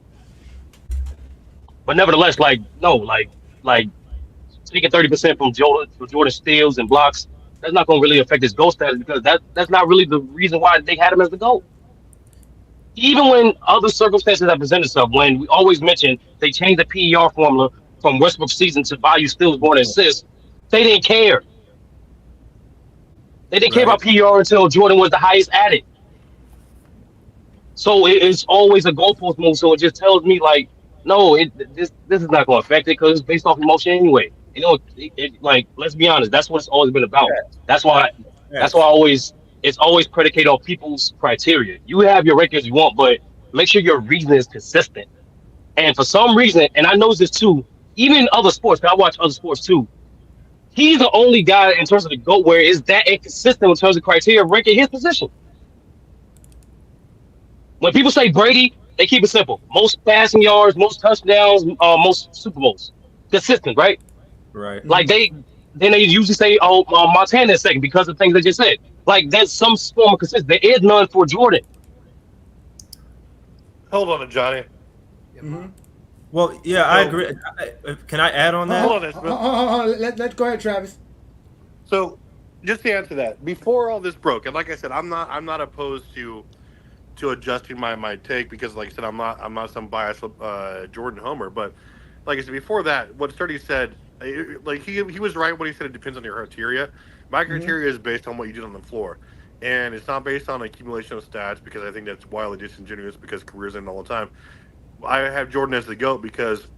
But nevertheless, taking 30% from Jordan steals and blocks, that's not going to really affect his GOAT status because that's not really the reason why they had him as the GOAT. Even when other circumstances have presented themselves, when we always mention they changed the PER formula from Westbrook's season to value steals more than assists, they didn't care. They didn't care about PER until Jordan was the highest added. So it's always a goalpost move. So it just tells me, like, no, this is not going to affect it because it's based off emotion anyway. You know, like, let's be honest, that's what it's always been about. That's why it's always predicated on people's criteria. You have your records you want, but make sure your reason is consistent. And for some reason, and I know this too, even in other sports, because I watch other sports too, he's the only guy in terms of the GOAT where is that inconsistent in terms of criteria ranking his position. When people say Brady, they keep it simple. Most passing yards, most touchdowns, most Super Bowls. Consistent, right? Right. Like they usually say, oh, Montana is second because of things they just said. Like, there's some form of consistency. There is none for Jordan. Hold on, Johnny. Mm-hmm. Well, yeah, I agree. Can I add on that? Hold on, let's go ahead, Travis. So, just to answer that, before all this broke, and like I said, I'm not opposed to adjusting my take because, like I said, I'm not some biased Jordan homer. But like I said before that, what Sturdy said, like he was right when he said it depends on your criteria. My criteria is based on what you did on the floor, and it's not based on accumulation of stats because I think that's wildly disingenuous because careers end all the time. I have Jordan as the GOAT because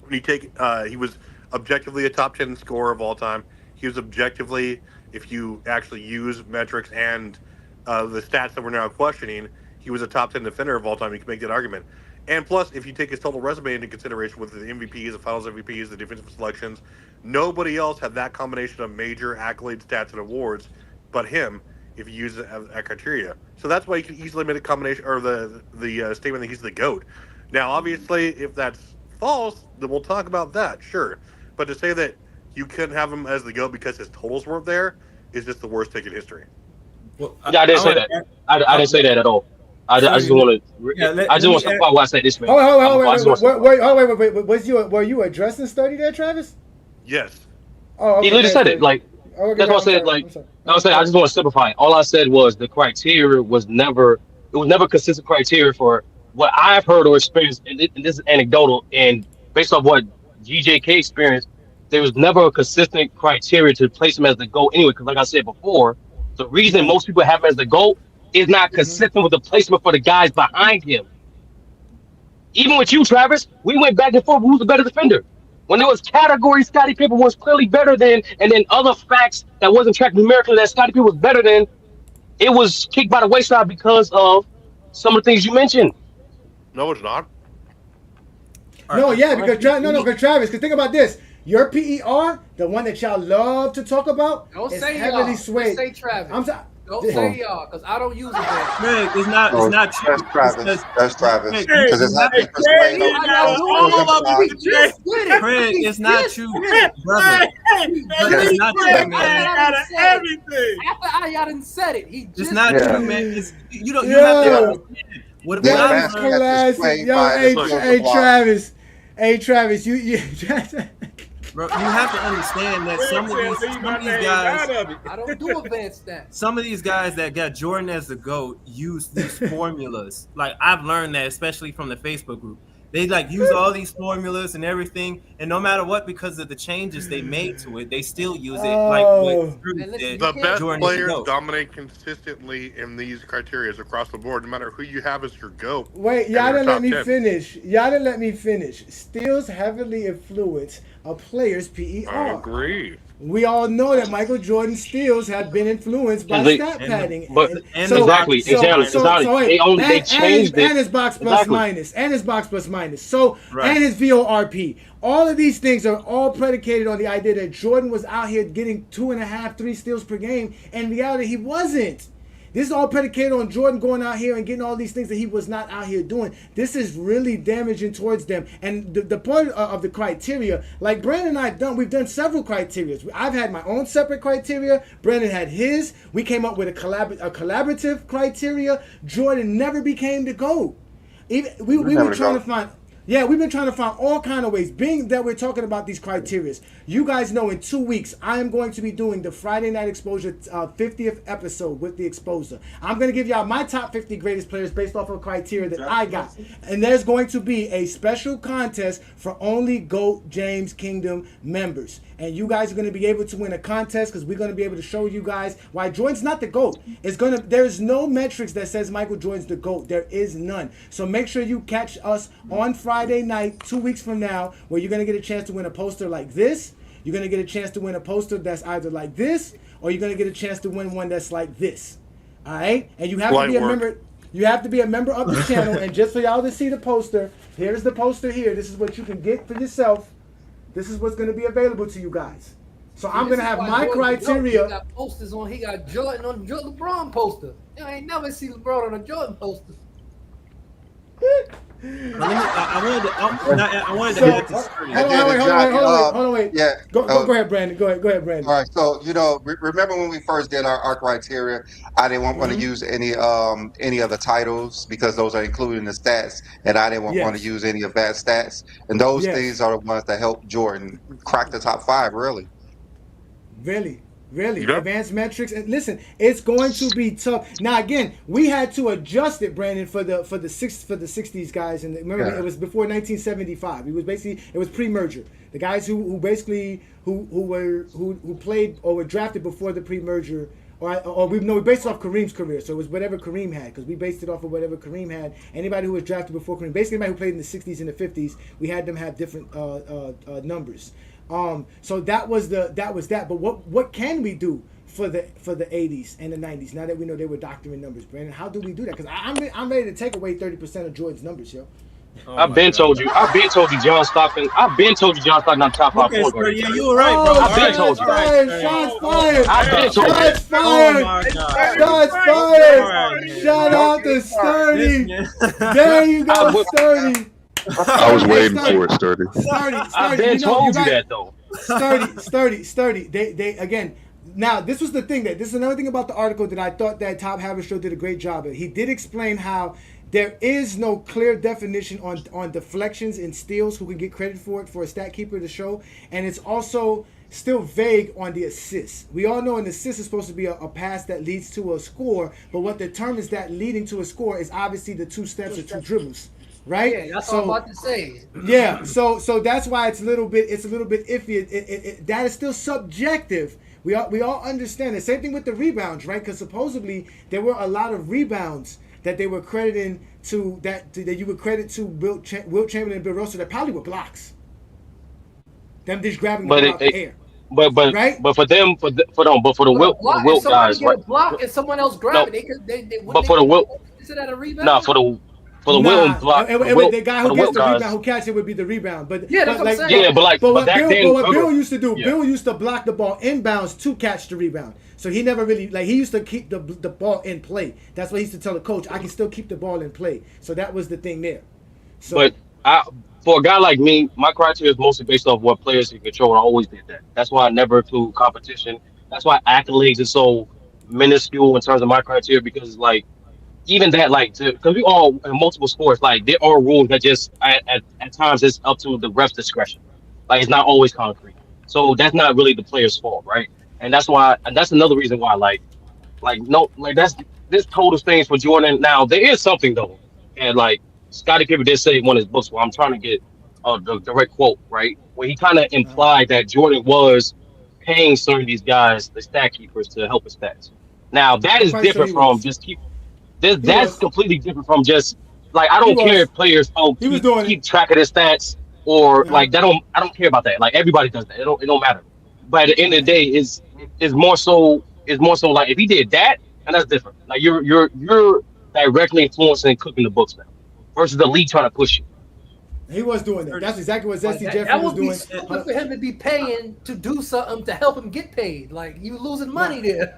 when you take he was objectively a top 10 scorer of all time. He was objectively, if you actually use metrics and the stats that we're now questioning, he was a top 10 defender of all time. You can make that argument. And plus, if you take his total resume into consideration with the MVPs, the Finals MVPs, the defensive selections, nobody else had that combination of major accolades, stats, and awards but him if you use it as a criteria. So that's why you can easily make a combination or the statement that he's the GOAT. Now, obviously, if that's false, then we'll talk about that, sure. But to say that you couldn't have him as the GOAT because his totals weren't there is just the worst take in history. Well, I didn't say that. I didn't say that at all. I just want to. I just want to talk about why I said this, man. Wait. Were you addressing Sturdy there, Travis? Yes. Oh, okay. He literally said it. Like, that's what I said. Like, I just want to simplify. All I said was the criteria was never consistent criteria for what I've heard or experienced, and this is anecdotal, and based off what GJK experienced, there was never a consistent criteria to place him as the GOAT anyway. Because like I said before, the reason most people have him as the GOAT is not consistent with the placement for the guys behind him. Even with you, Travis, we went back and forth. Who's the better defender? When there was categories, Scottie Pippen was clearly better than, and then other facts that wasn't tracked numerically that Scottie Pippen was better than, it was kicked by the wayside because of some of the things you mentioned. No, it's not. No, yeah, because Travis, because think about this. Your PER, the one that y'all love to talk about, Don't is say heavily y'all. swayed. Just say Travis. I'm sorry. Don't say y'all, because I don't use it. Craig, it's not true. That's Travis. That's Travis. Craig, Because it's heavily persuaded Craig, it's not true, brother. It's not true, man. Everything. After y'all done said it, It's not true, man. You have to understand. What That's classic. Yo, hey, Travis. Hey, Travis, you Bro, you have to understand that some of these guys, I don't do advanced stats. some of these guys that got Jordan as the GOAT use these formulas. Like I've learned that, especially from the Facebook group. They like use all these formulas and everything, and no matter what, because of the changes they made to it, they still use it. Like what Drew did. The best Jordan players dominate consistently in these criteria across the board, no matter who you have as your GOAT. Wait, y'all didn't let me finish. Y'all didn't let me finish. Steals heavily influence a player's PER. I agree. We all know that Michael Jordan's steals have been influenced by stat padding. Exactly. They changed it. And his box plus minus. And his box plus minus. So, and his VORP. All of these things are all predicated on the idea that Jordan was out here getting 2.5, 3 steals per game. And in reality, he wasn't. This is all predicated on Jordan going out here and getting all these things that he was not out here doing. This is really damaging towards them. And the point of the criteria, like Brandon and we've done several criteria. I've had my own separate criteria. Brandon had his. We came up with a collaborative criteria. Jordan never became the GOAT. We were trying to find... Yeah, we've been trying to find all kind of ways. Being that we're talking about these criteria, you guys know in 2 weeks, I am going to be doing the Friday Night Exposure 50th episode with the Exposer. I'm going to give y'all my top 50 greatest players based off of criteria that I got. And there's going to be a special contest for only GOAT James Kingdom members. And you guys are going to be able to win a contest because we're going to be able to show you guys why Jordan's not the GOAT. There's no metrics that says Michael Jordan's the GOAT. There is none. So make sure you catch us on Friday night, 2 weeks from now, where you're going to get a chance to win a poster like this. You're going to get a chance to win a poster that's either like this, or you're going to get a chance to win one that's like this. All right? And you have to be a member. You have to be a member of the channel. And just for y'all to see the poster, here's the poster here. This is what you can get for yourself. This is what's going to be available to you guys. So I'm going to have my criteria. He got posters on. He got Jordan on the LeBron poster. I ain't never seen LeBron on a Jordan poster. I wanted to get this straight. Hold on, wait. Yeah. Go ahead, Brandon. Go ahead, Brandon. All right. So, remember when we first did our criteria, I didn't want to use any of the titles because those are included in the stats, and I didn't want to use any of that stats. And those things are the ones that helped Jordan crack the top 5, really. Really, advanced metrics. And listen, it's going to be tough. Now again, we had to adjust it, Brandon, for the 60s guys. And remember, it was before 1975. It was pre-merger. The guys who played or were drafted before the pre-merger. We based it off Kareem's career, so it was whatever Kareem had, because we based it off of whatever Kareem had. Anybody who was drafted before Kareem, basically anybody who played in the 60s and the 50s, we had them have different numbers. So that was that. But what can we do for the 80s and the 90s now that we know they were doctoring numbers, Brandon? How do we do that? Because I'm ready to take away 30% of Jordan's numbers, yo. I've been told you John Stockton. I've been told you John Stockton not top 5 point guard. Yeah, you were right, bro. I've been told you. Shots fired. I've been told you. Shots fired. Shots fired. Shout out to Sturdy. There you go, Sturdy. I was waiting for it, Sturdy. I've been told you that though. Sturdy. They again. Now this was the thing this is another thing about the article that I thought that Top Haberstroh did a great job of. He did explain how there is no clear definition on deflections and steals who can get credit for it for a stat keeper to show, and it's also still vague on the assist. We all know an assist is supposed to be a pass that leads to a score, but what determines that leading to a score is obviously the 2 steps or 2 dribbles, right? Yeah, that's what I'm about to say. Yeah, so that's why it's a little bit iffy. That is still subjective. We all understand the same thing with the rebounds, right? Because supposedly there were a lot of rebounds that they were crediting to that you would credit to Wilt Chamberlain and Bill Russell that probably were blocks. Them just grabbing the ball out the air. But right? but for them for the Wilt guys, get a block and someone else grab it, but for the Wilt, is it at a rebound? no, for the Wilt block, the guy who gets the rebound, who catches it, would be the rebound. But yeah, that's what I'm saying. But what Bill used to do, Bill used to block the ball inbounds to catch the rebound. So he never really he used to keep the ball in play. That's what he used to tell the coach. I can still keep the ball in play. So that was the thing there. So, but for a guy like me, my criteria is mostly based off what players can control. I always did that. That's why I never include competition. That's why accolades are so minuscule in terms of my criteria, because like even that, like, because we all in multiple sports, like there are rules that just at times it's up to the ref's discretion. Like it's not always concrete. So that's not really the player's fault, right? And that's why, and that's another reason why, this total things for Jordan. Now there is something though, and like Scottie Pippen did say in one of his books, where I'm trying to get the direct quote, right, where he kind of implied that Jordan was paying certain of these guys, the stat keepers, to help his stats. Now that is different from just keep. That's completely different from just like I don't care if players keep track of their stats or like that. I don't care about that. Like everybody does that. It don't matter. But at the end of the day, is more so like if he did that, and that's different. Like you're directly influencing cooking the books now, versus the league trying to push you. He was doing that. That's exactly what Zesty Jeffrey that was doing. Be stupid for him to be paying to do something to help him get paid. Like you losing money there.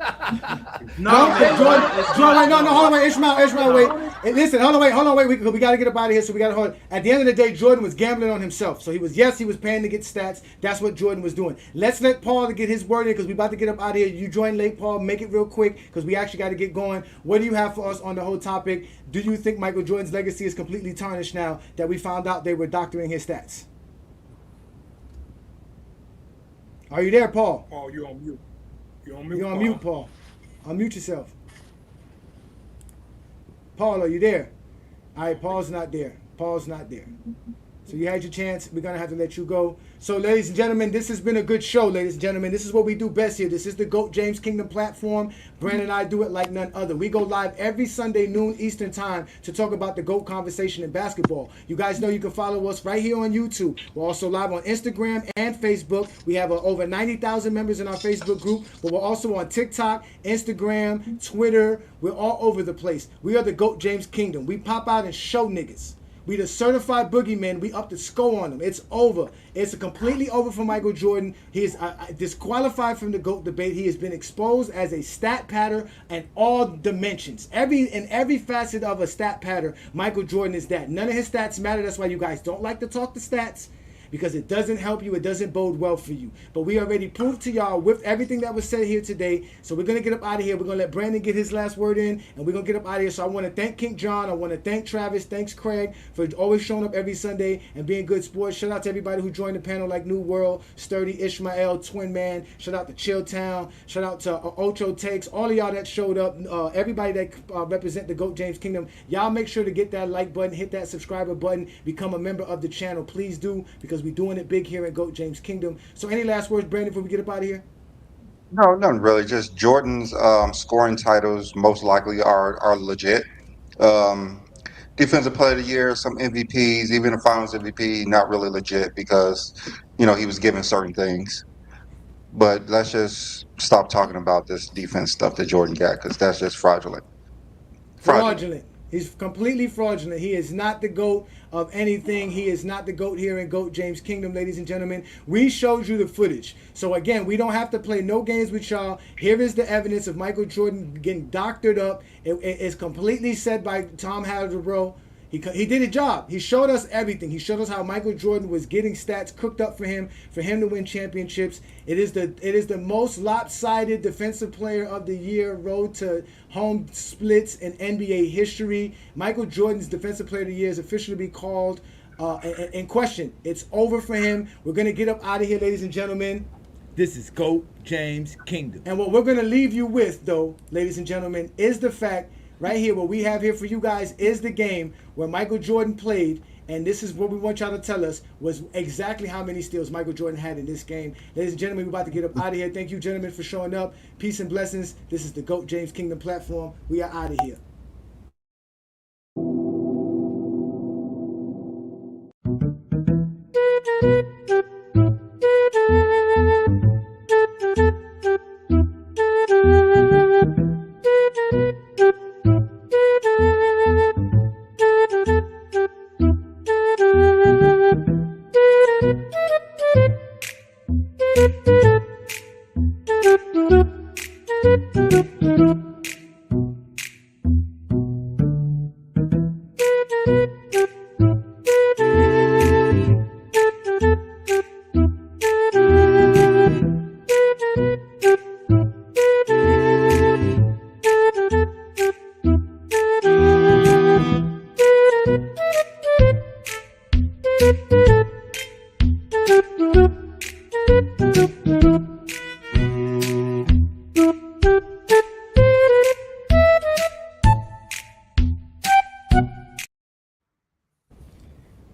Jordan, hold on, wait, Ishmael, wait. And listen, hold on, wait. We got to get up out of here. So we got to hold. At the end of the day, Jordan was gambling on himself. So he was paying to get stats. That's what Jordan was doing. Let's let Paul get his word in because we about to get up out of here. You join late, Paul. Make it real quick because we actually got to get going. What do you have for us on the whole topic? Do you think Michael Jordan's legacy is completely tarnished now that we found out they were doctoring his stats? Are you there, Paul? Paul, you're on mute. You're on mute, Paul. Unmute yourself. Paul, are you there? All right, Paul's not there. So you had your chance. We're going to have to let you go. So, ladies and gentlemen, this has been a good show, ladies and gentlemen. This is what we do best here. This is the GOAT James Kingdom platform. Brandon and I do it like none other. We go live every Sunday, noon Eastern time, to talk about the GOAT conversation in basketball. You guys know you can follow us right here on YouTube. We're also live on Instagram and Facebook. We have over 90,000 members in our Facebook group, but we're also on TikTok, Instagram, Twitter. We're all over the place. We are the GOAT James Kingdom. We pop out and show niggas. We the certified boogeyman. We up the score on them. It's over. It's completely over for Michael Jordan. He is disqualified from the GOAT debate. He has been exposed as a stat patter in all dimensions. In every facet of a stat patter, Michael Jordan is that. None of his stats matter. That's why you guys don't like to talk the stats. Because it doesn't help you, it doesn't bode well for you. But we already proved to y'all with everything that was said here today. So we're going to get up out of here. We're going to let Brandon get his last word in, and we're going to get up out of here. So I want to thank King John. I want to thank Travis. Thanks, Craig, for always showing up every Sunday and being good sports. Shout out to everybody who joined the panel like New World, Sturdy, Ishmael, Twin Man. Shout out to Chill Town. Shout out to Ocho Takes. All of y'all that showed up. Everybody that represent the GOAT James Kingdom. Y'all make sure to get that like button, hit that subscriber button, become a member of the channel. Please do, because we're doing it big here at GOAT James Kingdom. So any last words, Brandon, before we get up out of here? No, none really. Just Jordan's scoring titles most likely are legit. Defensive Player of the Year, some MVPs, even the Finals MVP, not really legit because, he was given certain things. But let's just stop talking about this defense stuff that Jordan got because that's just fraudulent. He's completely fraudulent. He is not the GOAT of anything. He is not the GOAT here in GOAT James Kingdom, ladies and gentlemen. We showed you the footage. So again, we don't have to play no games with y'all. Here is the evidence of Michael Jordan getting doctored up. It's completely said by Tom Haberstroh. He did a job. He showed us everything. He showed us how Michael Jordan was getting stats cooked up for him to win championships. It is the most lopsided defensive player of the year road to home splits in NBA history. Michael Jordan's defensive player of the year is officially be called in question. It's over for him. We're going to get up out of here, ladies and gentlemen. This is GOAT James Kingdom. And what we're going to leave you with, though, ladies and gentlemen, is the fact right here, what we have here for you guys is the game where Michael Jordan played. And this is what we want y'all to tell us was exactly how many steals Michael Jordan had in this game. Ladies and gentlemen, we're about to get up out of here. Thank you, gentlemen, for showing up. Peace and blessings. This is the GOAT James Kingdom platform. We are out of here.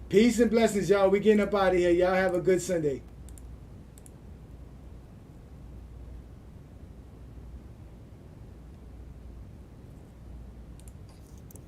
Peace and blessings, y'all. We getting up out of here. Y'all have a good Sunday.